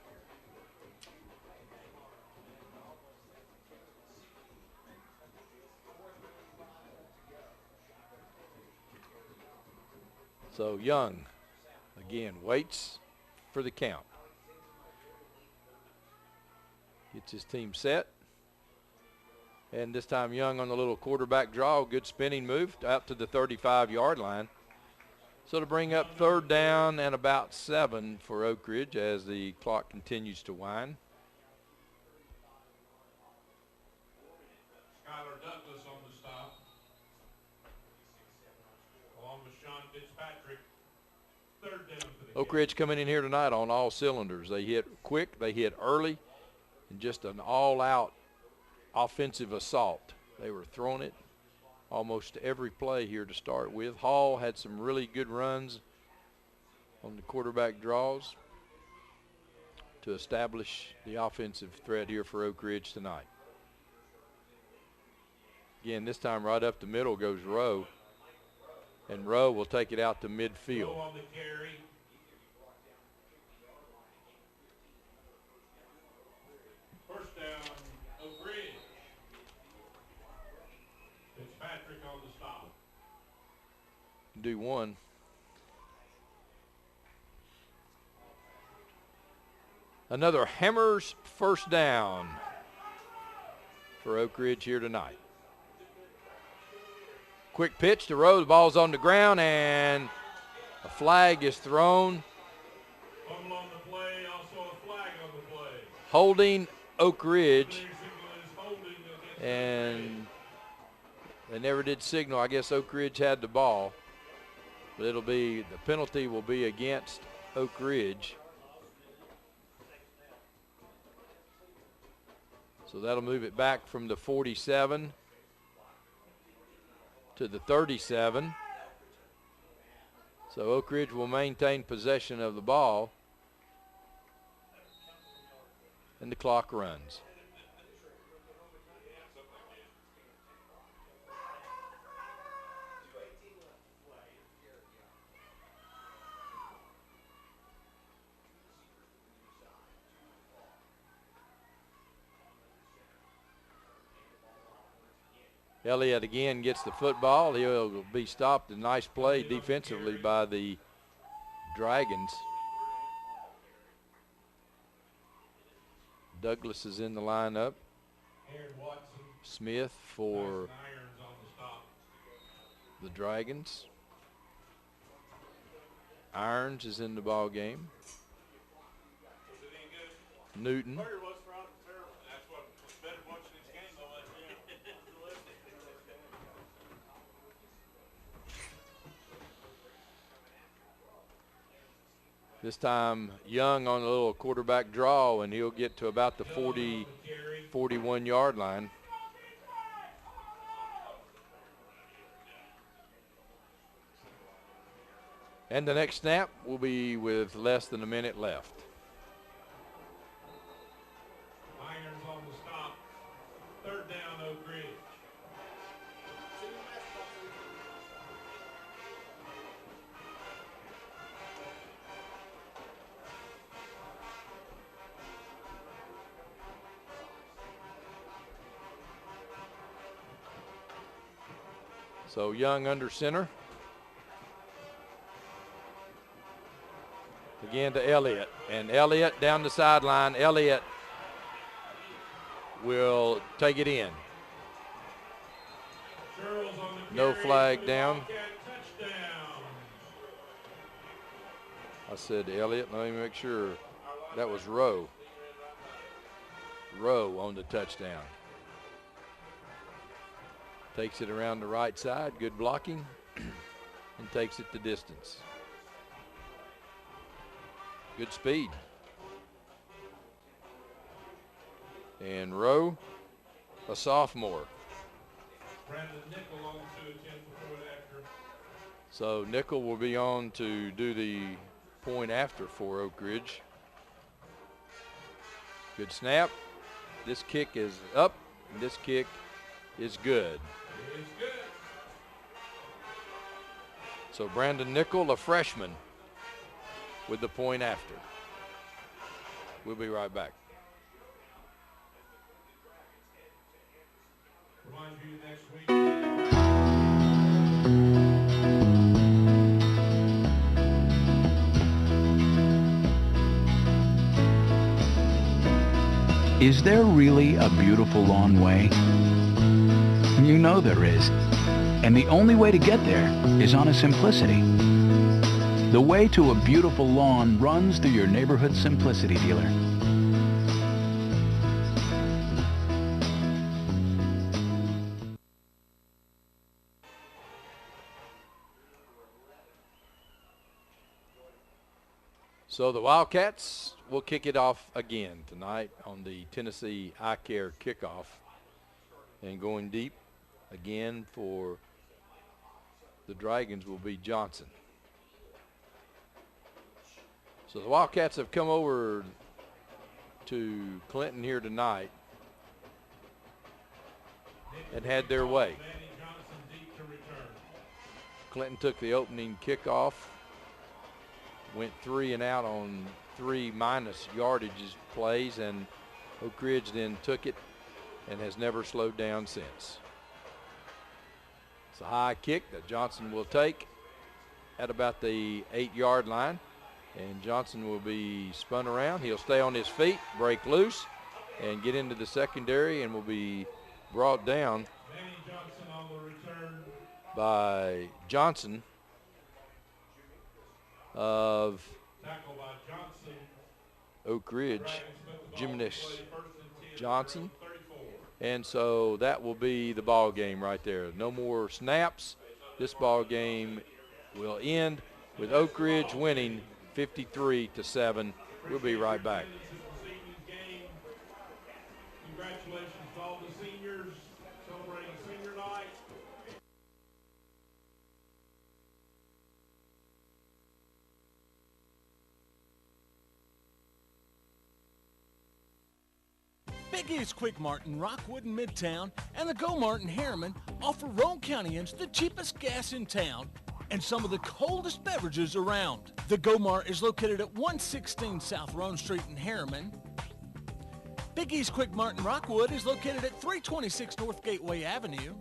So Young, again, waits for the count. Gets his team set. And this time Young on the little quarterback draw, good spinning move out to the 35-yard line. So to bring up 3rd down and about 7 for Oak Ridge as the clock continues to wind. Skylar Douglas on the stop, along with Sean Fitzpatrick. 3rd down for the Oak Ridge coming in here tonight on all cylinders. They hit quick, they hit early, and just an all-out offensive assault. They were throwing it almost every play here to start with. Hall had some really good runs on the quarterback draws to establish the offensive threat here for Oak Ridge tonight. Again, this time right up the middle goes Rowe, and Rowe will take it out to midfield. On the carry. First down, Oak Ridge. Fitzpatrick on the stop. Do one. Another Hammers first down for Oak Ridge here tonight. Quick pitch to Rowe. The ball's on the ground, and a flag is thrown. Fumble on the play, also a flag on the play. Holding Oak Ridge. And they never did signal. I guess Oak Ridge had the ball. But it'll be, the penalty will be against Oak Ridge. So that'll move it back from the 47 to the 37. So Oak Ridge will maintain possession of the ball. And the clock runs. Elliott again gets the football. He'll be stopped. A nice play defensively by the Dragons. Douglas is in the lineup. Smith for the Dragons. Irons is in the ball game. Newton. This time Young on a little quarterback draw, and he'll get to about the 40, 41-yard line. And the next snap will be with less than a minute left. Irons on the stop. 3rd down, Oak Ridge. So Young under center. Again to Elliott. And Elliott down the sideline. Elliott will take it in. No flag down. I said Elliott, let me make sure. That was Rowe. Rowe on the touchdown. Takes it around the right side, good blocking, and takes it the distance. Good speed. And Rowe, a sophomore. Brandon Nickel on to attempt the point after. So Nickel will be on to do the point after for Oak Ridge. Good snap. This kick is up, and this kick is good. It's good. So Brandon Nickel, a freshman, with the point after. We'll be right back. Remind you next week. Is there really a beautiful lawn way? You know there is. And the only way to get there is on a Simplicity. The way to a beautiful lawn runs through your neighborhood Simplicity dealer. So the Wildcats will kick it off again tonight on the Tennessee Eye Care kickoff. And going deep again for the Dragons will be Johnson. So the Wildcats have come over to Clinton here tonight and had their way. Clinton took the opening kickoff, went 3 and out on 3 minus yardage plays, and Oak Ridge then took it and has never slowed down since. It's a high kick that Johnson will take at about the 8-yard line, and Johnson will be spun around. He'll stay on his feet, break loose, and get into the secondary, and will be brought down by Johnson of Oak Ridge, Jimenez Johnson. And so that will be the ball game right there. No more snaps. This ball game will end with Oak Ridge winning 53-7. We'll be right back. Congratulations to all the seniors celebrating senior night. Big East Quick Mart in Rockwood and Midtown and the Go Mart in Harriman offer Roane Countyans the cheapest gas in town and some of the coldest beverages around. The Go Mart is located at 116 South Roane Street in Harriman. Big East Quick Mart in Rockwood is located at 326 North Gateway Avenue.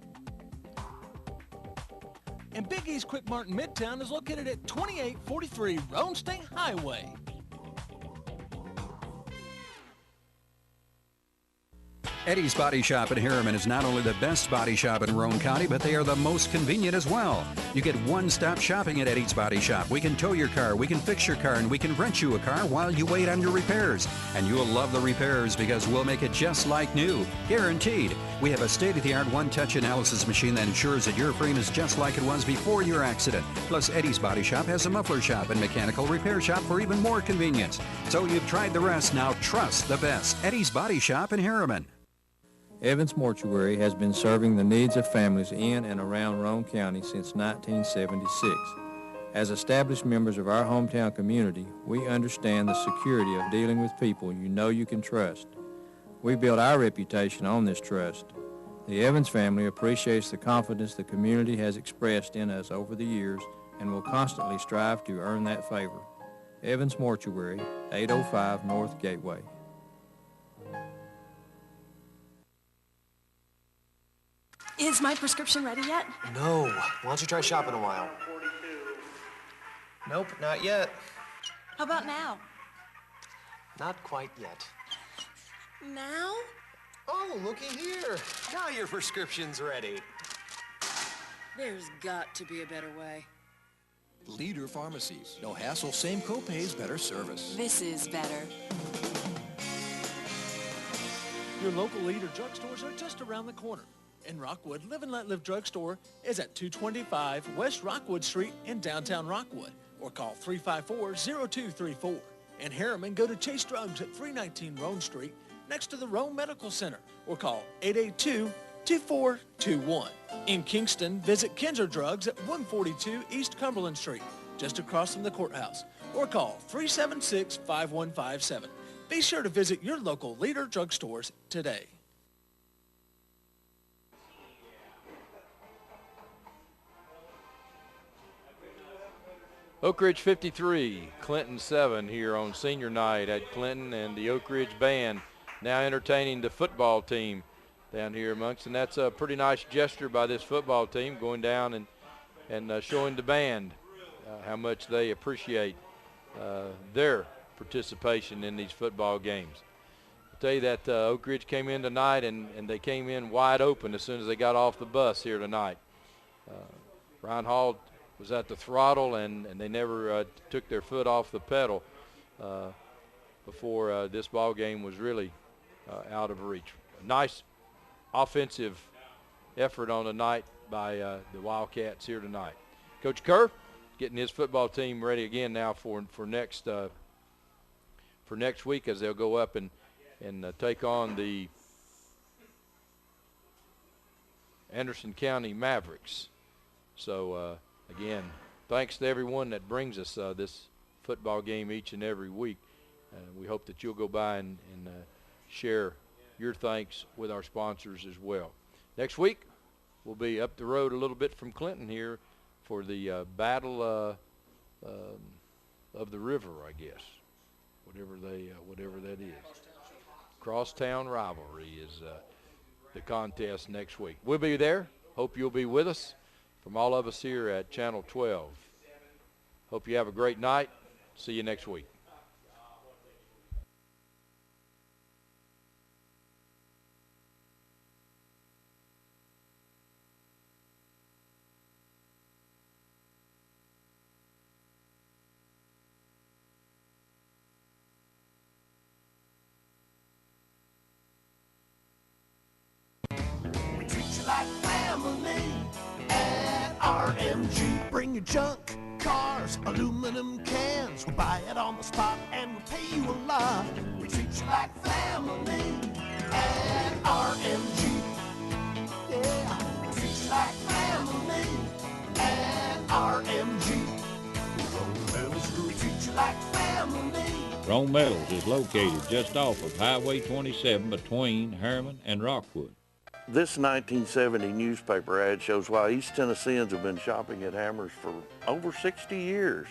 And Big East Quick Mart in Midtown is located at 2843 Roane State Highway. Eddie's Body Shop in Harriman is not only the best body shop in Roane County, but they are the most convenient as well. You get one-stop shopping at Eddie's Body Shop. We can tow your car, we can fix your car, and we can rent you a car while you wait on your repairs. And you'll love the repairs because we'll make it just like new, guaranteed. We have a state-of-the-art one-touch analysis machine that ensures that your frame is just like it was before your accident. Plus, Eddie's Body Shop has a muffler shop and mechanical repair shop for even more convenience. So you've tried the rest, now trust the best. Eddie's Body Shop in Harriman. Evans Mortuary has been serving the needs of families in and around Roane County since 1976. As established members of our hometown community, we understand the security of dealing with people you know you can trust. We built our reputation on this trust. The Evans family appreciates the confidence the community has expressed in us over the years and will constantly strive to earn that favor. Evans Mortuary, 805 North Gateway. Is my prescription ready yet? No. Why don't you try shopping a while? Nope, not yet. How about now? Not quite yet. Now? Oh, looky here. Now your prescription's ready. There's got to be a better way. Leader Pharmacies. No hassle, same copays, better service. This is better. Your local Leader drugstores are just around the corner. In Rockwood, Live and Let Live Drugstore is at 225 West Rockwood Street in downtown Rockwood, or call 354-0234. In Harriman, go to Chase Drugs at 319 Roan Street, next to the Roan Medical Center, or call 882-2421. In Kingston, visit Kinzer Drugs at 142 East Cumberland Street, just across from the courthouse, or call 376-5157. Be sure to visit your local Leader drugstores today. Oak Ridge 53, Clinton 7 here on senior night at Clinton, and the Oak Ridge Band now entertaining the football team down here amongst, and that's a pretty nice gesture by this football team, going down and showing the band how much they appreciate their participation in these football games. I'll tell you that Oak Ridge came in tonight, and they came in wide open as soon as they got off the bus here tonight. Ryan Hall was at the throttle, and they never took their foot off the pedal before this ball game was really out of reach. A nice offensive effort on the night by the Wildcats here tonight. Coach Kerr getting his football team ready again now for next week, as they'll go up and take on the Anderson County Mavericks. So again, thanks to everyone that brings us this football game each and every week. We hope that you'll go by and share your thanks with our sponsors as well. Next week, we'll be up the road a little bit from Clinton here for the Battle of the River, I guess, whatever that is. Crosstown Rivalry is the contest next week. We'll be there. Hope you'll be with us. From all of us here at Channel 12. Hope you have a great night. See you next week. We treat you like family. RMG, bring your junk, cars, aluminum cans. We'll buy it on the spot and we'll pay you a lot. We treat you like family at RMG. Yeah, we treat you like family at RMG. Rome Metals Group, treat you like family. Rome Metals is located just off of Highway 27 between Harriman and Rockwood. This 1970 newspaper ad shows why East Tennesseans have been shopping at Hammers for over 60 years.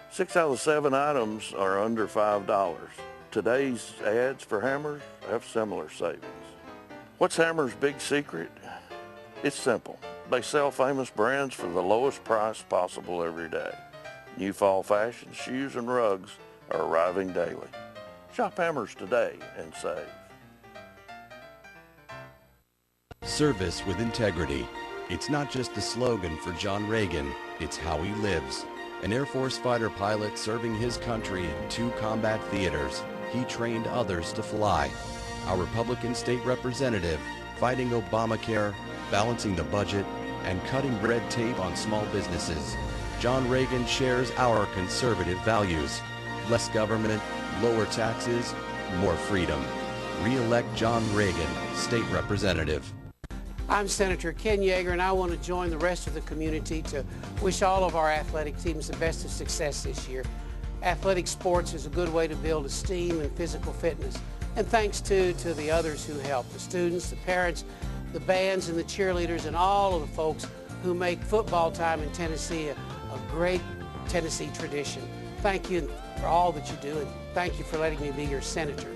6 out of 7 items are under $5. Today's ads for Hammers have similar savings. What's Hammers' big secret? It's simple. They sell famous brands for the lowest price possible every day. New fall fashions, shoes, and rugs are arriving daily. Shop Hammers today and save. Service with integrity. It's not just a slogan for John Reagan, it's how he lives. An Air Force fighter pilot serving his country in 2 combat theaters, he trained others to fly. Our Republican state representative, fighting Obamacare, balancing the budget, and cutting red tape on small businesses. John Reagan shares our conservative values. Less government, lower taxes, more freedom. Re-elect John Reagan, State Representative. I'm Senator Ken Yeager, and I want to join the rest of the community to wish all of our athletic teams the best of success this year. Athletic sports is a good way to build esteem and physical fitness. And thanks to the others who help, the students, the parents, the bands, and the cheerleaders, and all of the folks who make football time in Tennessee a great Tennessee tradition. Thank you for all that you do, and thank you for letting me be your senator.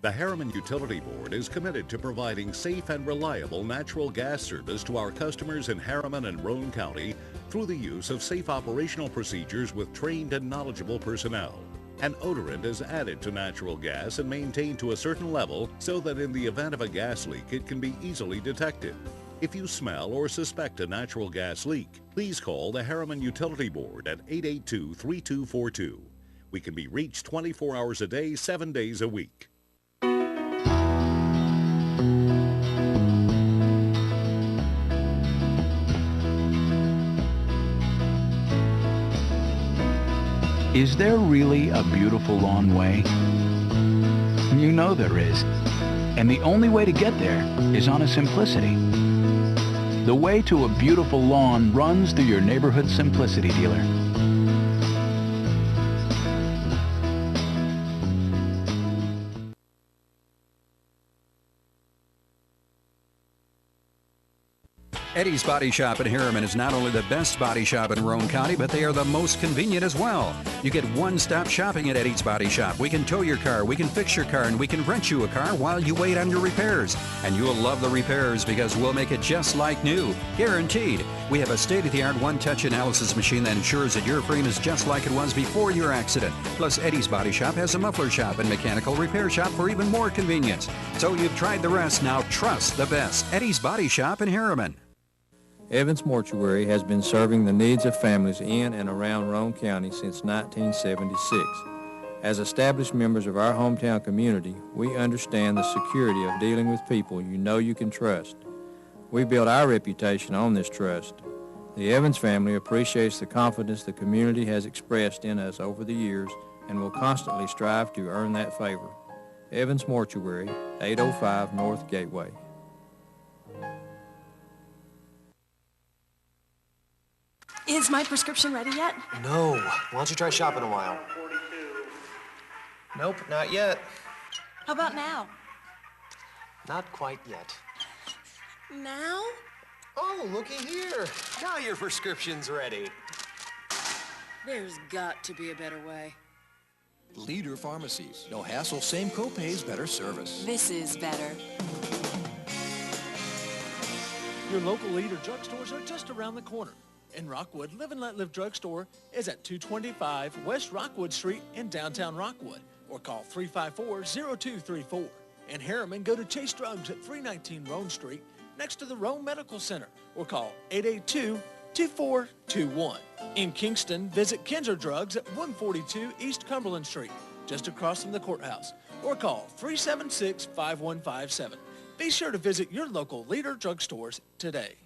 The Harriman Utility Board is committed to providing safe and reliable natural gas service to our customers in Harriman and Roan County through the use of safe operational procedures with trained and knowledgeable personnel. An odorant is added to natural gas and maintained to a certain level so that in the event of a gas leak, it can be easily detected. If you smell or suspect a natural gas leak, please call the Harriman Utility Board at 882-3242. We can be reached 24 hours a day, 7 days a week. Is there really a beautiful lawn way? You know there is. And the only way to get there is on a Simplicity. The way to a beautiful lawn runs through your neighborhood Simplicity dealer. Eddie's Body Shop in Harriman is not only the best body shop in Roane County, but they are the most convenient as well. You get one-stop shopping at Eddie's Body Shop. We can tow your car, we can fix your car, and we can rent you a car while you wait on your repairs. And you'll love the repairs because we'll make it just like new, guaranteed. We have a state-of-the-art one-touch analysis machine that ensures that your frame is just like it was before your accident. Plus, Eddie's Body Shop has a muffler shop and mechanical repair shop for even more convenience. So you've tried the rest, now trust the best. Eddie's Body Shop in Harriman. Evans Mortuary has been serving the needs of families in and around Roane County since 1976. As established members of our hometown community, we understand the security of dealing with people you know you can trust. We built our reputation on this trust. The Evans family appreciates the confidence the community has expressed in us over the years and will constantly strive to earn that favor. Evans Mortuary, 805 North Gateway. Is my prescription ready yet? No. Why don't you try shopping a while? Nope, not yet. How about now? Not quite yet. Now? Oh, looky here. Now your prescription's ready. There's got to be a better way. Leader Pharmacies. No hassle, same copays, better service. This is better. Your local Leader drugstores are just around the corner. In Rockwood, Live and Let Live Drugstore is at 225 West Rockwood Street in downtown Rockwood, or call 354-0234. In Harriman, go to Chase Drugs at 319 Roane Street, next to the Roane Medical Center, or call 882-2421. In Kingston, visit Kinzer Drugs at 142 East Cumberland Street, just across from the courthouse, or call 376-5157. Be sure to visit your local Leader drugstores today.